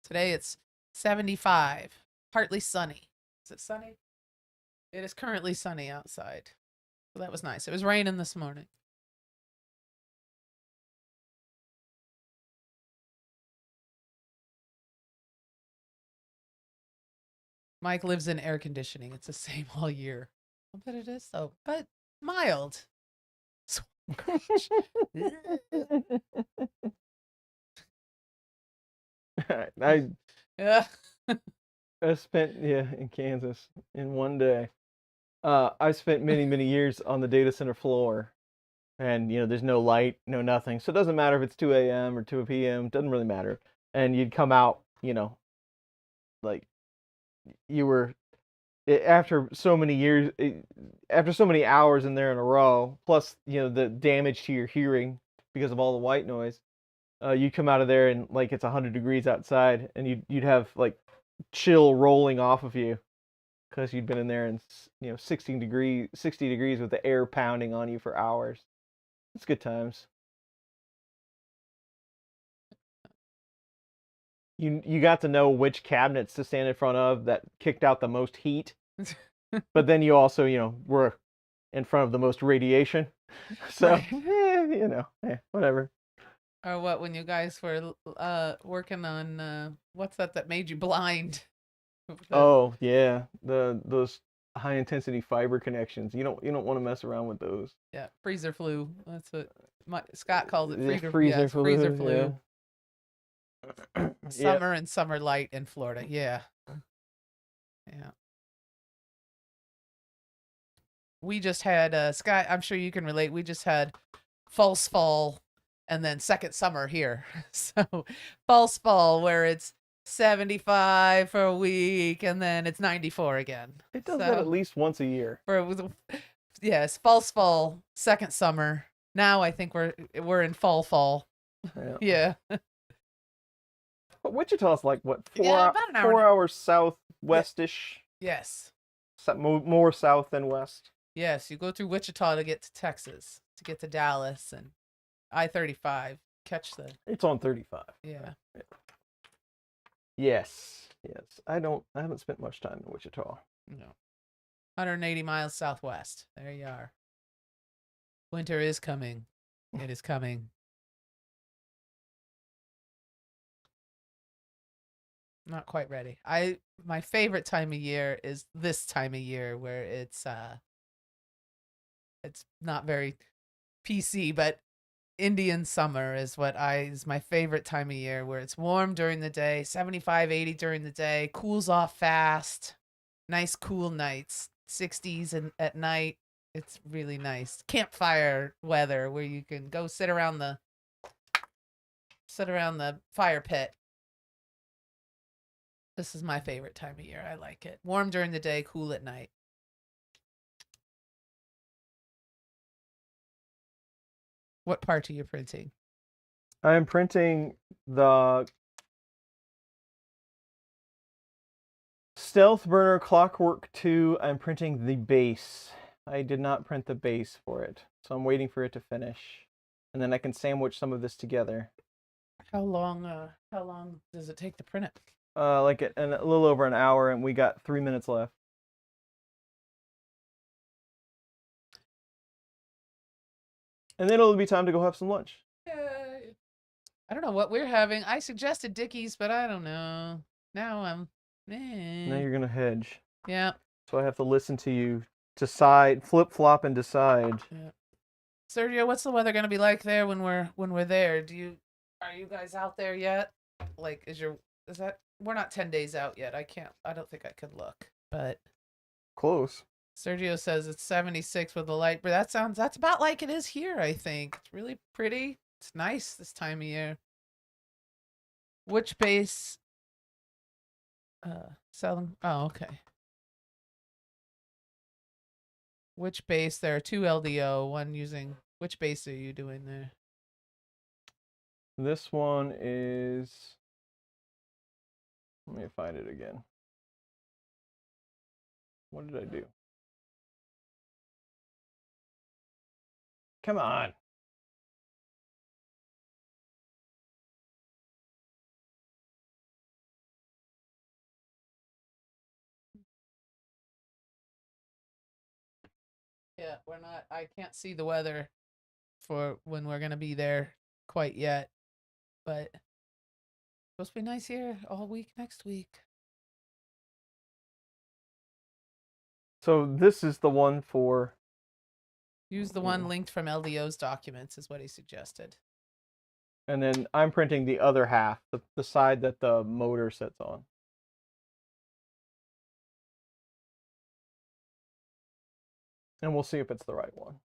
Today it's 75, partly sunny. Is it sunny? It is currently sunny outside. So that was nice. It was raining this morning. Mike lives in air conditioning. It's the same all year. I bet it is though, but mild. I Yeah. I spent in Kansas in one day. I spent many years on the data center floor, and there's no light, no nothing, so it doesn't matter if it's 2 a.m. or 2 p.m. Doesn't really matter. And you'd come out, like you were after so many years, after so many hours in there in a row, plus the damage to your hearing because of all the white noise. You'd come out of there and like it's 100 degrees outside, and you'd have like chill rolling off of you because you'd been in there in 60 degrees with the air pounding on you for hours. It's good times. You got to know which cabinets to stand in front of that kicked out the most heat, but then you also were in front of the most radiation. So whatever. Or what, when you guys were working on what's that made you blind? Oh yeah, those high intensity fiber connections. You don't want to mess around with those. Yeah, freezer flu. That's what Scott calls it. Yeah, Freezer flu. freezer flu. Yeah. Summer and summer light in Florida. Yeah. Yeah. We just had Scott, I'm sure you can relate. We just had false fall and then second summer here. So false fall where it's 75 for a week and then it's 94 again. It does that at least once a year. Yes, false fall, second summer. Now I think we're in fall. Yeah. Yeah. But Wichita's like what, about an hour 4 hours southwestish? Yes. More south than west. Yes, you go through Wichita to get to Texas, to get to Dallas and I-35. Catch the. It's on 35. Yeah. Yes. I haven't spent much time in Wichita. No. 180 miles southwest. There you are. Winter is coming. It is coming. Not quite ready. My favorite time of year is this time of year where it's not very PC, but Indian summer is is my favorite time of year, where it's warm during the day, 75, 80 during the day, cools off fast, nice cool nights, 60s and at night. It's really nice. Campfire weather where you can go sit around the fire pit. This is my favorite time of year. I like it. Warm during the day, cool at night. What part are you printing? I am printing the Stealth Burner Clockwork 2. I'm printing the base. I did not print the base for it, so I'm waiting for it to finish. And then I can sandwich some of this together. How long does it take to print it? Like a little over an hour, and we got 3 minutes left. And then it'll be time to go have some lunch. Yay. I don't know what we're having. I suggested Dickies, but I don't know. Now I'm. Now you're gonna hedge. Yeah. So I have to listen to you decide, flip flop, and decide. Yeah. Sergio, what's the weather gonna be like there when we're there? Are you guys out there yet? Like, we're not 10 days out yet. I don't think I could look, but Close. Sergio says it's 76 with the light, but that's about like it is here, I think. It's really pretty. It's nice this time of year. Which base? Selling. Oh, okay. Which base? There are 2 LDO, one using. Which base are you doing there? This one is. Let me find it again. What did I do? Come on. Yeah, I can't see the weather for when we're gonna be there quite yet, but it's supposed to be nice here all week next week. So this is the one for. Use the one linked from LDO's documents is what he suggested. And then I'm printing the other half, the side that the motor sits on. And we'll see if it's the right one.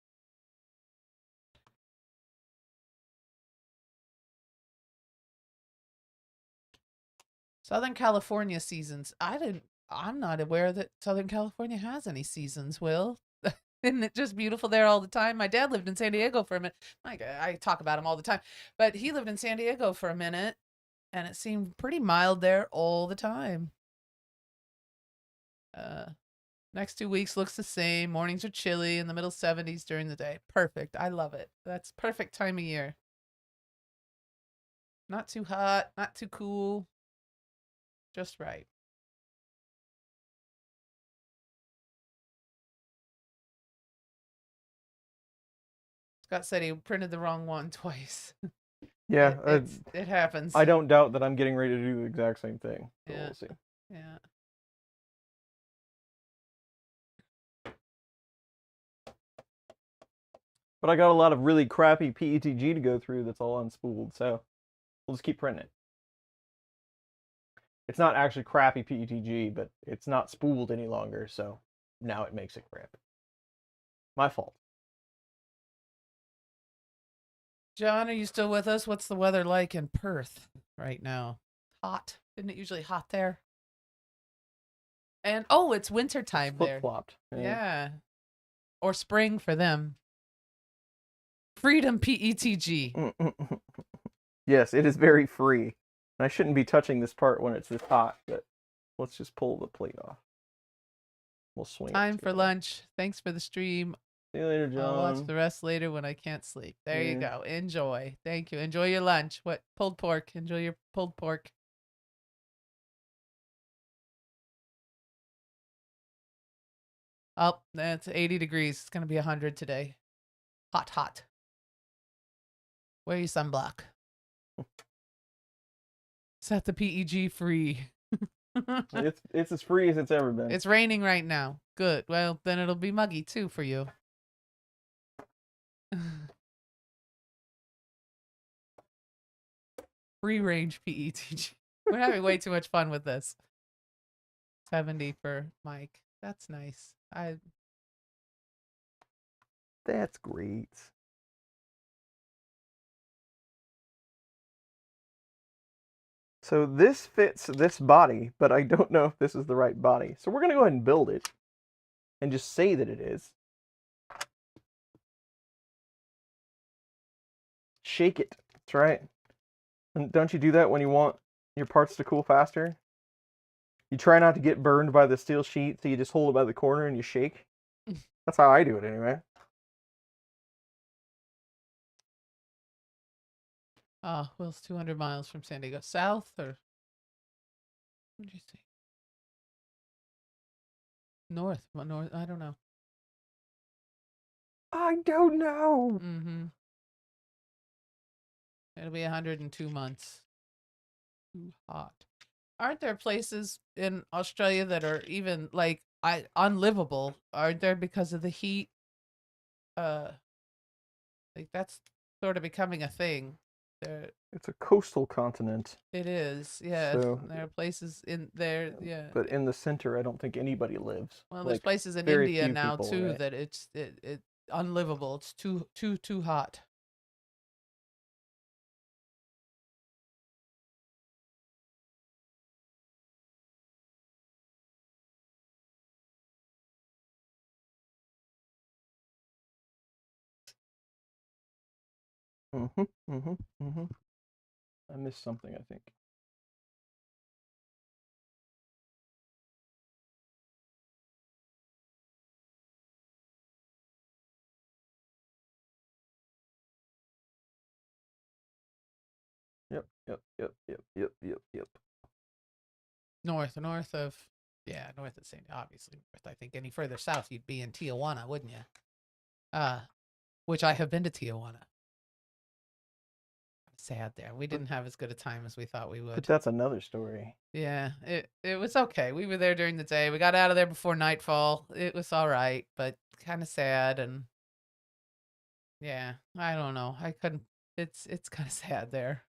Southern California seasons. I'm not aware that Southern California has any seasons, Will. Isn't it just beautiful there all the time? My dad lived in San Diego for a minute. I talk about him all the time, but he lived in San Diego for a minute, and it seemed pretty mild there all the time. Next 2 weeks looks the same. Mornings are chilly, in the middle 70s during the day. Perfect. I love it. That's perfect time of year. Not too hot, not too cool. Just right. Scott said he printed the wrong one twice. Yeah, it happens. I don't doubt that I'm getting ready to do the exact same thing. So Yeah. We'll see. Yeah. But I got a lot of really crappy PETG to go through that's all unspooled, so we'll just keep printing it. It's not actually crappy PETG, but it's not spooled any longer, so now it makes it crappy. My fault. John, are you still with us? What's the weather like in Perth right now? Hot. Isn't it usually hot there? And it's winter time there. Flip-flopped. Yeah. Or spring for them. Freedom PETG. Yes, it is very free. And I shouldn't be touching this part when it's this hot, but let's just pull the plate off. We'll swing it Time for together. lunch. Thanks for the stream. See you later, John. I'll watch the rest later when I can't sleep. There you go. Enjoy. Thank you. Enjoy your lunch. What? Pulled pork. Enjoy your pulled pork. Oh, that's 80 degrees. It's going to be 100 today. Hot, hot. Wear your sunblock. Set the PEG free. It's as free as it's ever been. It's raining right now. Good. Well, then it'll be muggy too for you. Free range PETG. We're having way too much fun with this. 70 for Mike. That's nice. That's great. So this fits this body, but I don't know if this is the right body. So we're going to go ahead and build it and just say that it is. Shake it. That's right. And don't you do that when you want your parts to cool faster? You try not to get burned by the steel sheet, so you just hold it by the corner and you shake. That's how I do it anyway. Well, it's 200 miles from San Diego. South or what did you say? North. Well, north. I don't know. I don't know. Mm-hmm. It'll be 102 months. Too hot. Aren't there places in Australia that are even like unlivable? Aren't there because of the heat? Like that's sort of becoming a thing. There, It's a coastal continent. it is. Yes, So- and there are places in there. Yeah. But in the center, I don't think anybody lives. Well, there's Like, places in very India few now people, too right? that it's unlivable. It's too hot. I missed something, I think. Yep. North of, yeah, north of San, obviously north. I think any further south, you'd be in Tijuana, wouldn't you? Which I have been to Tijuana. Sad there. We didn't have as good a time as we thought we But would. that's another story. Yeah, it was okay. We were there during the day. We got out of there before nightfall. It was all right, but kind of sad and yeah, I don't know. I couldn't. It's kind of sad there.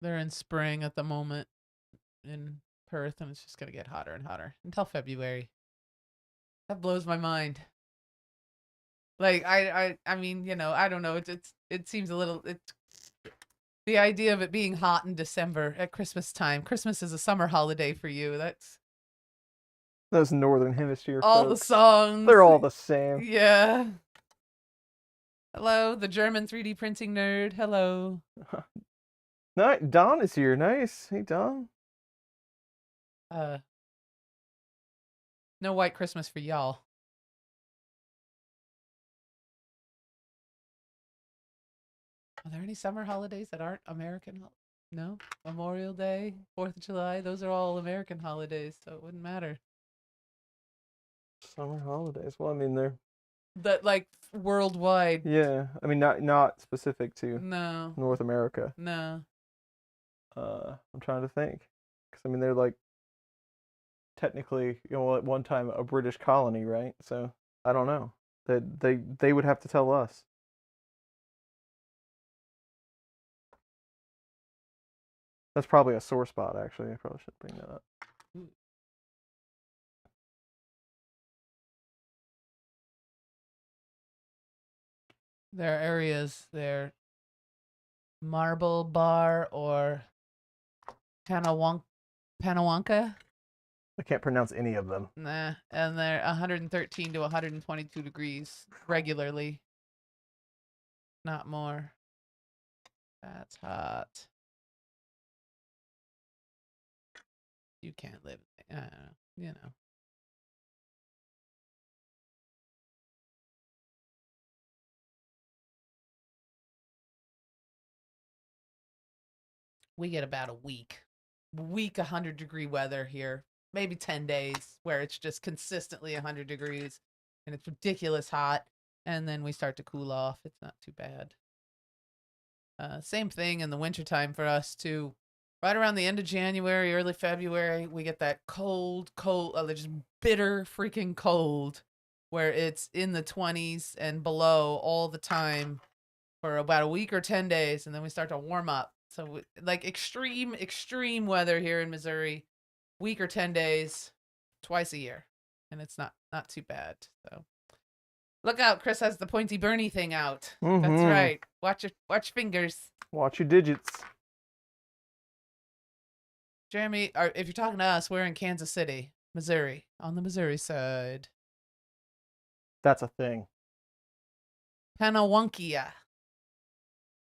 They're in spring at the moment in Perth, and it's just gonna get hotter and hotter until February. That blows my mind. Like I mean, you know, I don't know. It seems a little. The idea of it being hot in December at Christmas time. Christmas is a summer holiday for you. That's Those Northern Hemisphere all the folks, songs. they're all the same. Yeah. Hello, the German 3D printing nerd. Hello. Don is here. Nice. Hey, Don. No white Christmas for y'all. Are there any summer holidays that aren't American? No? Memorial Day, 4th of July, those are all American holidays, so it wouldn't matter. Summer holidays. Well, I mean, they're That like worldwide. yeah. I mean, not specific to No. North America. No. I'm trying to think, because I mean, they're like technically, you know, at one time a British colony, right? So I don't know. They would have to tell us. That's probably a sore spot, actually. I probably should bring that up. There are areas there. Marble Bar or Panawanka. I can't pronounce any of them. Nah, and they're 113 to 122 degrees regularly. Not more. That's hot. You can't live. You know. We get about a week 100-degree weather here. Maybe 10 days where it's just consistently 100 degrees and it's ridiculous hot. And then we start to cool off. It's not too bad. Same thing in the wintertime for us too. Right around the end of January, early February, we get that cold, just bitter freaking cold where it's in the 20s and below all the time for about a week or 10 days. And then we start to warm up. So like extreme weather here in Missouri, week or 10 days, twice a year. And it's not too bad. So look out, Chris has the pointy Bernie thing out. That's right. Watch your fingers. Watch your digits. Jeremy, if you're talking to us, we're in Kansas City. Missouri, on the Missouri side. That's a thing. Panawunkia.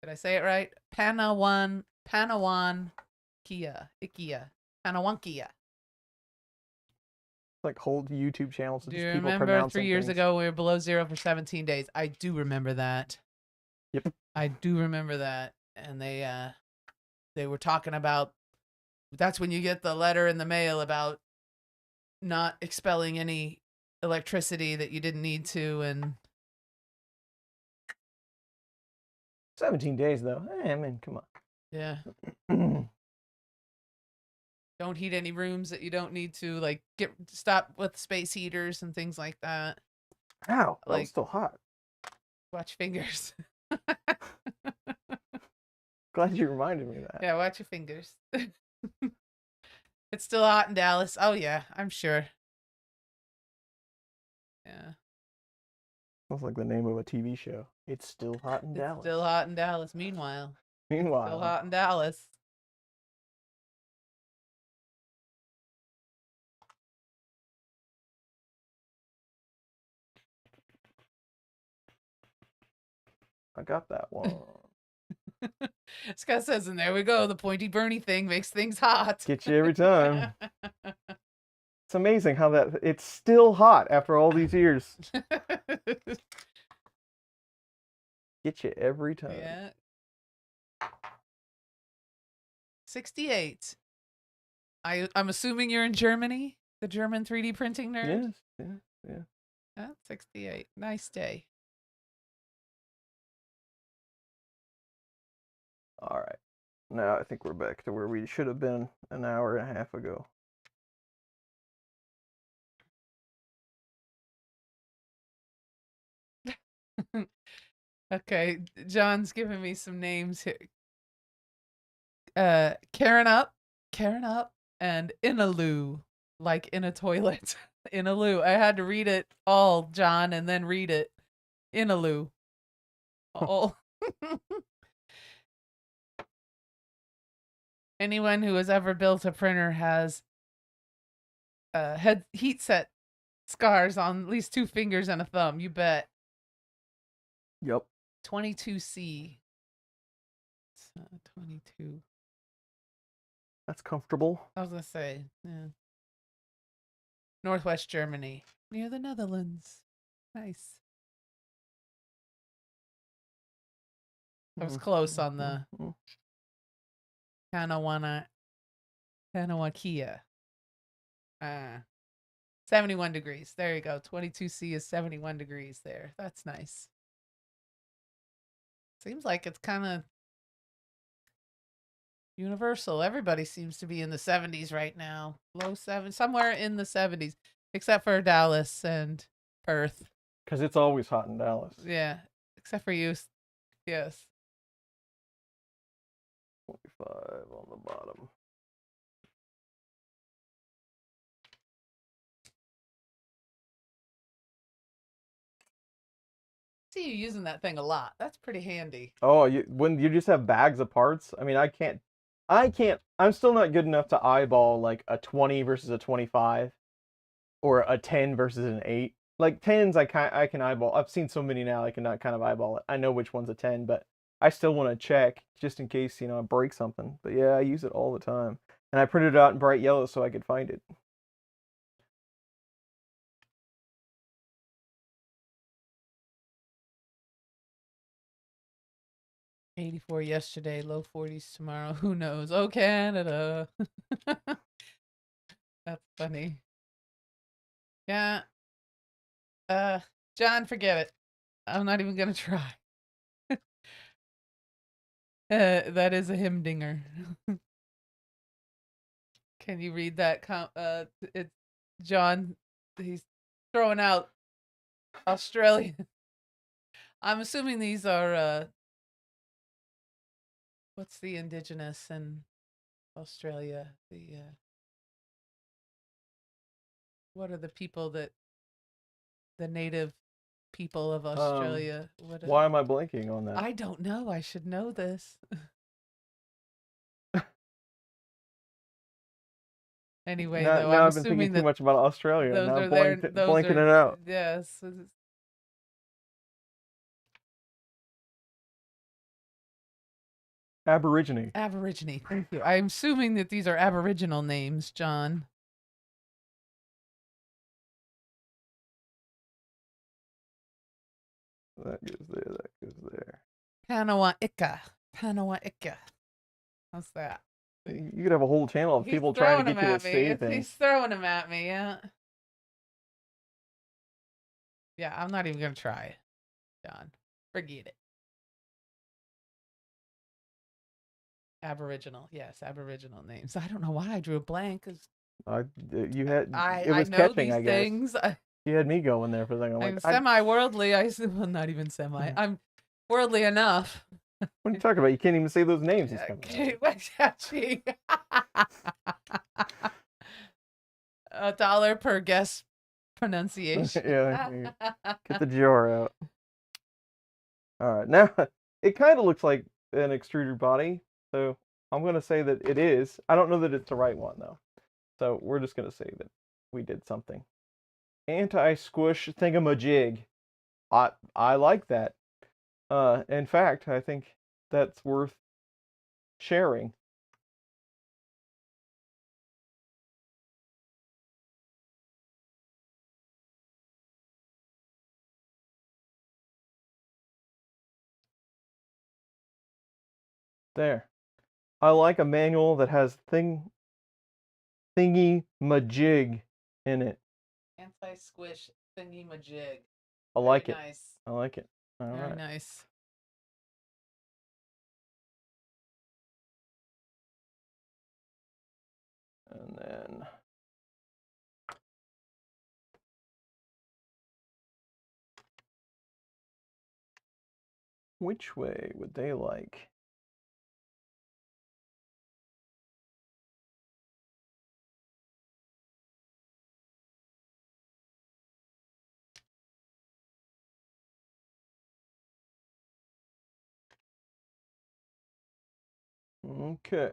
Did I say it right? Panawan Kia. Ikia. Panawunkia. Like whole YouTube channels of Do just you people remember pronouncing 3 years things. ago we were below zero for 17 days? I do remember that. Yep. I do remember that. And they were talking about, that's when you get the letter in the mail about not expelling any electricity that you didn't need to, and 17 days though. I mean, come yeah, on. don't heat any rooms that you don't need to, like stop with space heaters and things like that. Ow, that Like- was still hot. Watch fingers. Glad you reminded me of that. Yeah, watch your fingers. It's still hot in Dallas. Oh yeah, I'm sure. Yeah, Sounds like the name of a TV show. It's still hot in it's Dallas. still hot in Dallas. Meanwhile, Meanwhile, still hot in Dallas. I got that one. Scott says, and there we go. The pointy Bernie thing makes things hot. Get you every time. It's amazing how it's still hot after all these years. Get you every time. Yeah. 68. I'm assuming you're in Germany, the German 3D printing nerd. Yes. Yeah. Yeah, 68. Nice day. All right. Now I think we're back to where we should have been an hour and a half ago. Okay, John's giving me some names here. Karen Up, and Inaloo, like in a toilet. Inaloo. I had to read it all, John, and then read it. Inaloo. Oh. Anyone who has ever built a printer has heat set scars on at least 2 fingers and a thumb. You bet. Yep. 22C. 22. That's comfortable. I was gonna say, yeah. Northwest Germany, near the Netherlands. Nice. I was close on the Panawakia. 71 degrees. There you go. 22C is 71 degrees there. That's nice. Seems like it's kind of universal. Everybody seems to be in the 70s right now. Low 7, somewhere in the 70s, except for Dallas and Perth. Because it's always hot in Dallas. Yeah, except for you. Yes. 25 on the bottom. See you using that thing a lot. That's pretty handy. Oh, when you just have bags of parts. I mean, I can't. I'm still not good enough to eyeball like a 20 versus a 25, or a 10 versus an 8. Like 10s, I can eyeball. I've seen so many now, I can kind of eyeball it. I know which one's a 10, but I still want to check just in case I break something. But yeah, I use it all the time, and I printed it out in bright yellow so I could find it. $84 yesterday, low 40s tomorrow. Who knows? Oh, Canada. That's funny. Yeah. John, forget it. I'm not even gonna try. That is a hymdinger. Can you read that? It's John. He's throwing out Australian. I'm assuming these are what's the indigenous in Australia? What are the people that the native people of Australia? Why am I blanking on that? I don't know. I should know this. Anyway, Now, though, now I'm I've been thinking assuming too that much about Australia. those Now are there. Those blanking are it out. yes. Aborigine. Aborigine. Thank you. I'm assuming that these are Aboriginal names, John. That goes there. That goes there. Panawa-ika. Panawa-ika. How's that? You could have a whole channel of He's people trying to throwing get them you to at me. say things. He's throwing them at me, yeah. Yeah, I'm not even going to try, John. Forget it. Aboriginal. Yes, Aboriginal names. I don't know why I drew a blank. 'Cause You had I it was know catching, these I guess. things. You had me going there for a second. I'm I'm like, semi-worldly. Well, not even semi. I'm worldly enough. what are you talking about? You can't even say those names. He's coming Okay, what's happening? $1 per guess pronunciation. Yeah, get the jar out. All right, now it kind of looks like an extruded body, so I'm gonna say that it is. I don't know that it's the right one though, so we're just gonna say that we did something. Anti-squish thingamajig. I like that. In fact, I think that's worth sharing. There. I like a manual that has thingy majig in it. Anti-squish thingy majig. I like it. Nice. I like it. All Very right. nice. And then which way would they like? Okay.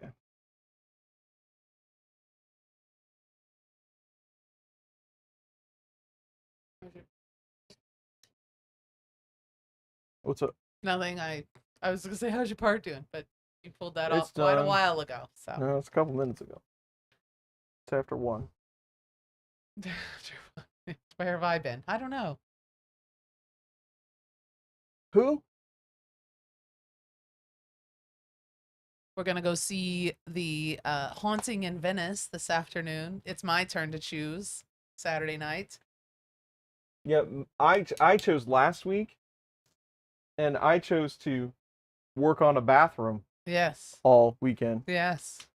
What's up? Nothing. I was gonna say, how's your part doing? But you pulled that It's off quite a done. while ago. So No, it's a couple minutes ago. It's after 1. where have I been? I don't know. Who? We're gonna go see the Haunting in Venice this afternoon. It's my turn to choose Saturday night. Yeah, I chose last week, and I chose to work on a bathroom Yes. all weekend. Yes.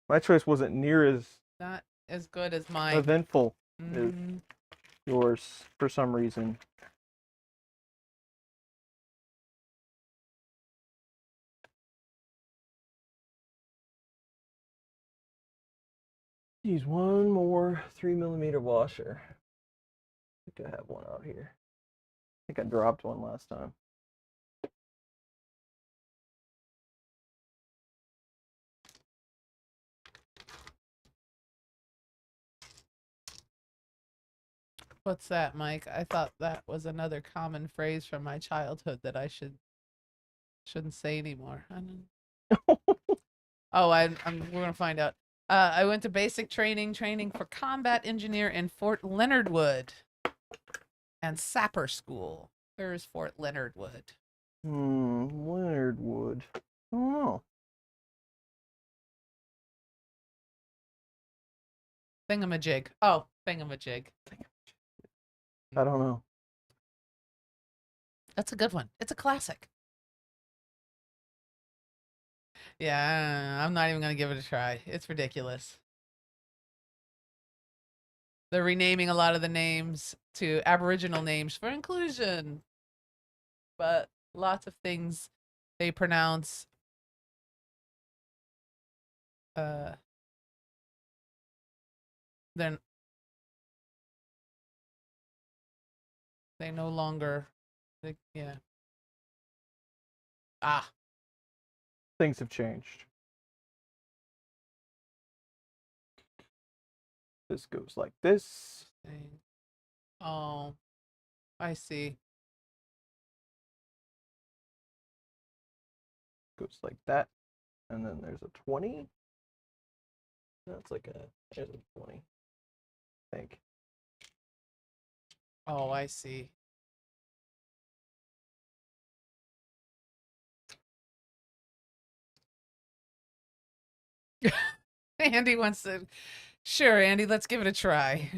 My choice wasn't near as Not as good as mine. eventful as Mm, yours for some reason. Use one more 3mm washer. I think I have one out here. I think I dropped one last time. What's that, Mike? I thought that was another common phrase from my childhood that I shouldn't say anymore. I don't... Oh, we're gonna find out. I went to basic training for combat engineer in Fort Leonard Wood and sapper school. Where is Fort Leonard Wood? Leonard Wood. Oh. Thingamajig. Oh, thingamajig. I don't know. That's a good one. It's a classic. Yeah, I'm not even gonna give it a try. It's ridiculous. They're renaming a lot of the names to Aboriginal names for inclusion. But lots of things they pronounce then they no longer yeah. Ah, Things have changed. This goes like this. Oh, I see. Goes like that. And then there's a 20. That's like there's a 20. I think. Oh, I see. Andy wants to. Sure, Andy, let's give it a try.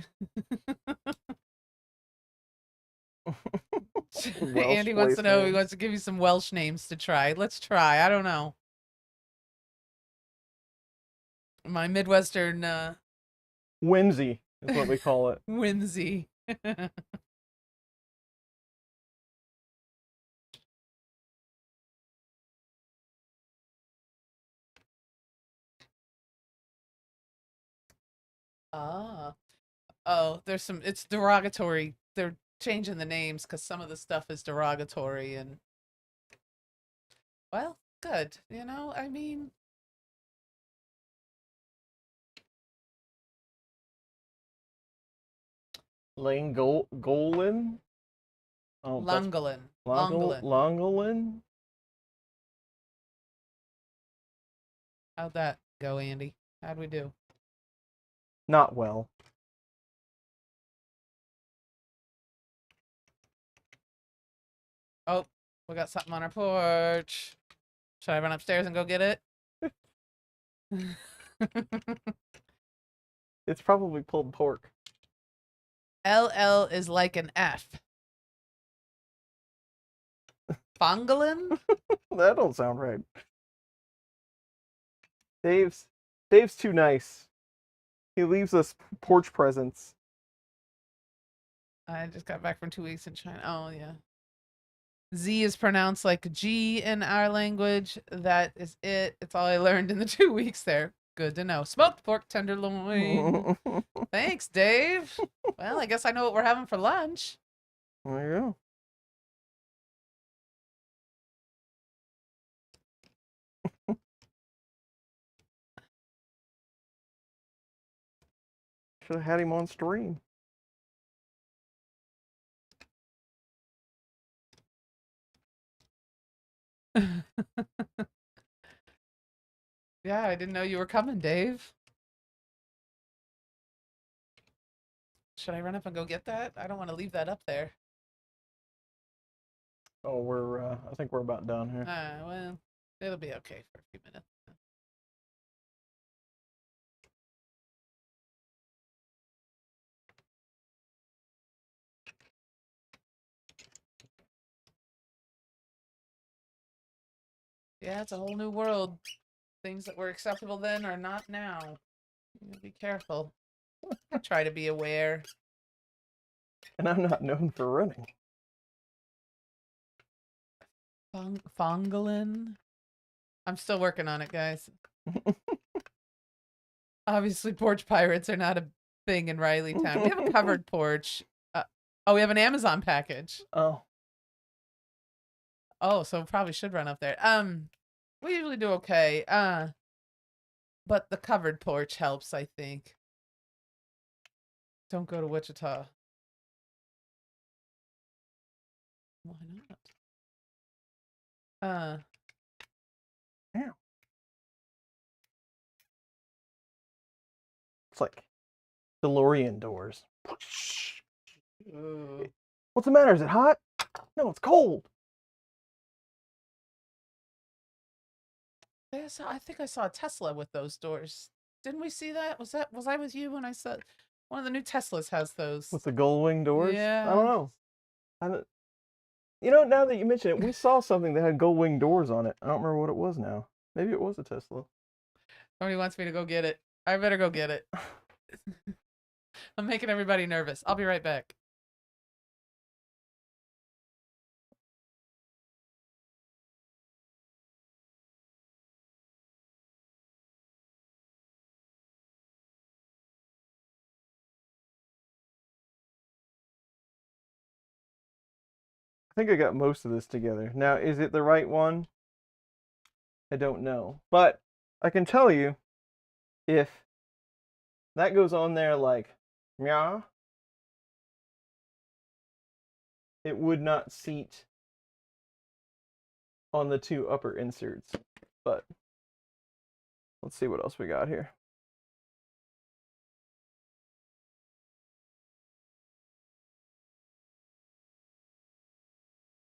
Andy wants to know. He wants to give you some Welsh names to try. Let's try. I don't know. My Midwestern Whimsy is what we call it. whimsy. Ah. Oh, there's some. It's derogatory. They're changing the names because some of the stuff is derogatory and. Well, good. You know, I mean. Lane Golin. Oh, Langolin. Langolin. How'd that go, Andy? How'd we do? Not well. Oh, we got something on our porch. Should I run upstairs and go get it? It's probably pulled pork. LL is like an F. Fongolin? That don't sound right. Dave's too nice. He leaves us porch presents. I just got back from 2 weeks in China. Oh, yeah. Z is pronounced like G in our language. That is it. It's all I learned in the 2 weeks there. Good to know. Smoked pork tenderloin. Thanks, Dave. Well, I guess I know what we're having for lunch. There you go. Should have had him on stream. Yeah, I didn't know you were coming, Dave. Should I run up and go get that? I don't want to leave that up there. Oh, I think we're about done here. Well, it'll be okay for a few minutes. Yeah, it's a whole new world. Things that were acceptable then are not now. You gotta be careful. I try to be aware. And I'm not known for running. Fongolin? I'm still working on it, guys. Obviously, porch pirates are not a thing in Rileytown. We have a covered porch. Oh, we have an Amazon package. Oh. Oh, so probably should run up there. We usually do okay. But the covered porch helps, I think. Don't go to Wichita. Why not? Yeah. It's like DeLorean doors. What's the matter? Is it hot? No, it's cold. Yes, I think I saw a Tesla with those doors. Didn't we see that? Was I with you when I saw one of the new Teslas has those? With the gold wing doors? Yeah. I don't know. You know, now that you mention it, we saw something that had gold wing doors on it. I don't remember what it was now. Maybe it was a Tesla. Somebody wants me to go get it. I better go get it. I'm making everybody nervous. I'll be right back. I think I got most of this together. Now, is it the right one? I don't know. But I can tell you if that goes on there like, yeah. It would not seat on the two upper inserts, but let's see what else we got here.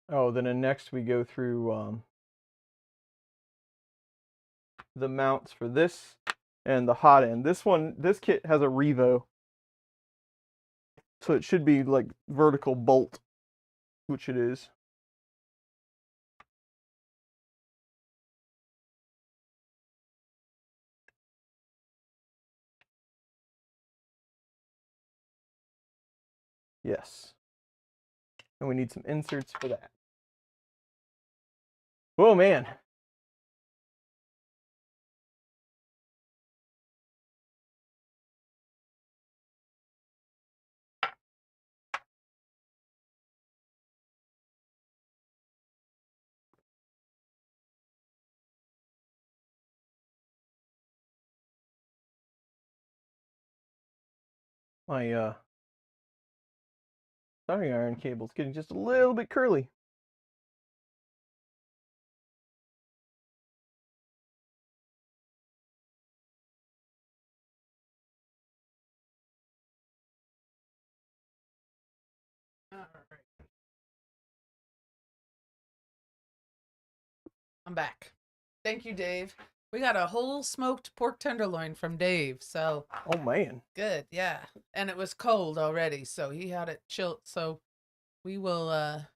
Oh, then next we go through the mounts for this and the hot end. This kit has a Revo, so it should be like vertical bolt, which it is. Yes. And we need some inserts for that. Oh man. My soldering iron cable's getting just a little bit curly. I'm back. Thank you, Dave. We got a whole smoked pork tenderloin from Dave, so Oh man. good, yeah. And it was cold already, so he had it chilled. So we will I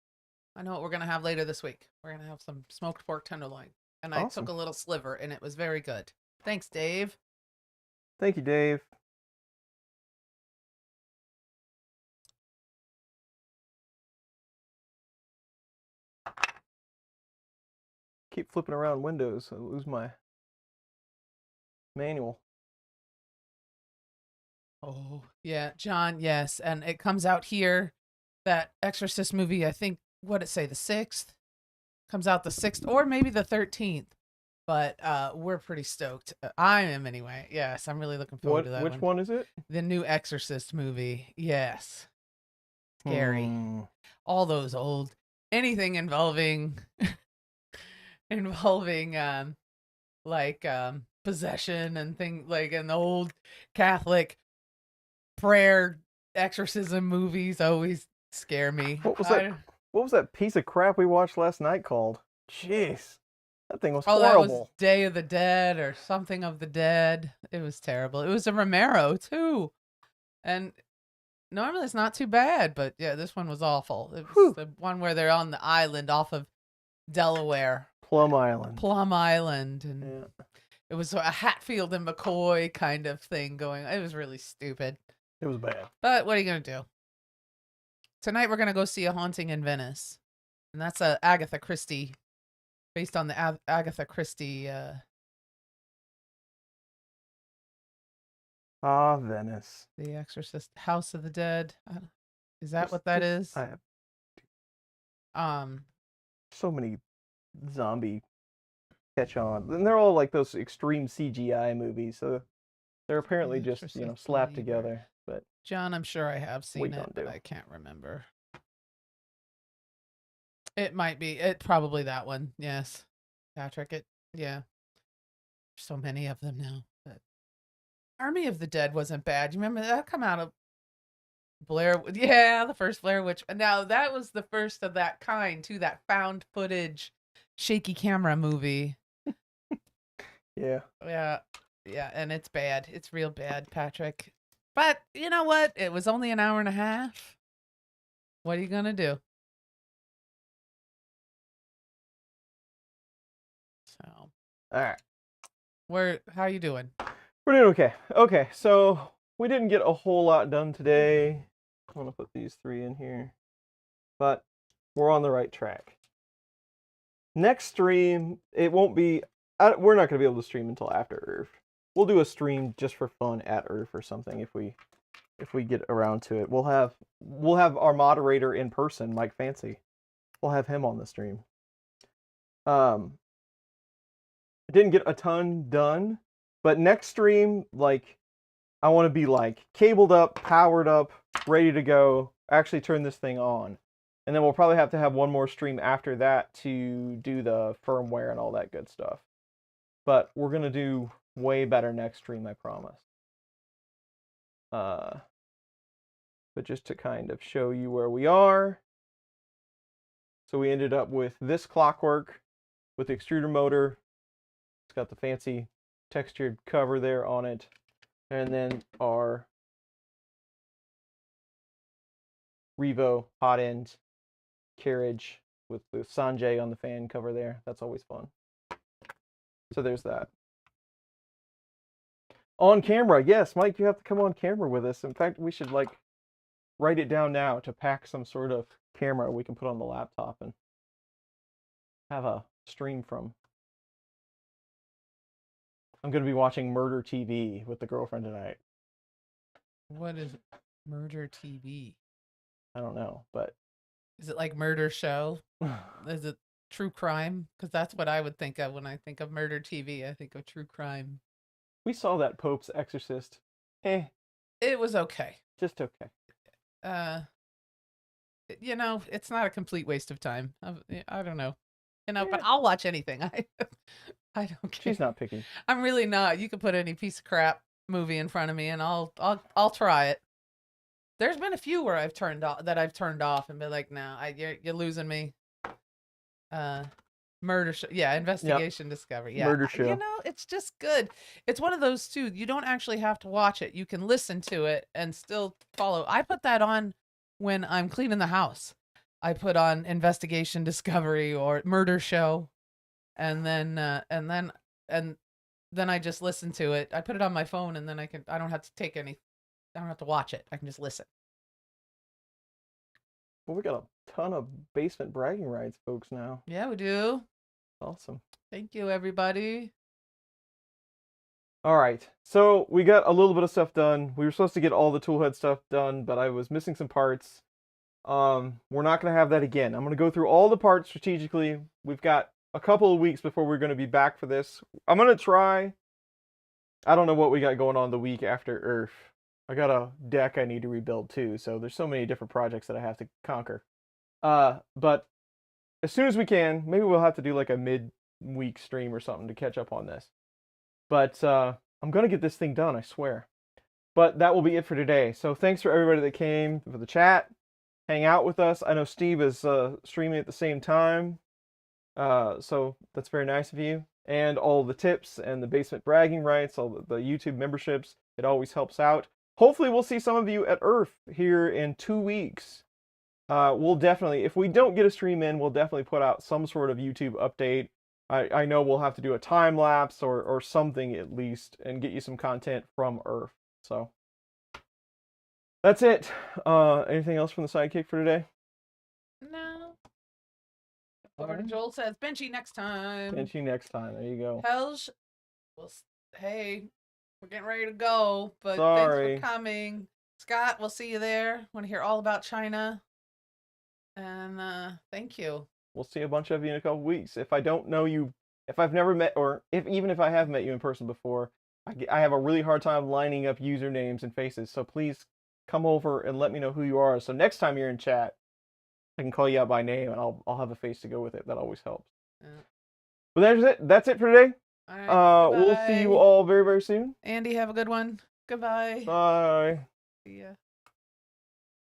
know what we're gonna have later this week. We're gonna have some smoked pork tenderloin. And I Awesome. took a little sliver and it was very good. Thanks, Dave. Thank you, Dave. Keep flipping around windows, so I lose my manual. Oh, yeah, John, yes. And it comes out here. That Exorcist movie, I think, what'd it say, the 6th? Comes out the 6th or maybe the 13th. But we're pretty stoked. I am anyway. Yes, I'm really looking forward to that Which one is it? The new Exorcist movie. Yes. Scary. All those old anything involving possession and thing like in the old Catholic prayer exorcism movies always scare me. What was that piece of crap we watched last night called? Jeez. That thing was horrible. That was Day of the Dead or something of the Dead. It was terrible. It was a Romero too. And normally it's not too bad, but yeah, this one was awful. It was the one where they're on the island off of Delaware. Plum Island. Plum Island. And it was a Hatfield and McCoy kind of thing going. It was really stupid. It was bad. But what are you going to do? Tonight we're going to go see A Haunting in Venice. And that's a Agatha Christie, based on the Agatha Christie. Venice. The Exorcist, House of the Dead. Is that what that is? I have so many zombie catch-on, and they're all like those extreme CGI movies. So they're apparently just slapped together. But John, I'm sure I have seen it, but I can't remember. It might be. It probably that one. Yes, Patrick. Yeah. So many of them now. But Army of the Dead wasn't bad. You remember that come out of Blair? Yeah, the first Blair Witch. Now that was the first of that kind too. That found footage, shaky camera movie. Yeah. Yeah, and it's bad. It's real bad, Patrick. But you know what? It was only an hour and a half. What are you gonna do? So, all right. How you doing? We're doing okay. Okay, so we didn't get a whole lot done today. I'm gonna put these 3 in here, but we're on the right track. Next stream, it won't be. We're not gonna be able to stream until after Earth. We'll do a stream just for fun at Earth or something if we get around to it. We'll have our moderator in person, Mike Fancy. We'll have him on the stream. I didn't get a ton done, but next stream, like I want to be like cabled up, powered up, ready to go, actually turn this thing on. And then we'll probably have to have one more stream after that to do the firmware and all that good stuff. But we're going to do way better next stream, I promise. But just to kind of show you where we are. So we ended up with this clockwork with the extruder motor. It's got the fancy textured cover there on it. And then our Revo hot end carriage with the Sanjay on the fan cover there. That's always fun. So there's that. On camera, yes, Mike, you have to come on camera with us. In fact, we should like write it down now to pack some sort of camera we can put on the laptop and have a stream from. I'm going to be watching Murder TV with the girlfriend tonight. What is Murder TV? I don't know, but Is it like murder show? Is it true crime? Because that's what I would think of when I think of Murder TV. I think of true crime. we saw that Pope's Exorcist. It was okay. Just okay. You know, it's not a complete waste of time. I don't know. You know, but I'll watch anything. I don't care. She's not picky. I'm really not. You could put any piece of crap movie in front of me, and I'll try it. There's been a few where I've turned off and been like, no, you're losing me. Murder show, yeah, investigation, discovery, yeah, Murder show. You know, it's just good. It's one of those too. You don't actually have to watch it. You can listen to it and still follow. I put that on when I'm cleaning the house. I put on investigation, discovery, or murder show, and then I just listen to it. I put it on my phone, and then I don't have to I don't have to watch it. I can just listen. Well, we got a ton of basement bragging rights, folks, now. Yeah, we do. Awesome. Thank you, everybody. All right, so we got a little bit of stuff done. We were supposed to get all the toolhead stuff done, but I was missing some parts. We're not going to have that again. I'm going to go through all the parts strategically. We've got a couple of weeks before we're going to be back for this. I'm going to try. I don't know what we got going on the week after Earth. I got a deck I need to rebuild too, so there's so many different projects that I have to conquer. But as soon as we can, maybe we'll have to do like a mid-week stream or something to catch up on this. But I'm going to get this thing done, I swear. But that will be it for today. So thanks for everybody that came for the chat, hang out with us. I know Steve is streaming at the same time, so that's very nice of you. And all the tips and the basement bragging rights, all the YouTube memberships, it always helps out. Hopefully we'll see some of you at Earth here in 2 weeks. We'll definitely, if we don't get a stream in, we'll definitely put out some sort of YouTube update. I know we'll have to do a time lapse or something at least and get you some content from Earth. So that's it. Anything else from the sidekick for today? No. Or Joel says, Benchy next time. Benchy next time. There you go. Helge, well, hey, we're getting ready to go, but Sorry. thanks for coming. Scott, we'll see you there. Want to hear all about China. And thank you. We'll see a bunch of you in a couple weeks. If I don't know you, if I've never met, or even if I have met you in person before, I have a really hard time lining up usernames and faces. So please come over and let me know who you are. So next time you're in chat, I can call you out by name and I'll have a face to go with it. That always helps. Yeah. But that's it. That's it for today. All right, We'll see you all very, very soon. Andy, have a good one. Goodbye. Bye. See ya.